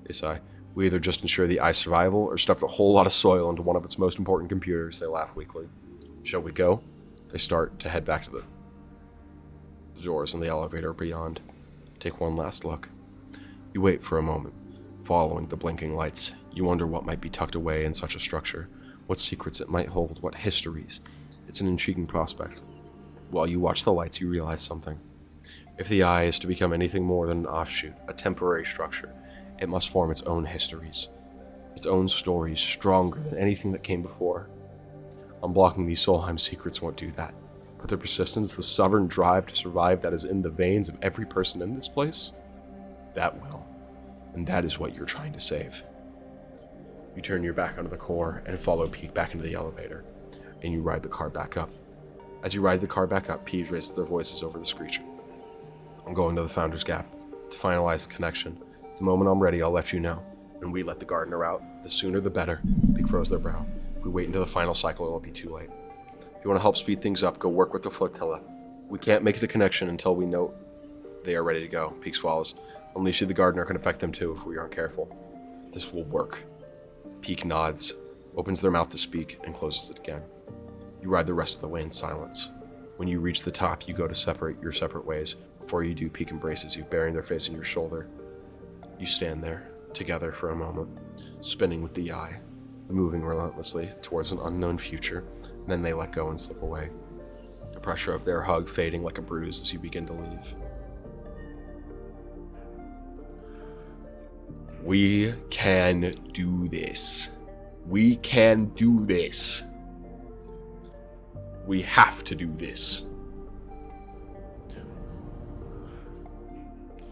They sigh. We either just ensure the eye's survival or stuffed a whole lot of soil into one of its most important computers. They laugh weakly. Shall we go? They start to head back to the doors in the elevator beyond. Take one last look. You wait for a moment, following the blinking lights. You wonder what might be tucked away in such a structure, what secrets it might hold, what histories. It's an intriguing prospect. While you watch the lights, you realize something. If the eye is to become anything more than an offshoot, a temporary structure, it must form its own histories, its own stories stronger than anything that came before. Unblocking these Solheim secrets won't do that, but the persistence, the stubborn drive to survive that is in the veins of every person in this place, that will. And that is what you're trying to save. You turn your back onto the core and follow Peak back into the elevator, and you ride the car back up. As you ride the car back up, Peas raises their voices over the screeching. I'm going to the Founder's Gap to finalize the connection. The moment I'm ready, I'll let you know. And we let the Gardener out. The sooner the better. Peak froze their brow. If we wait until the final cycle, it'll be too late. If you want to help speed things up, go work with the flotilla. We can't make the connection until we know They are ready to go. Peak swallows. Unleashing the gardener can affect them too if we aren't careful. This will work. Peak nods, opens their mouth to speak, and closes it again. You ride the rest of the way in silence. When you reach the top, you go to separate your separate ways. Before you do, Peak embraces you, burying their face in your shoulder. You stand there, together for a moment, spinning with the eye, moving relentlessly towards an unknown future. Then they let go and slip away. The pressure of their hug fading like a bruise as you begin to leave. We can do this. We can do this. We have to do this.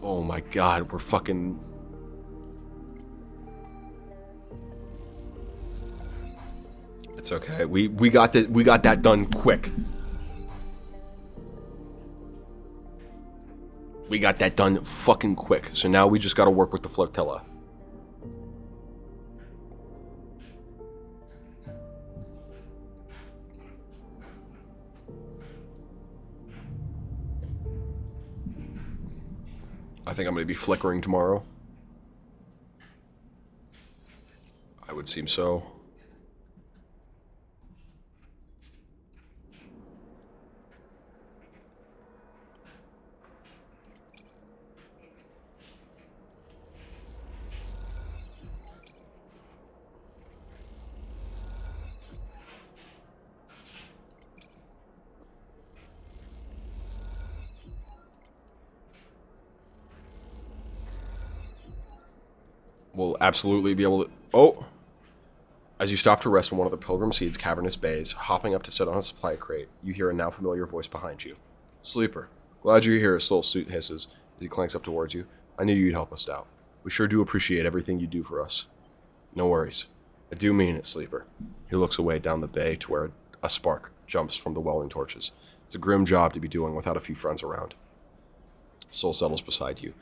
Oh my god, we're fucking... It's okay. We got that done quick. We got that done fucking quick. So now we just gotta work with the flotilla. I think I'm gonna be flickering tomorrow. I would seem so. Will absolutely be able to... Oh! As you stop to rest in one of the Pilgrim Seed's cavernous bays, hopping up to sit on a supply crate, you hear a now familiar voice behind you. Sleeper, glad you're here, his soul suit hisses as he clanks up towards you. I knew you'd help us out. We sure do appreciate everything you do for us. No worries. I do mean it, Sleeper. He looks away down the bay to where a spark jumps from the welding torches. It's a grim job to be doing without a few friends around. Soul settles beside you,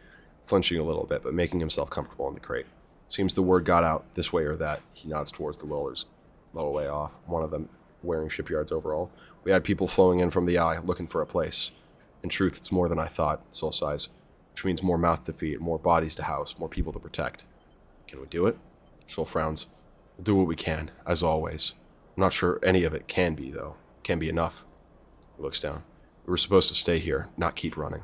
flinching a little bit, but making himself comfortable in the crate. Seems the word got out this way or that. He nods towards the welders, a little way off, one of them wearing Shipyard's overall. We had people flowing in from the eye, looking for a place. In truth, it's more than I thought, Soul sighs, which means more mouth to feed, more bodies to house, more people to protect. Can we do it? Soul frowns. We'll do what we can, as always. I'm not sure any of it can be, though. Can be enough. He looks down. We were supposed to stay here, not keep running.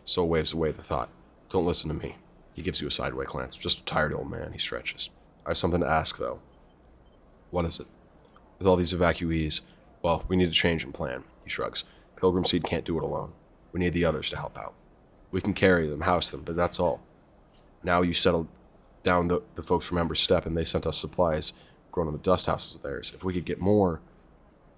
Soul waves away the thought. Don't listen to me. He gives you a sideway glance. Just a tired old man, he stretches. I have something to ask, though. What is it? With all these evacuees, well, we need a change in plan, he shrugs. Pilgrim Seed can't do it alone. We need the others to help out. We can carry them, house them, but that's all. Now you settled down the folks from Ember's Step, and they sent us supplies grown in the dust houses of theirs. If we could get more...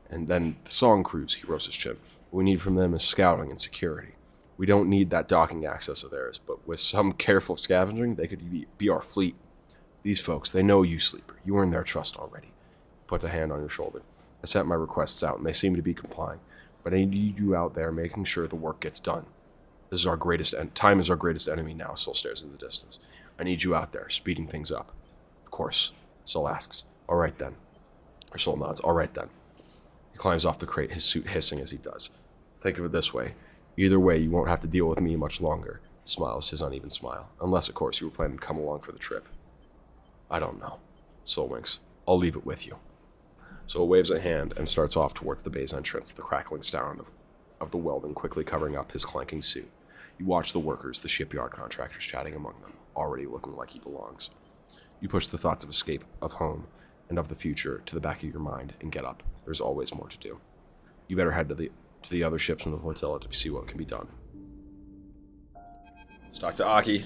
And then the song crews, he rubs his chin. What we need from them is scouting and security. We don't need that docking access of theirs, but with some careful scavenging, they could be our fleet. These folks, they know you, Sleeper. You earned their trust already. Puts a hand on your shoulder. I sent my requests out, and they seem to be complying. But I need you out there making sure the work gets done. This is our greatest time is our greatest enemy now, Soul stares in the distance. I need you out there, speeding things up. Of course, Soul asks. All right, then. Or Soul nods. All right, then. He climbs off the crate, his suit hissing as he does. Think of it this way. Either way, you won't have to deal with me much longer. He smiles his uneven smile. Unless, of course, you were planning to come along for the trip. I don't know. Soul winks. I'll leave it with you. Soul waves a hand and starts off towards the bay's entrance, the crackling sound of the welding quickly covering up his clanking suit. You watch the workers, the shipyard contractors chatting among them, already looking like he belongs. You push the thoughts of escape, of home, and of the future to the back of your mind and get up. There's always more to do. You better head to the other ships in the flotilla to see what can be done. Let's talk to Aki.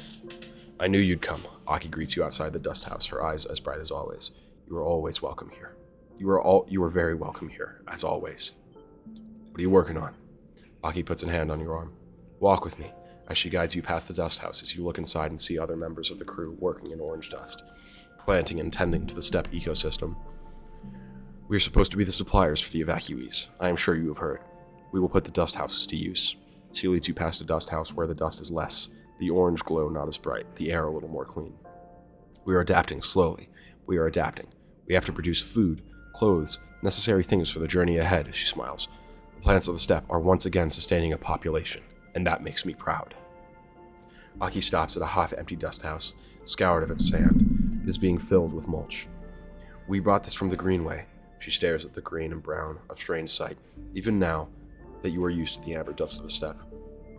I knew you'd come. Aki greets you outside the dust house, her eyes as bright as always. You are always welcome here. You are very welcome here, as always. What are you working on? Aki puts a hand on your arm. Walk with me, as she guides you past the dust house as you look inside and see other members of the crew working in orange dust, planting and tending to the steppe ecosystem. We are supposed to be the suppliers for the evacuees. I am sure you have heard. We will put the dust houses to use. She leads you past a dust house where the dust is less, the orange glow not as bright, the air a little more clean. We are adapting slowly. We are adapting. We have to produce food, clothes, necessary things for the journey ahead, she smiles. The plants of the steppe are once again sustaining a population. and that makes me proud. Aki stops at a half-empty dust house, scoured of its sand. It is being filled with mulch. We brought this from the Greenway. She stares at the green and brown, a strange sight, even now that you are used to the amber dust of the steppe.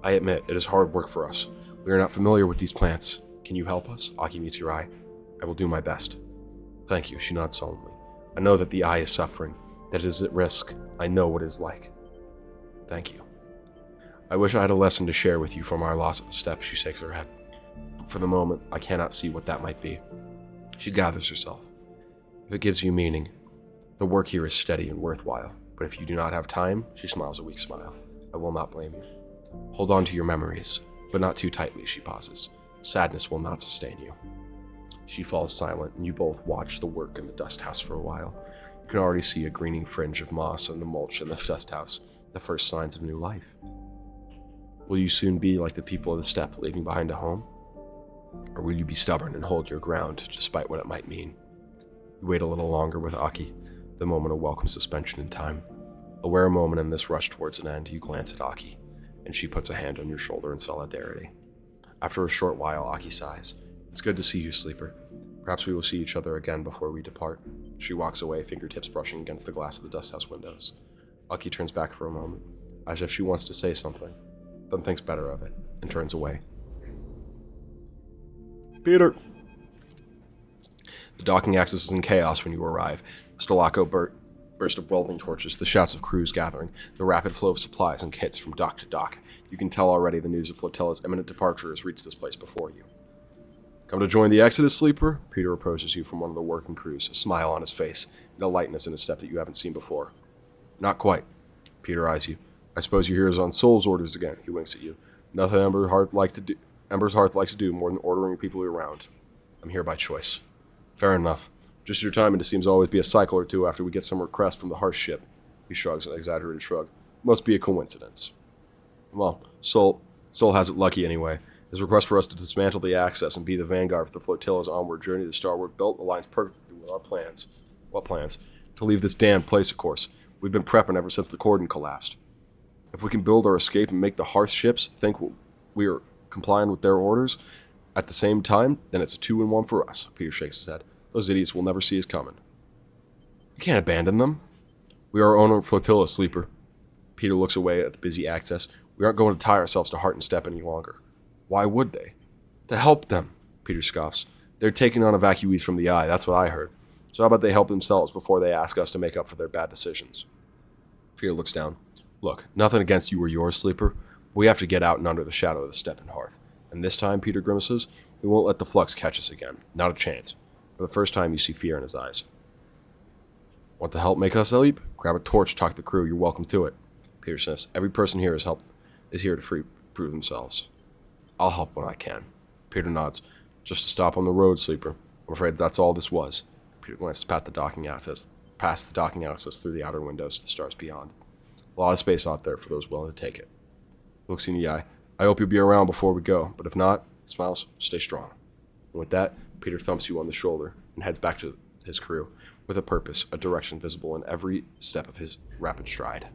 I admit, it is hard work for us. We are not familiar with these plants. Can you help us? Aki meets your eye. I will do my best. Thank you, she nods solemnly. I know that the eye is suffering, that it is at risk. I know what it is like. Thank you. I wish I had a lesson to share with you from our loss at the steppe, she shakes her head. But for the moment, I cannot see what that might be. She gathers herself. If it gives you meaning, the work here is steady and worthwhile. But if you do not have time, she smiles a weak smile. I will not blame you. Hold on to your memories, but not too tightly, she pauses. Sadness will not sustain you. She falls silent, and you both watch the work in the dust house for a while. You can already see a greening fringe of moss and the mulch in the dust house, the first signs of new life. Will you soon be like the people of the steppe, leaving behind a home? Or will you be stubborn and hold your ground, despite what it might mean? You wait a little longer with Aki, the moment of welcome suspension in time. Aware a moment in this rush towards an end, you glance at Aki, and she puts a hand on your shoulder in solidarity. After a short while, Aki sighs. It's good to see you, Sleeper. Perhaps we will see each other again before we depart. She walks away, fingertips brushing against the glass of the dust house windows. Aki turns back for a moment, as if she wants to say something, then thinks better of it, and turns away. Peter! The docking access is in chaos when you arrive. A stalaco burst of welding torches, the shouts of crews gathering, the rapid flow of supplies and kits from dock to dock. You can tell already the news of Flotilla's imminent departure has reached this place before you. Come to join the Exodus, Sleeper? Peter approaches you from one of the working crews, a smile on his face, and a lightness in his step that you haven't seen before. Not quite. Peter eyes you. I suppose you're here on Soul's orders again, he winks at you. Nothing Ember's Hearth likes to do more than ordering people around. I'm here by choice. Fair enough. Just your time, and it seems to always be a cycle or two after we get some request from the Hearth ship. He shrugs an exaggerated shrug. Must be a coincidence. Well, Soul has it lucky anyway. His request for us to dismantle the access and be the vanguard for the flotilla's onward journey to Starward Belt aligns perfectly with our plans. What plans? To leave this damned place, of course. We've been prepping ever since the cordon collapsed. If we can build our escape and make the Hearth ships think we are complying with their orders at the same time, then it's a 2-1 for us. Peter shakes his head. Those idiots will never see us coming. You can't abandon them. We are our own flotilla, Sleeper. Peter looks away at the busy access. We aren't going to tie ourselves to Heart and Step any longer. Why would they? To help them, Peter scoffs. They're taking on evacuees from the Eye, that's what I heard. So how about they help themselves before they ask us to make up for their bad decisions? Peter looks down. Look, nothing against you or yours, Sleeper. But we have to get out and under the shadow of the Steppe and Hearth. And this time, Peter grimaces, we won't let the flux catch us again. Not a chance. For the first time, you see fear in his eyes. Want the help make us leap? Grab a torch, talk the crew, you're welcome to it. Peter sniffs. Every person here is here to prove themselves. I'll help when I can. Peter nods. Just a stop on the road, Sleeper. I'm afraid that's all this was. Peter glances past the docking access through the outer windows to the stars beyond. A lot of space out there for those willing to take it. Looks in the eye. I hope you'll be around before we go, but if not, smiles, stay strong. And with that, Peter thumps you on the shoulder and heads back to his crew, with a purpose, a direction visible in every step of his rapid stride.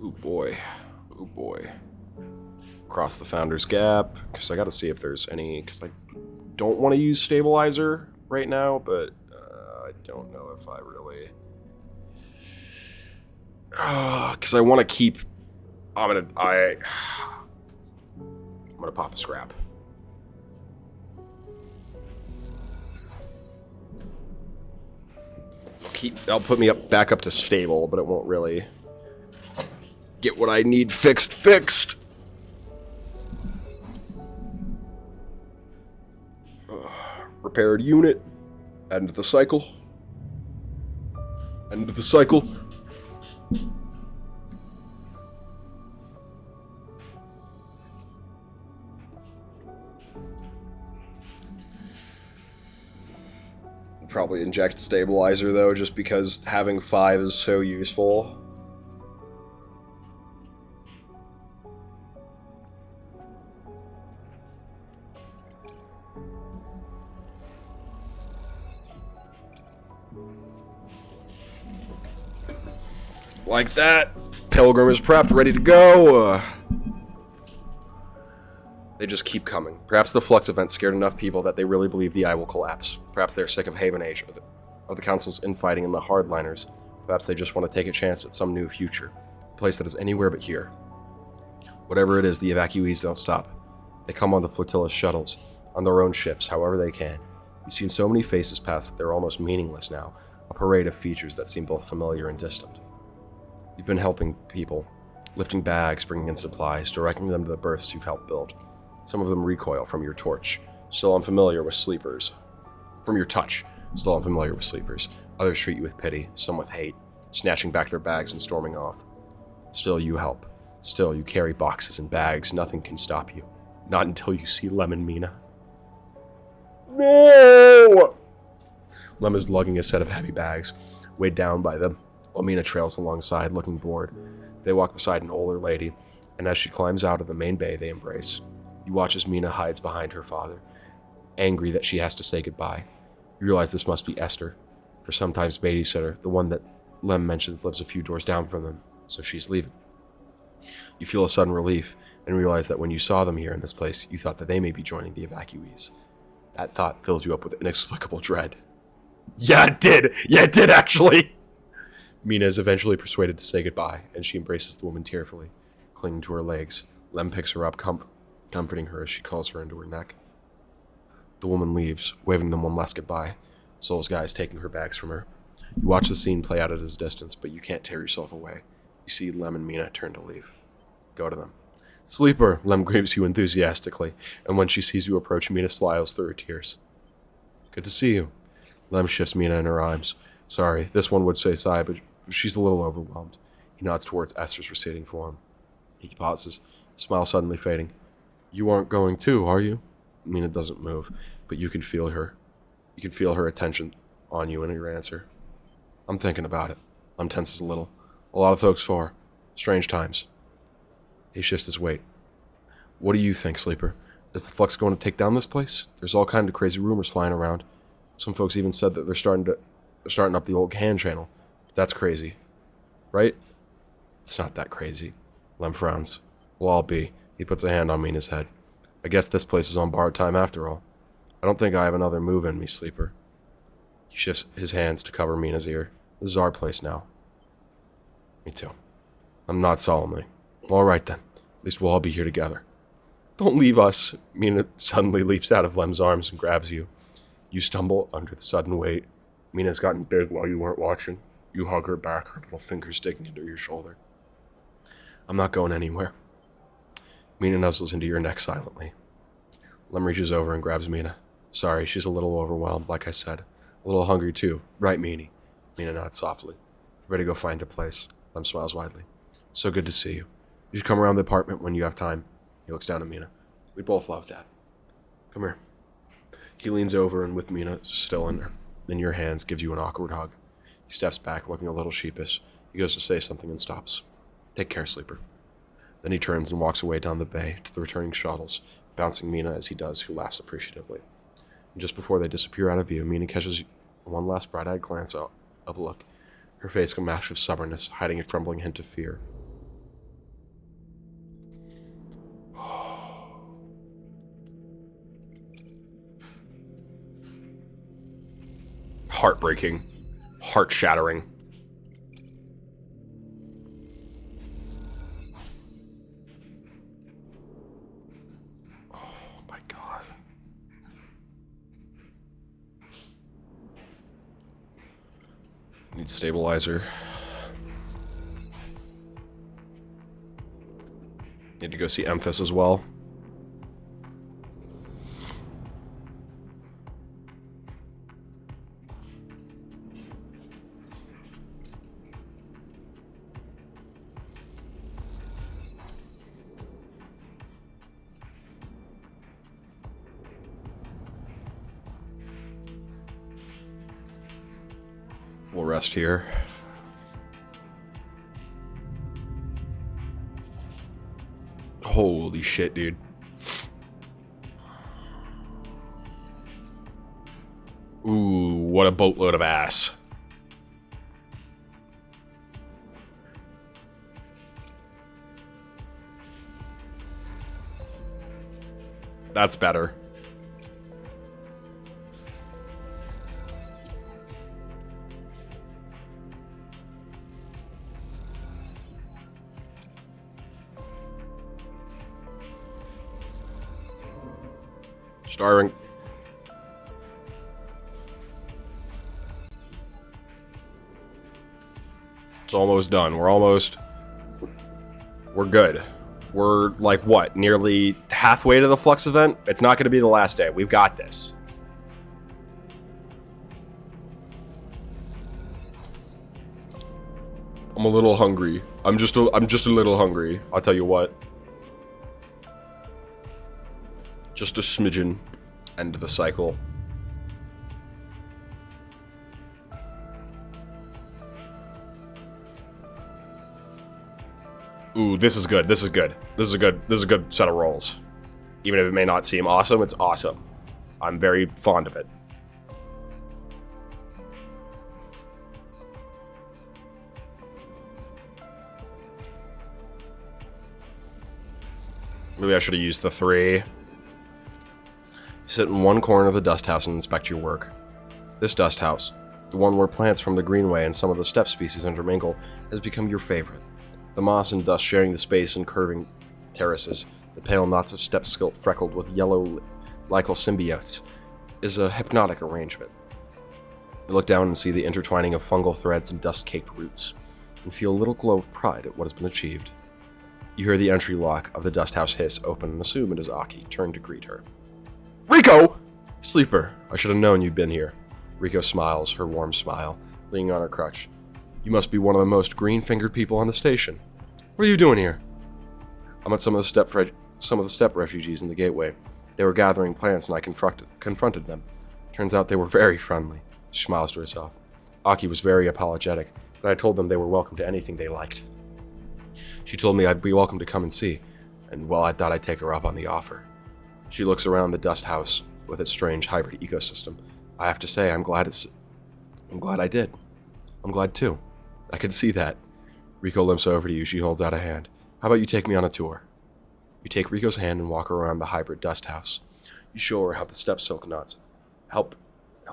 Ooh boy. Ooh boy. Cross the Founder's Gap, because I gotta see if there's any, because I don't want to use Stabilizer right now, but I don't know if I really... Because I want to keep... I'm gonna pop a scrap. That'll put me back up to stable, but it won't really get what I need fixed. Repaired unit. End of the cycle. Probably inject Stabilizer though, just because having 5 is so useful. Like that. Pilgrim is prepped, ready to go. They just keep coming. Perhaps the Flux event scared enough people that they really believe the Eye will collapse. Perhaps they're sick of Haven Age, of the Council's infighting and the hardliners. Perhaps they just want to take a chance at some new future. A place that is anywhere but here. Whatever it is, the evacuees don't stop. They come on the flotilla shuttles, on their own ships, however they can. You've seen so many faces pass that they're almost meaningless now. A parade of features that seem both familiar and distant. You've been helping people, lifting bags, bringing in supplies, directing them to the berths you've helped build. Some of them recoil from your torch, still unfamiliar with sleepers. From your touch, still unfamiliar with sleepers. Others treat you with pity, some with hate, snatching back their bags and storming off. Still you help. Still you carry boxes and bags. Nothing can stop you. Not until you see Lem and Mina. No! Lem is lugging a set of heavy bags, weighed down by them, while Mina trails alongside, looking bored. They walk beside an older lady, and as she climbs out of the main bay, they embrace. You watch as Mina hides behind her father, angry that she has to say goodbye. You realize this must be Esther, her sometimes babysitter, the one that Lem mentions lives a few doors down from them, so she's leaving. You feel a sudden relief, and realize that when you saw them here in this place, you thought that they may be joining the evacuees. That thought fills you up with inexplicable dread. Yeah, it did actually! Mina is eventually persuaded to say goodbye, and she embraces the woman tearfully, clinging to her legs. Lem picks her up, comforting her as she calls her into her neck. The woman leaves, waving them one last goodbye. Soul's guy is taking her bags from her. You watch the scene play out at his distance, but you can't tear yourself away. You see Lem and Mina turn to leave. Go to them. Sleeper, Lem greets you enthusiastically, and when she sees you approach, Mina smiles through her tears. Good to see you. Lem shifts Mina in her arms. Sorry, this one would say sigh, but she's a little overwhelmed. He nods towards Esther's receding form. He pauses, smile suddenly fading. You aren't going too, are you? Mina doesn't move, but you can feel her. You can feel her attention on you in your answer. I'm thinking about it. Lem tenses a little. A lot of folks are. Strange times. He shifts his weight. What do you think, Sleeper? Is the Flux going to take down this place? There's all kind of crazy rumors flying around. Some folks even said that they're starting up the old hand channel. That's crazy. Right? It's not that crazy. Lem frowns. We'll all be. He puts a hand on Mina's head. I guess this place is on borrowed time after all. I don't think I have another move in me, Sleeper. He shifts his hands to cover Mina's ear. This is our place now. Me too. I'm not solemnly. All right then. At least we'll all be here together. Don't leave us. Mina suddenly leaps out of Lem's arms and grabs you. You stumble under the sudden weight. Mina's gotten big while you weren't watching. You hug her back, her little fingers digging into your shoulder. I'm not going anywhere. Mina nuzzles into your neck silently. Lem reaches over and grabs Mina. Sorry, she's a little overwhelmed, like I said. A little hungry too. Right, Meanie? Mina nods softly. Ready to go find a place. Lem smiles widely. So good to see you. You should come around the apartment when you have time. He looks down at Mina. We both love that. Come here. He leans over and with Mina still in your hands gives you an awkward hug. He steps back, looking a little sheepish. He goes to say something and stops. Take care, Sleeper. Then he turns and walks away down the bay to the returning shuttles, bouncing Mina as he does, who laughs appreciatively. And just before they disappear out of view, Mina catches one last bright-eyed glance of a look. Her face a mask of stubbornness, hiding a trembling hint of fear. Heartbreaking. Heart-shattering. Oh my god. Need stabilizer. Need to go see Emphas as well. We'll rest here. Holy shit, dude. Ooh, what a boatload of ass. That's better. Starving. It's almost done. We're good. We're like what? Nearly halfway to the Flux event? It's not going to be the last day. We've got this. I'm a little hungry. I'm just a little hungry. I'll tell you what. Just a smidgen. End of the cycle. Ooh, this is good. This is good. This is a good set of rolls. Even if it may not seem awesome, it's awesome. I'm very fond of it. Maybe I should have used the 3. Sit in one corner of the dust house and inspect your work. This dust house, the one where plants from the greenway and some of the steppe species intermingle, has become your favorite. The moss and dust sharing the space and curving terraces, the pale knots of steppe skilt freckled with yellow lichel symbiotes, is a hypnotic arrangement. You look down and see the intertwining of fungal threads and dust-caked roots, and feel a little glow of pride at what has been achieved. You hear the entry lock of the dust house hiss open and assume it is Aki, turn to greet her. Rico! Sleeper, I should have known you'd been here. Rico smiles, her warm smile, leaning on her crutch. You must be one of the most green-fingered people on the station. What are you doing here? I'm at some of the steppe refugees in the gateway. They were gathering plants and I confronted them. Turns out they were very friendly. She smiles to herself. Aki was very apologetic, but I told them they were welcome to anything they liked. She told me I'd be welcome to come and see, and well, I thought I'd take her up on the offer. She looks around the dust house with its strange hybrid ecosystem. I have to say, I'm glad I did. I'm glad too. I can see that. Rico limps over to you. She holds out a hand. How about you take me on a tour? You take Rico's hand and walk her around the hybrid dust house. You show her how the steppe silk knots help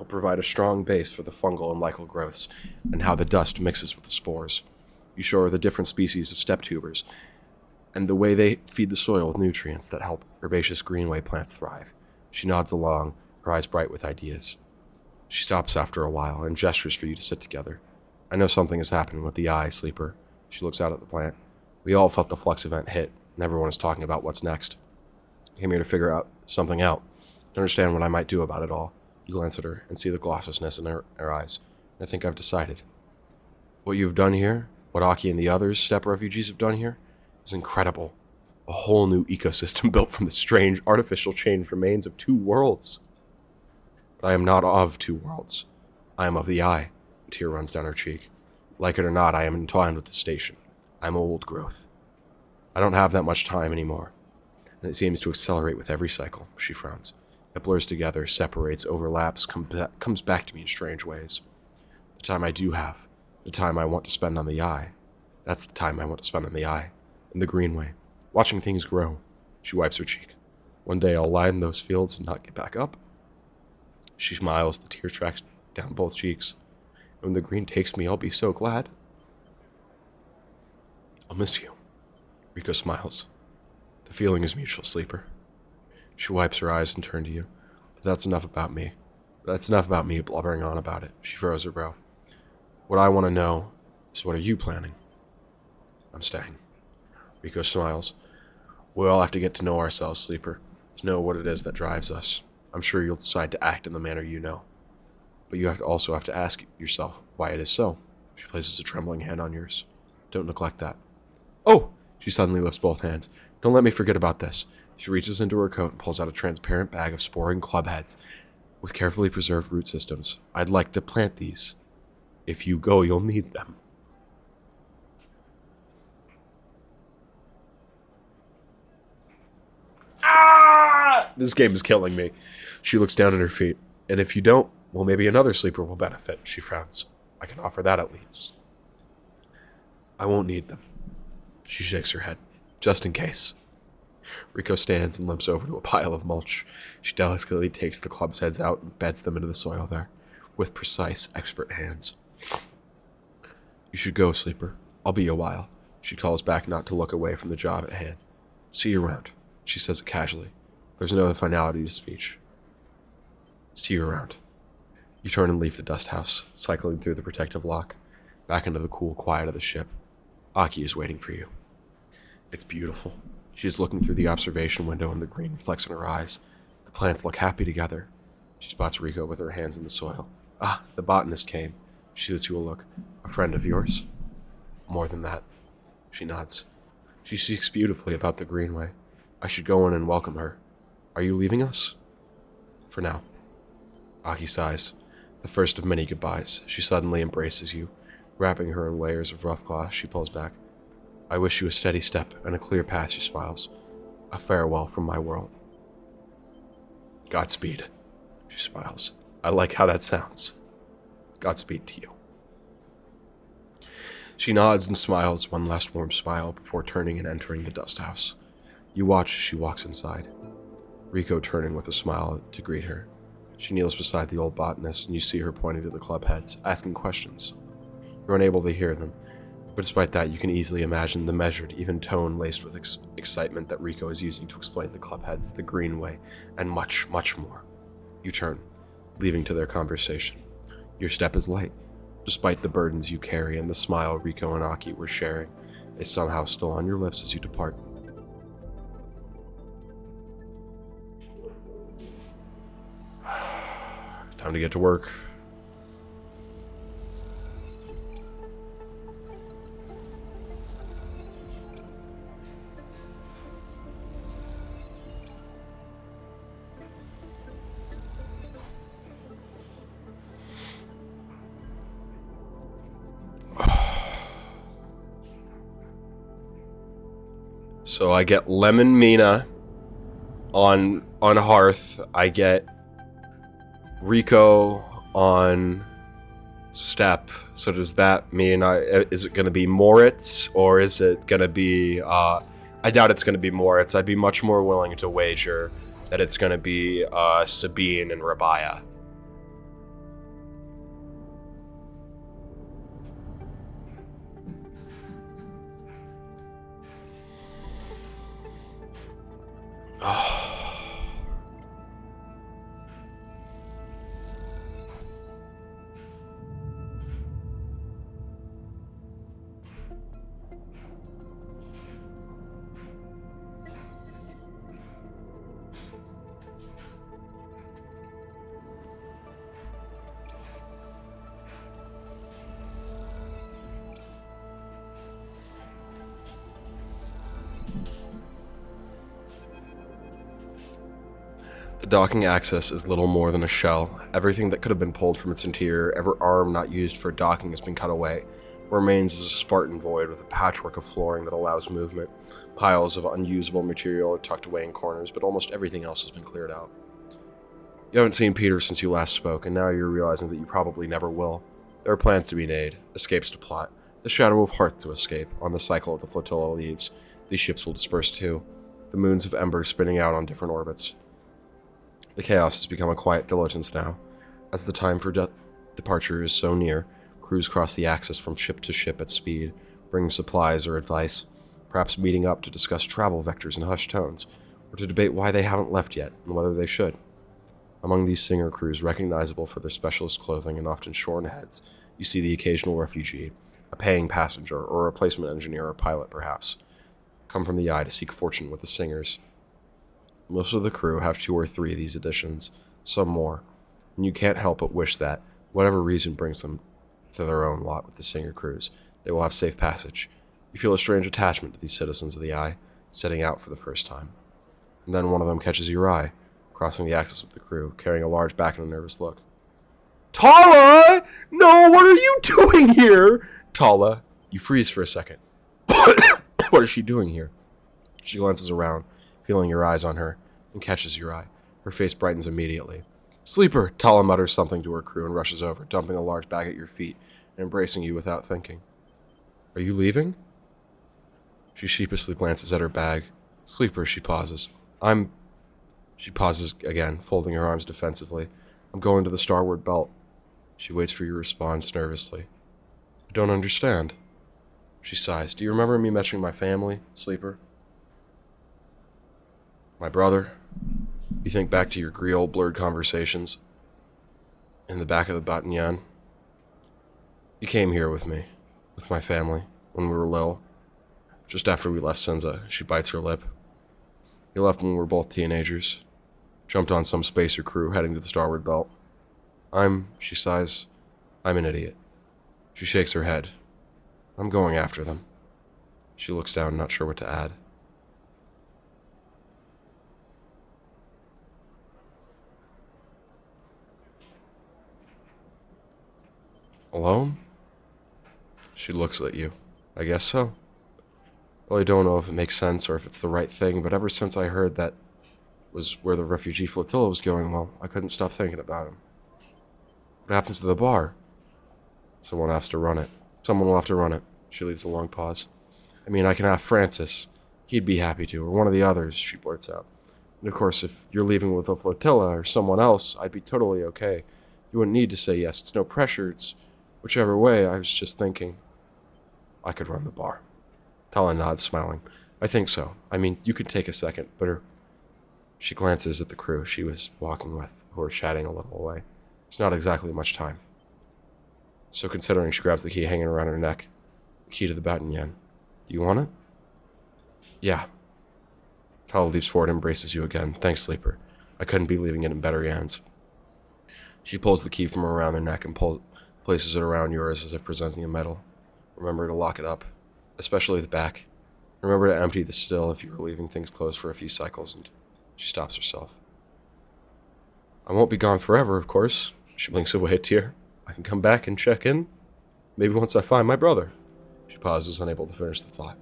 provide a strong base for the fungal and lichel growths, and how the dust mixes with the spores. You show her the different species of steppe tubers, and the way they feed the soil with nutrients that help herbaceous greenway plants thrive. She nods along, her eyes bright with ideas. She stops after a while and gestures for you to sit together. I know something is happening with the eye, Sleeper. She looks out at the plant. We all felt the Flux event hit, and everyone is talking about what's next. I came here to figure something out, to understand what I might do about it all. You glance at her and see the glossousness in her eyes. I think I've decided. What you've done here, what Aki and the others steppe refugees have done here, is incredible. A whole new ecosystem built from the strange, artificial changed remains of 2 worlds. But I am not of 2 worlds. I am of the eye. A tear runs down her cheek. Like it or not, I am entwined with the station. I am old growth. I don't have that much time anymore, and it seems to accelerate with every cycle. She frowns. It blurs together, separates, overlaps, comes back to me in strange ways. The time I do have, the time I want to spend on the eye, that's the time I want to spend on the eye, in the greenway, watching things grow. She wipes her cheek. One day I'll lie in those fields and not get back up. She smiles, the tear tracks down both cheeks. When the green takes me, I'll be so glad. I'll miss you. Rico smiles. The feeling is mutual, Sleeper. She wipes her eyes and turns to you. But that's enough about me. That's enough about me blubbering on about it. She furrows her brow. What I want to know is, what are you planning? I'm staying. Rico smiles. We all have to get to know ourselves, Sleeper. To know what it is that drives us. I'm sure you'll decide to act in the manner you know. But you also have to ask yourself why it is so. She places a trembling hand on yours. Don't neglect that. Oh! She suddenly lifts both hands. Don't let me forget about this. She reaches into her coat and pulls out a transparent bag of sporing club heads with carefully preserved root systems. I'd like to plant these. If you go, you'll need them. Ah! This game is killing me. She looks down at her feet. And if you don't, well, maybe another sleeper will benefit. She frowns. I can offer that at least. I won't need them. She shakes her head. Just in case. Rico stands and limps over to a pile of mulch. She delicately takes the club's heads out and beds them into the soil there, with precise, expert hands. You should go, Sleeper. I'll be a while. She calls back not to look away from the job at hand. See you around. She says it casually. There's no finality to speech. See you around. You turn and leave the dust house, cycling through the protective lock, back into the cool quiet of the ship. Aki is waiting for you. It's beautiful. She is looking through the observation window and the green reflects in her eyes. The plants look happy together. She spots Rico with her hands in the soil. Ah, the botanist came. She shoots you a look. A friend of yours? More than that. She nods. She speaks beautifully about the Greenway. I should go in and welcome her. Are you leaving us? For now. Aki sighs. The first of many goodbyes. She suddenly embraces you. Wrapping her in layers of rough cloth, she pulls back. I wish you a steady step and a clear path, she smiles. A farewell from my world. Godspeed, she smiles. I like how that sounds. Godspeed to you. She nods and smiles one last warm smile before turning and entering the dust house. You watch as she walks inside. Rico turning with a smile to greet her. She kneels beside the old botanist, and you see her pointing to the club heads, asking questions. You're unable to hear them, but despite that, you can easily imagine the measured, even tone laced with excitement that Rico is using to explain the club heads, the Greenway, and much, much more. You turn, leaving to their conversation. Your step is light. Despite the burdens you carry and the smile Rico and Aki were sharing, is somehow still on your lips as you depart. Time to get to work. So I get Lemon Mina on Hearth. I get Rico on Step. So does that mean is it going to be Moritz or is it going to be I doubt it's going to be Moritz. I'd be much more willing to wager that it's going to be Sabine and Rabaya. The docking access is little more than a shell. Everything that could have been pulled from its interior, every arm not used for docking has been cut away. What remains is a Spartan void with a patchwork of flooring that allows movement. Piles of unusable material are tucked away in corners, but almost everything else has been cleared out. You haven't seen Peter since you last spoke, and now you're realizing that you probably never will. There are plans to be made, escapes to plot, the Shadow of Hearth to escape. On the cycle of the flotilla leaves, these ships will disperse too, the moons of Ember spinning out on different orbits. The chaos has become a quiet diligence now. As the time for departure is so near, crews cross the axis from ship to ship at speed, bringing supplies or advice, perhaps meeting up to discuss travel vectors in hushed tones, or to debate why they haven't left yet and whether they should. Among these singer crews, recognizable for their specialist clothing and often shorn heads, you see the occasional refugee, a paying passenger, or a replacement engineer or pilot perhaps, come from the eye to seek fortune with the singers. Most of the crew have 2 or 3 of these additions, some more, and you can't help but wish that, whatever reason brings them to their own lot with the singer crews, they will have safe passage. You feel a strange attachment to these citizens of the Eye, setting out for the first time. And then one of them catches your eye, crossing the axis with the crew, carrying a large back and a nervous look. Tala! No, what are you doing here? Tala, you freeze for a second. What is she doing here? She glances around, feeling your eyes on her, and catches your eye. Her face brightens immediately. Sleeper! Tala mutters something to her crew and rushes over, dumping a large bag at your feet and embracing you without thinking. Are you leaving? She sheepishly glances at her bag. Sleeper, she pauses. She pauses again, folding her arms defensively. I'm going to the starboard belt. She waits for your response nervously. I don't understand. She sighs. Do you remember me mentioning my family, Sleeper? My brother? You think back to your Griot blurred conversations in the back of the Batagnan. You came here with me, with my family, when we were little. Just after we left Senza, she bites her lip. You left when we were both teenagers. Jumped on some spacer crew heading to the starboard belt. She sighs, I'm an idiot. She shakes her head. I'm going after them. She looks down, not sure what to add. Alone? She looks at you. I guess so. Well, I don't know if it makes sense or if it's the right thing, but ever since I heard that was where the refugee flotilla was going, well, I couldn't stop thinking about him. What happens to the bar? Someone will have to run it. She leaves a long pause. I mean, I can ask Francis. He'd be happy to, or one of the others, she blurts out. And of course, if you're leaving with a flotilla or someone else, I'd be totally okay. You wouldn't need to say yes. It's no pressure. It's whichever way. I was just thinking I could run the bar. Tala nods, smiling. I think so. I mean, you could take a second, but she glances at the crew she was walking with, who are chatting a little away. It's not exactly much time. So considering, she grabs the key hanging around her neck. The key to the Batagnan. Do you want it? Yeah. Tala leaps forward and embraces you again. Thanks, Sleeper. I couldn't be leaving it in better hands. She pulls the key from around their neck and places it around yours as if presenting a medal. Remember to lock it up, especially the back. Remember to empty the still if you were leaving things closed for a few cycles. And she stops herself. I won't be gone forever, of course. She blinks away a tear. I can come back and check in. Maybe once I find my brother. She pauses, unable to finish the thought.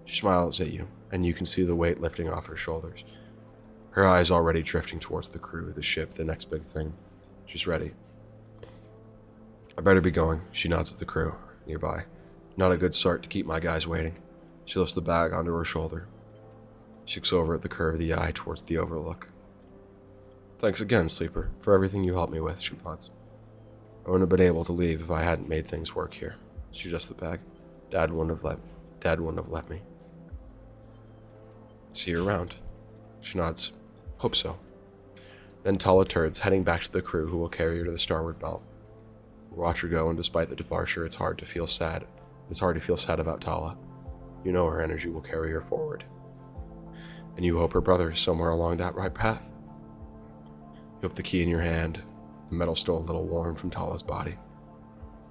She smiles at you, and you can see the weight lifting off her shoulders. Her eyes already drifting towards the crew, the ship, the next big thing. She's ready. I better be going, she nods at the crew, nearby. Not a good start to keep my guys waiting. She lifts the bag onto her shoulder. She looks over at the curve of the eye towards the overlook. Thanks again, Sleeper, for everything you helped me with, she nods. I wouldn't have been able to leave if I hadn't made things work here. She adjusts the bag. Dad wouldn't have let me. See you around. She nods. Hope so. Then Tala turns, heading back to the crew who will carry her to the starboard belt. We watch her go, and despite the departure, it's hard to feel sad. It's hard to feel sad about Tala. You know her energy will carry her forward. And you hope her brother is somewhere along that right path. You hope the key in your hand, the metal still a little warm from Tala's body.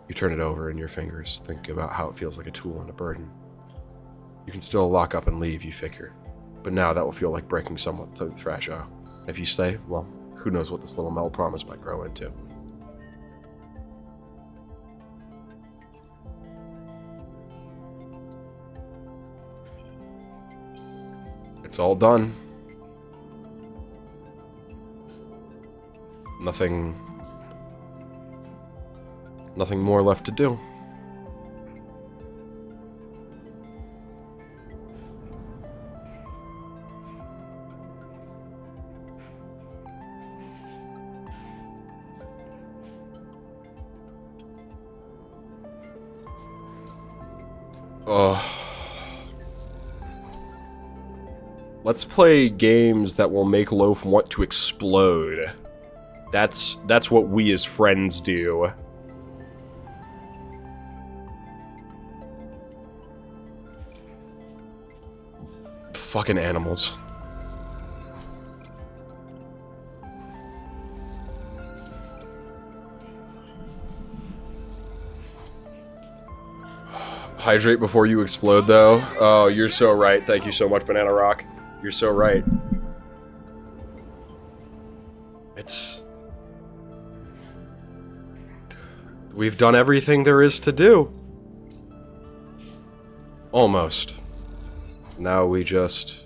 You turn it over in your fingers, thinking about how it feels like a tool and a burden. You can still lock up and leave, you figure. But now that will feel like breaking somewhat fragile. If you stay, well, who knows what this little metal promise might grow into. It's all done. Nothing more left to do. Let's play games that will make Loaf want to explode. That's what we as friends do. Fucking animals. Hydrate before you explode, though. Oh, you're so right. Thank you so much, Banana Rock. You're so right. We've done everything there is to do. Almost. Now we just...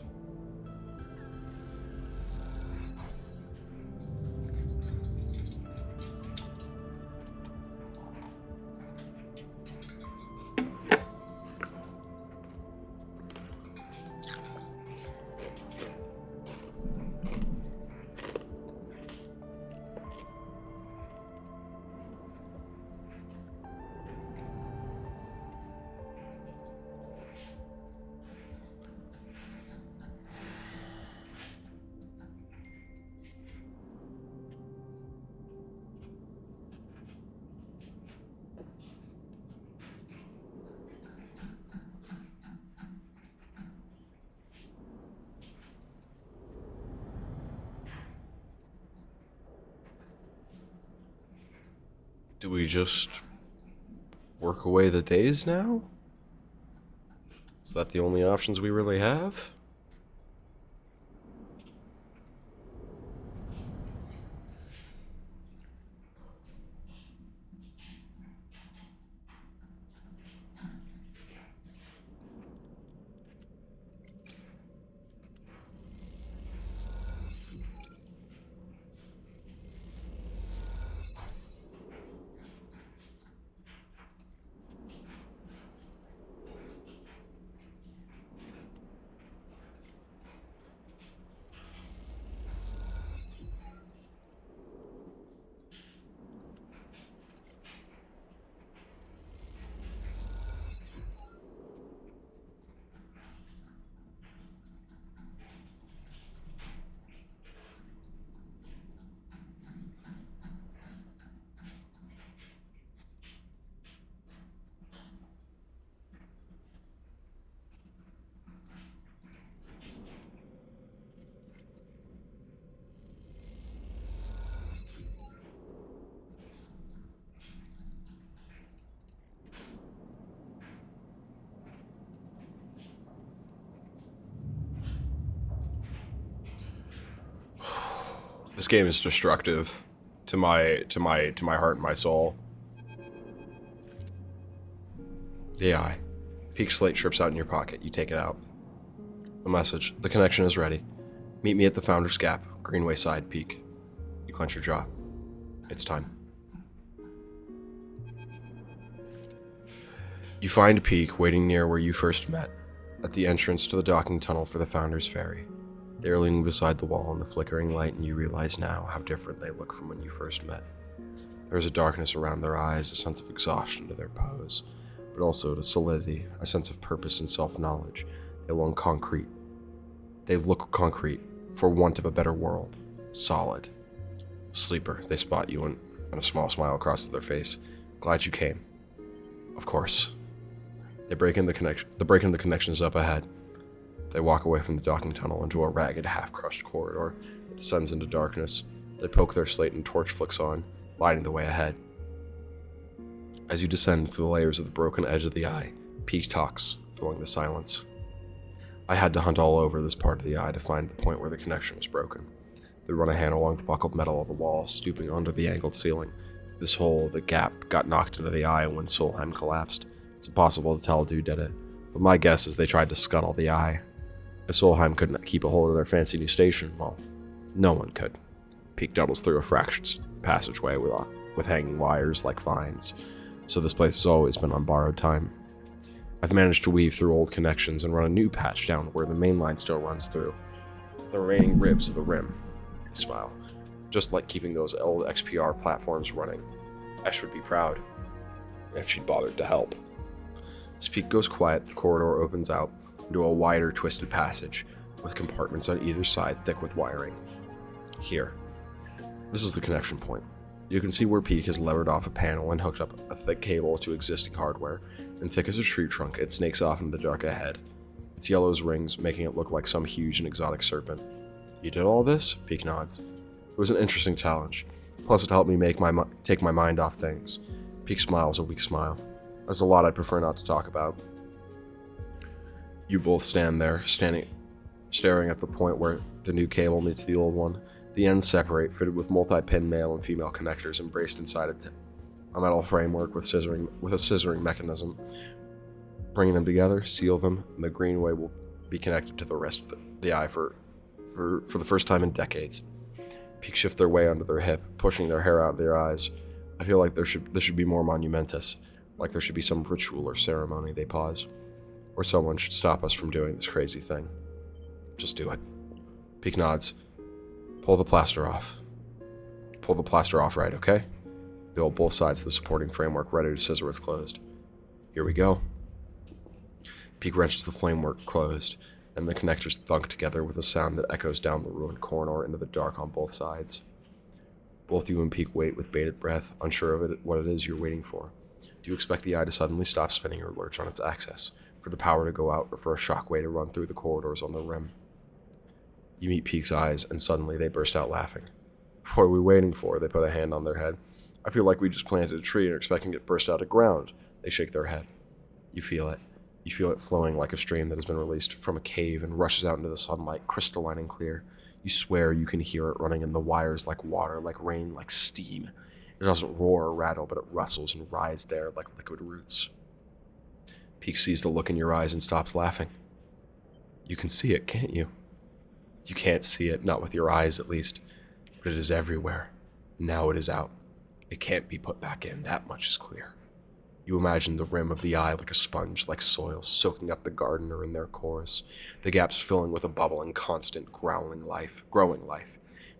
Do we just work away the days now? Is that the only options we really have? This game is destructive to my heart and my soul. The AI. Peak slate trips out in your pocket. You take it out. A message. The connection is ready. Meet me at the Founder's Gap, Greenway side, Peak. You clench your jaw. It's time. You find Peak waiting near where you first met, at the entrance to the docking tunnel for the Founder's Ferry. They are leaning beside the wall in the flickering light, and you realize now how different they look from when you first met. There is a darkness around their eyes, a sense of exhaustion to their pose, but also to solidity, a sense of purpose and self-knowledge. They look concrete. They look concrete, for want of a better world. Solid. Sleeper, they spot you, and a small smile crosses their face. Glad you came. Of course. The break in the connection is up ahead. They walk away from the docking tunnel into a ragged, half-crushed corridor that descends into darkness. They poke their slate and torch flicks on, lighting the way ahead. As you descend through the layers of the broken edge of the eye, Peak talks, filling the silence. I had to hunt all over this part of the eye to find the point where the connection was broken. They run a hand along the buckled metal of the wall, stooping under the angled ceiling. This hole, the gap, got knocked into the eye when Solheim collapsed. It's impossible to tell who did it, but my guess is they tried to scuttle the eye. If Solheim couldn't keep a hold of their fancy new station, well, no one could. Peak doubles through a fractured passageway with hanging wires like vines, so this place has always been on borrowed time. I've managed to weave through old connections and run a new patch down where the main line still runs through. The remaining ribs of the rim. They smile. Just like keeping those old XPR platforms running. Ash would be proud if she'd bothered to help. As Peak goes quiet, the corridor opens out into a wider, twisted passage, with compartments on either side thick with wiring. Here. This is the connection point. You can see where Peak has levered off a panel and hooked up a thick cable to existing hardware, and thick as a tree trunk, it snakes off into the dark ahead. Its yellow rings making it look like some huge and exotic serpent. You did all this? Peak nods. It was an interesting challenge. Plus it helped me take my mind off things. Peak smiles a weak smile. There's a lot I'd prefer not to talk about. You both stand there, staring at the point where the new cable meets the old one. The ends separate, fitted with multi-pin male and female connectors embraced inside a metal framework with a scissoring mechanism. Bringing them together, seal them, and the Greenway will be connected to the rest of the eye for the first time in decades. Peaks shift their way under their hip, pushing their hair out of their eyes. I feel like this should be more monumentous, like there should be some ritual or ceremony. They pause. Or someone should stop us from doing this crazy thing. Just do it. Peak nods. Pull the plaster off. Pull the plaster off right, okay? They hold both sides of the supporting framework ready to scissor with closed. Here we go. Peak wrenches the framework closed, and the connectors thunk together with a sound that echoes down the ruined corridor into the dark on both sides. Both you and Peak wait with bated breath, unsure of what it is you're waiting for. Do you expect the eye to suddenly stop spinning or lurch on its axis, for the power to go out, or for a shockwave to run through the corridors on the rim? You meet Peak's eyes, and suddenly they burst out laughing. What are we waiting for? They put a hand on their head. I feel like we just planted a tree and are expecting it to burst out of ground. They shake their head. You feel it. You feel it flowing like a stream that has been released from a cave and rushes out into the sunlight, crystalline and clear. You swear you can hear it running in the wires like water, like rain, like steam. It doesn't roar or rattle, but it rustles and rides there like liquid roots. Peak sees the look in your eyes and stops laughing. You can see it, can't you? You can't see it, not with your eyes at least, but it is everywhere. Now it is out. It can't be put back in, that much is clear. You imagine the rim of the eye like a sponge, like soil, soaking up the gardener in their cores, the gaps filling with a bubbling, constant, growing life.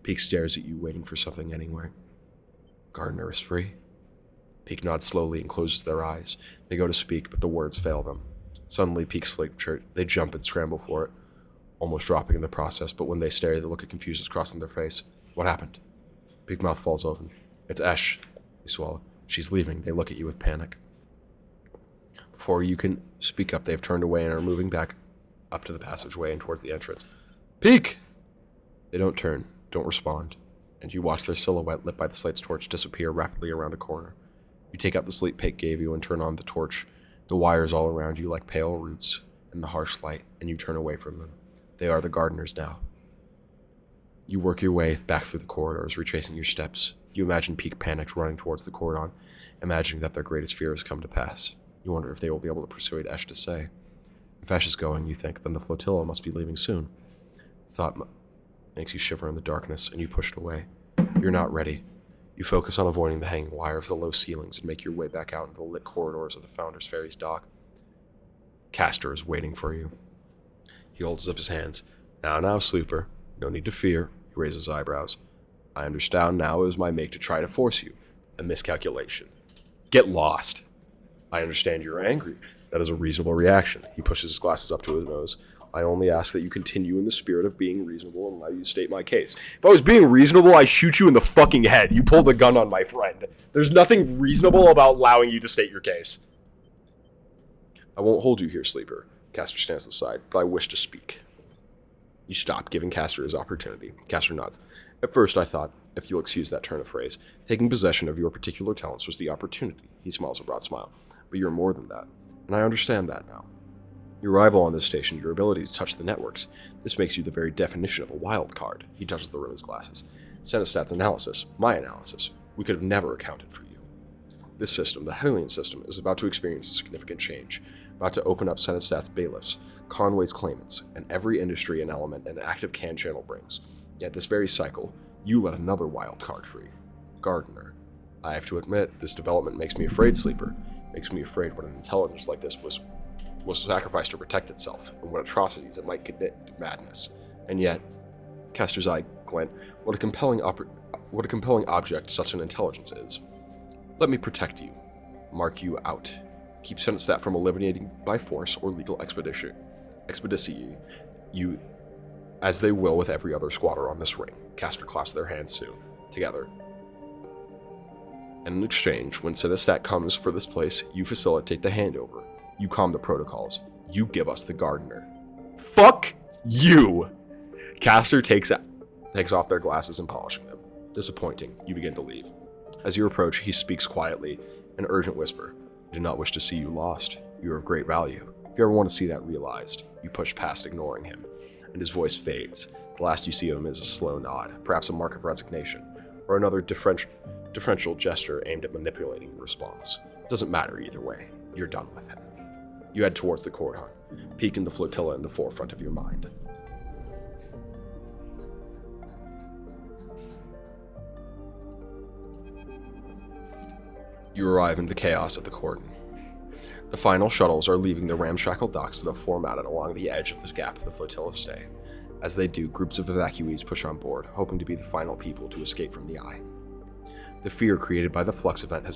Peak stares at you, waiting for something anyway. Gardener is free. Peak nods slowly and closes their eyes. They go to speak, but the words fail them. Suddenly, Peak sleep shirt. They jump and scramble for it, almost dropping in the process, but when they stare, the look of confusion is crossing their face. What happened? Peak mouth falls open. It's Esh. They swallow. She's leaving. They look at you with panic. Before you can speak up, they have turned away and are moving back up to the passageway and towards the entrance. Peak! They don't turn, don't respond, and you watch their silhouette lit by the slight's torch disappear rapidly around a corner. You take out the sleep Peak gave you and turn on the torch, the wires all around you like pale roots in the harsh light, and you turn away from them. They are the gardeners now. You work your way back through the corridors, retracing your steps. You imagine Peak panicked running towards the cordon, imagining that their greatest fear has come to pass. You wonder if they will be able to persuade Esh to stay. If Esh is going, you think, then the flotilla must be leaving soon. The thought makes you shiver in the darkness, and you push it away. You're not ready. You focus on avoiding the hanging wires, the low ceilings, and make your way back out into the lit corridors of the Founder's Ferry's dock. Castor is waiting for you. He holds up his hands. Now, sleeper. No need to fear. He raises his eyebrows. I understand now it was my make to try to force you. A miscalculation. Get lost. I understand you're angry. That is a reasonable reaction. He pushes his glasses up to his nose. I only ask that you continue in the spirit of being reasonable and allow you to state my case. If I was being reasonable, I'd shoot you in the fucking head. You pulled a gun on my friend. There's nothing reasonable about allowing you to state your case. I won't hold you here, sleeper. Castor stands aside, but I wish to speak. You stop, giving Castor his opportunity. Castor nods. At first I thought, if you'll excuse that turn of phrase, taking possession of your particular talents was the opportunity. He smiles a broad smile. But you're more than that, and I understand that now. Your arrival on this station, your ability to touch the networks, this makes you the very definition of a wild card. He touches the rim of his glasses. Senestats analysis, my analysis, we could have never accounted for you. This system, the Hellion system, is about to experience a significant change, about to open up Senestats bailiffs, Conway's claimants, and every industry and element an active can channel brings. Yet this very cycle, you let another wild card free. Gardener. I have to admit, this development makes me afraid, sleeper. Makes me afraid what an intelligence like this was sacrificed to protect itself, and what atrocities it might commit to madness. And yet, Castor's eye glint, what a compelling object such an intelligence is. Let me protect you, mark you out, keep Senestat from eliminating by force or legal expedicy you, as they will with every other squatter on this ring. Castor claps their hands soon, together. And in exchange, when Senestat comes for this place, you facilitate the handover. You calm the protocols. You give us the gardener. Fuck you! Castor takes off their glasses and polishing them. Disappointing, you begin to leave. As you approach, he speaks quietly, an urgent whisper. I do not wish to see you lost. You are of great value. If you ever want to see that realized, you push past ignoring him, and his voice fades. The last you see of him is a slow nod, perhaps a mark of resignation, or another differential gesture aimed at manipulating your response. It doesn't matter either way. You're done with him. You head towards the cordon, Peak and the flotilla in the forefront of your mind. You arrive in the chaos at the cordon. The final shuttles are leaving the ramshackle docks that are formatted along the edge of the gap the flotilla stay. As they do, groups of evacuees push on board, hoping to be the final people to escape from the eye. The fear created by the Flux event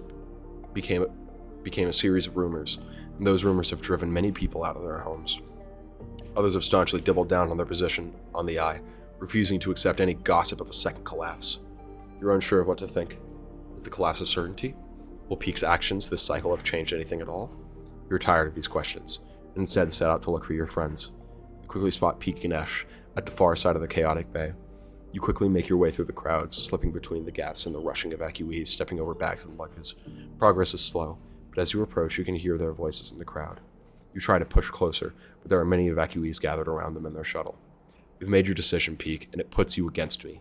became a series of rumors, and those rumors have driven many people out of their homes. Others have staunchly doubled down on their position on the eye, refusing to accept any gossip of a second collapse. You're unsure of what to think. Is the collapse a certainty? Will Peak's actions this cycle have changed anything at all? You're tired of these questions, and instead set out to look for your friends. You quickly spot Peak and Esh at the far side of the chaotic bay. You quickly make your way through the crowds, slipping between the gaps and the rushing evacuees, stepping over bags and luggage. Progress is slow, but as you approach, you can hear their voices in the crowd. You try to push closer, but there are many evacuees gathered around them in their shuttle. You've made your decision, Peak, and it puts you against me.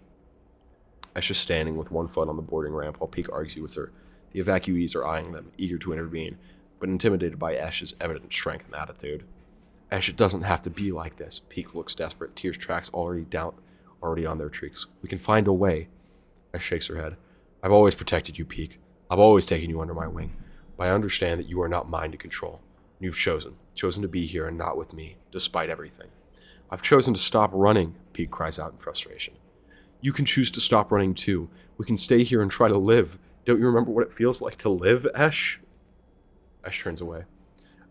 Ash is standing with one foot on the boarding ramp while Peak argues with her. The evacuees are eyeing them, eager to intervene, but intimidated by Ash's evident strength and attitude. Ash, it doesn't have to be like this. Peak looks desperate, tears tracks already on their cheeks. We can find a way. Ash shakes her head. I've always protected you, Peak. I've always taken you under my wing. But I understand that you are not mine to control. You've chosen to be here and not with me, despite everything. I've chosen to stop running, Peak cries out in frustration. You can choose to stop running too. We can stay here and try to live. Don't you remember what it feels like to live, Ash? Ash turns away.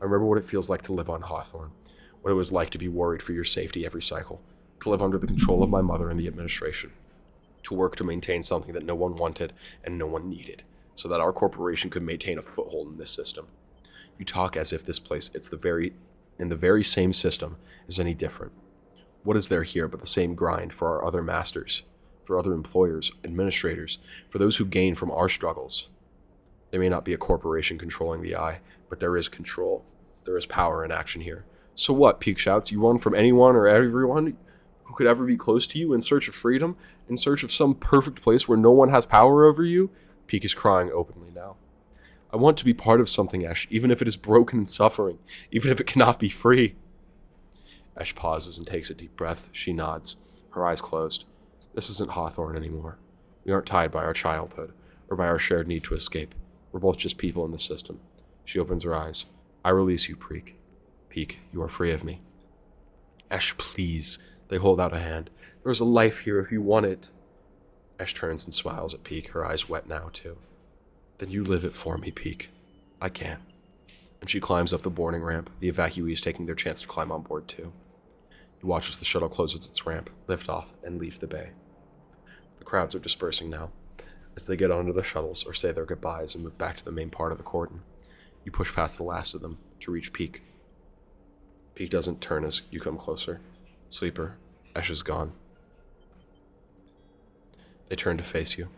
I remember what it feels like to live on Hawthorne, what it was like to be worried for your safety every cycle, to live under the control of my mother and the administration, to work to maintain something that no one wanted and no one needed, so that our corporation could maintain a foothold in this system. You talk as if this place in the very same system is any different. What is there here but the same grind for our other masters, for other employers, administrators, for those who gain from our struggles? There may not be a corporation controlling the eye, but there is control. There is power in action here. So what, Peak shouts, you run from anyone or everyone who could ever be close to you in search of freedom, in search of some perfect place where no one has power over you? Peak is crying openly now. I want to be part of something, Ash, even if it is broken and suffering, even if it cannot be free. Ash pauses and takes a deep breath. She nods, her eyes closed. This isn't Hawthorne anymore. We aren't tied by our childhood, or by our shared need to escape. We're both just people in the system. She opens her eyes. I release you, Peak. Peak, you are free of me. Ash, please. They hold out a hand. There is a life here if you want it. Ash turns and smiles at Peak, her eyes wet now, too. Then you live it for me, Peak. I can't. And she climbs up the boarding ramp, the evacuees taking their chance to climb on board, too. You watch as the shuttle closes its ramp, lift off, and leave the bay. The crowds are dispersing now, as they get onto the shuttles or say their goodbyes and move back to the main part of the cordon. You push past the last of them to reach Peak. Peak doesn't turn as you come closer. Sleeper, Ash is gone. They turn to face you.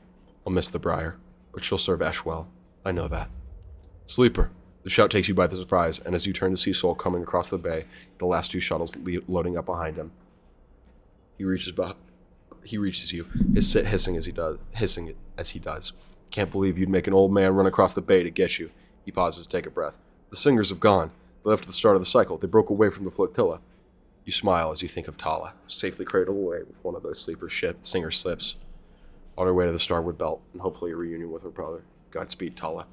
I'll miss the Briar, but she'll serve Ash well. I know that. Sleeper. The shout takes you by the surprise, and as you turn to see Soul coming across the bay, the last two shuttles loading up behind him. He reaches you, his sit hissing as he does. Can't believe you'd make an old man run across the bay to get you. He pauses to take a breath. The Singers have gone. They left at the start of the cycle. They broke away from the flotilla. You smile as you think of Tala, safely cradled away with one of those Singer slips, on her way to the starboard belt, and hopefully a reunion with her brother. Godspeed, Tala.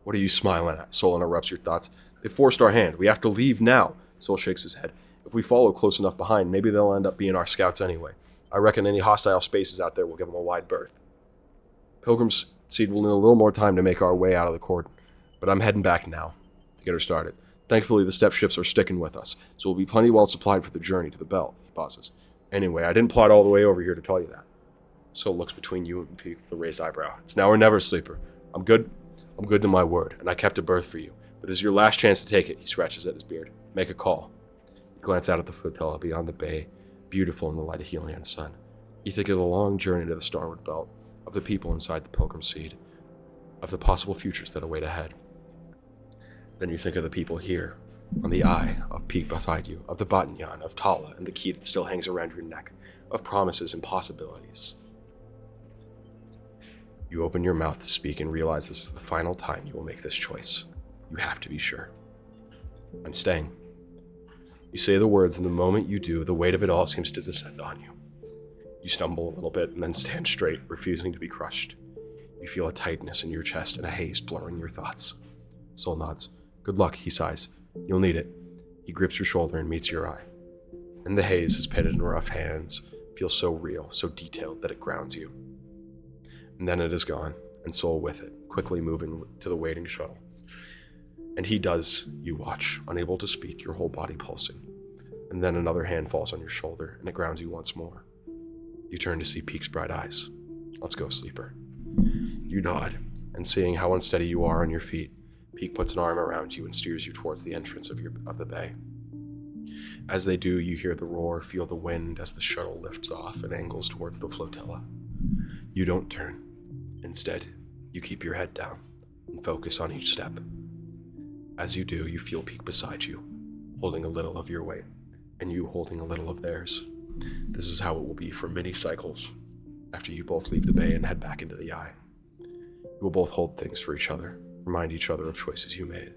What are you smiling at? Sol interrupts your thoughts. They forced our hand. We have to leave now. Sol shakes his head. If we follow close enough behind, maybe they'll end up being our scouts anyway. I reckon any hostile spaces out there will give them a wide berth. Pilgrim's Seed will need a little more time to make our way out of the cordon, but I'm heading back now to get her started. Thankfully, the step ships are sticking with us, so we'll be plenty well supplied for the journey to the belt. He pauses. Anyway, I didn't plot all the way over here to tell you that. Sol looks between you and Pete with a raised eyebrow. It's now or never, Sleeper. I'm good to my word, and I kept a berth for you. But this is your last chance to take it. He scratches at his beard. Make a call. You glance out at the flotilla beyond the bay, beautiful in the light of Helian's sun. You think of the long journey to the starboard belt, of the people inside the Pilgrim Seed, of the possible futures that await ahead. Then you think of the people here, on the eye of Peak beside you, of the Batanyan, of Tala, and the key that still hangs around your neck, of promises and possibilities. You open your mouth to speak and realize this is the final time you will make this choice. You have to be sure. I'm staying. You say the words, and the moment you do, the weight of it all seems to descend on you. You stumble a little bit and then stand straight, refusing to be crushed. You feel a tightness in your chest and a haze blurring your thoughts. Sol nods. Good luck, he sighs. You'll need it. He grips your shoulder and meets your eye. And the haze, his pitted and rough hands, feels so real, so detailed that it grounds you. And then it is gone, and Sol with it, quickly moving to the waiting shuttle. And he does, you watch, unable to speak, your whole body pulsing. And then another hand falls on your shoulder, and it grounds you once more. You turn to see Peak's bright eyes. Let's go, Sleeper. You nod, and seeing how unsteady you are on your feet, Peak puts an arm around you and steers you towards the entrance of the bay. As they do, you hear the roar, feel the wind as the shuttle lifts off and angles towards the flotilla. You don't turn. Instead, you keep your head down and focus on each step. As you do, you feel Peak beside you, holding a little of your weight, and you holding a little of theirs. This is how it will be for many cycles after you both leave the bay and head back into the eye. You will both hold things for each other, remind each other of choices you made,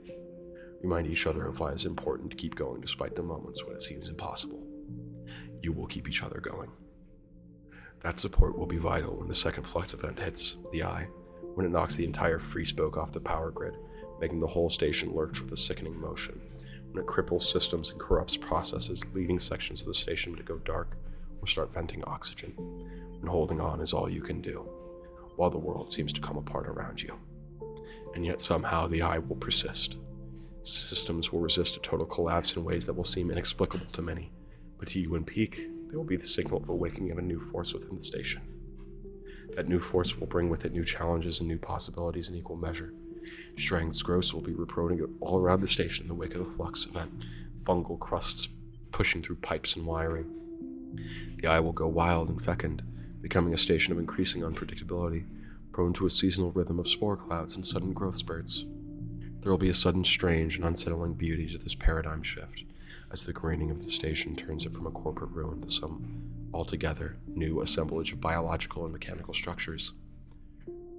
remind each other of why it's important to keep going despite the moments when it seems impossible. You will keep each other going. That support will be vital when the second flux event hits the eye, when it knocks the entire free spoke off the power grid, making the whole station lurch with a sickening motion, when it cripples systems and corrupts processes, leading sections of the station to go dark or start venting oxygen, when holding on is all you can do, while the world seems to come apart around you. And yet somehow the eye will persist. Systems will resist a total collapse in ways that will seem inexplicable to many, but to you and Peak, they will be the signal of awakening of a new force within the station. That new force will bring with it new challenges and new possibilities in equal measure. Strang's growths will be reproducing all around the station in the wake of the flux event, fungal crusts pushing through pipes and wiring. The eye will go wild and fecund, becoming a station of increasing unpredictability, prone to a seasonal rhythm of spore clouds and sudden growth spurts. There will be a sudden strange and unsettling beauty to this paradigm shift, as the graining of the station turns it from a corporate ruin to some altogether new assemblage of biological and mechanical structures.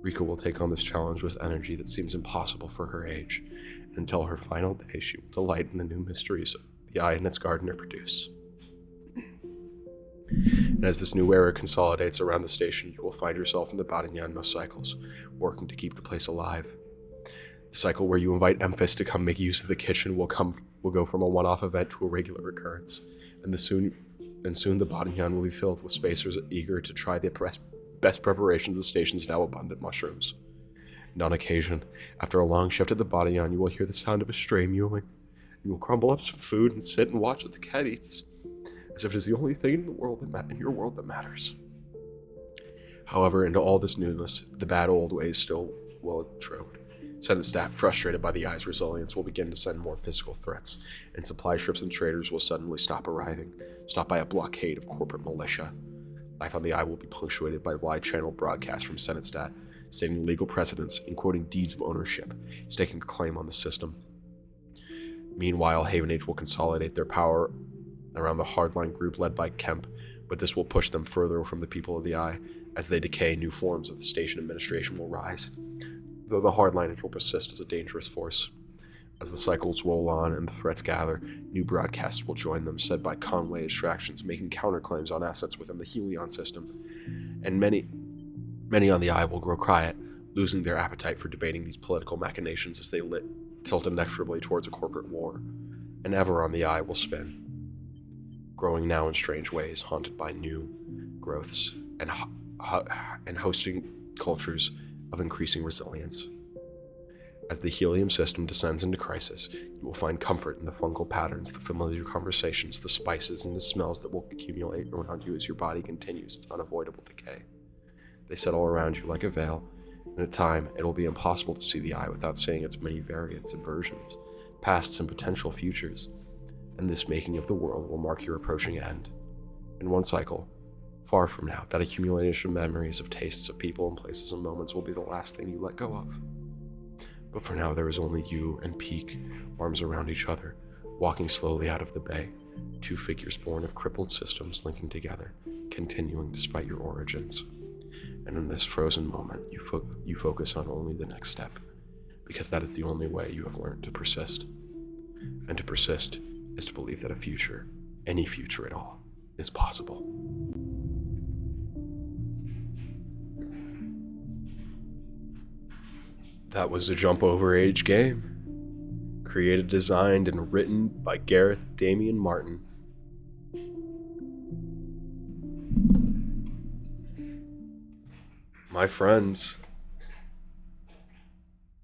Rika will take on this challenge with energy that seems impossible for her age, and until her final day she will delight in the new mysteries the eye and its gardener produce. And as this new era consolidates around the station, you will find yourself in the Badinyano cycles, working to keep the place alive. The cycle where you invite Emphis to come make use of the kitchen will go from a one-off event to a regular recurrence, and soon the Badinyan will be filled with spacers eager to try the best preparations of the station's now abundant mushrooms. And on occasion, after a long shift at the Badinyan, you will hear the sound of a stray mewling. You will crumble up some food and sit and watch what the cat eats, as if it is the only thing in your world that matters. However, into all this newness, the bad old ways still will intrude. Senate staff, frustrated by the eye's resilience, will begin to send more physical threats, and supply ships and traders will suddenly stop arriving, stopped by a blockade of corporate militia. Life on the eye will be punctuated by wide-channel broadcasts from Senate Stat, stating legal precedents and quoting deeds of ownership, staking a claim on the system. Meanwhile, Haven Age will consolidate their power around the hardline group led by Kemp, but this will push them further from the people of the Eye. As they decay, new forms of the station administration will rise, though the hardliners will persist as a dangerous force. As the cycles roll on and the threats gather, new broadcasts will join them, said by Conway Extractions, making counterclaims on assets within the Helion system. And many on the Eye will grow quiet, losing their appetite for debating these political machinations as they tilt inexorably towards a corporate war. And ever on the Eye will spin, growing now in strange ways, haunted by new growths and hosting cultures of increasing resilience. As the helium system descends into crisis, you will find comfort in the fungal patterns, the familiar conversations, the spices, and the smells that will accumulate around you as your body continues its unavoidable decay. They settle around you like a veil, and at time it will be impossible to see the Eye without seeing its many variants and versions, pasts and potential futures, and this making of the world will mark your approaching end. In one cycle, far from now, that accumulation of memories of tastes of people and places and moments will be the last thing you let go of. But for now, there is only you and Peak, arms around each other, walking slowly out of the bay, two figures born of crippled systems linking together, continuing despite your origins. And in this frozen moment, you focus on only the next step, because that is the only way you have learned to persist. And to persist is to believe that a future, any future at all, is possible. That was a Jump Over Age game. Created, designed, and written by Gareth Damian Martin. My friends,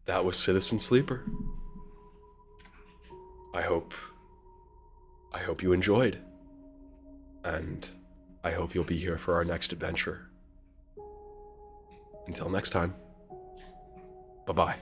that was Citizen Sleeper. I hope you enjoyed. And I hope you'll be here for our next adventure. Until next time. Bye-bye.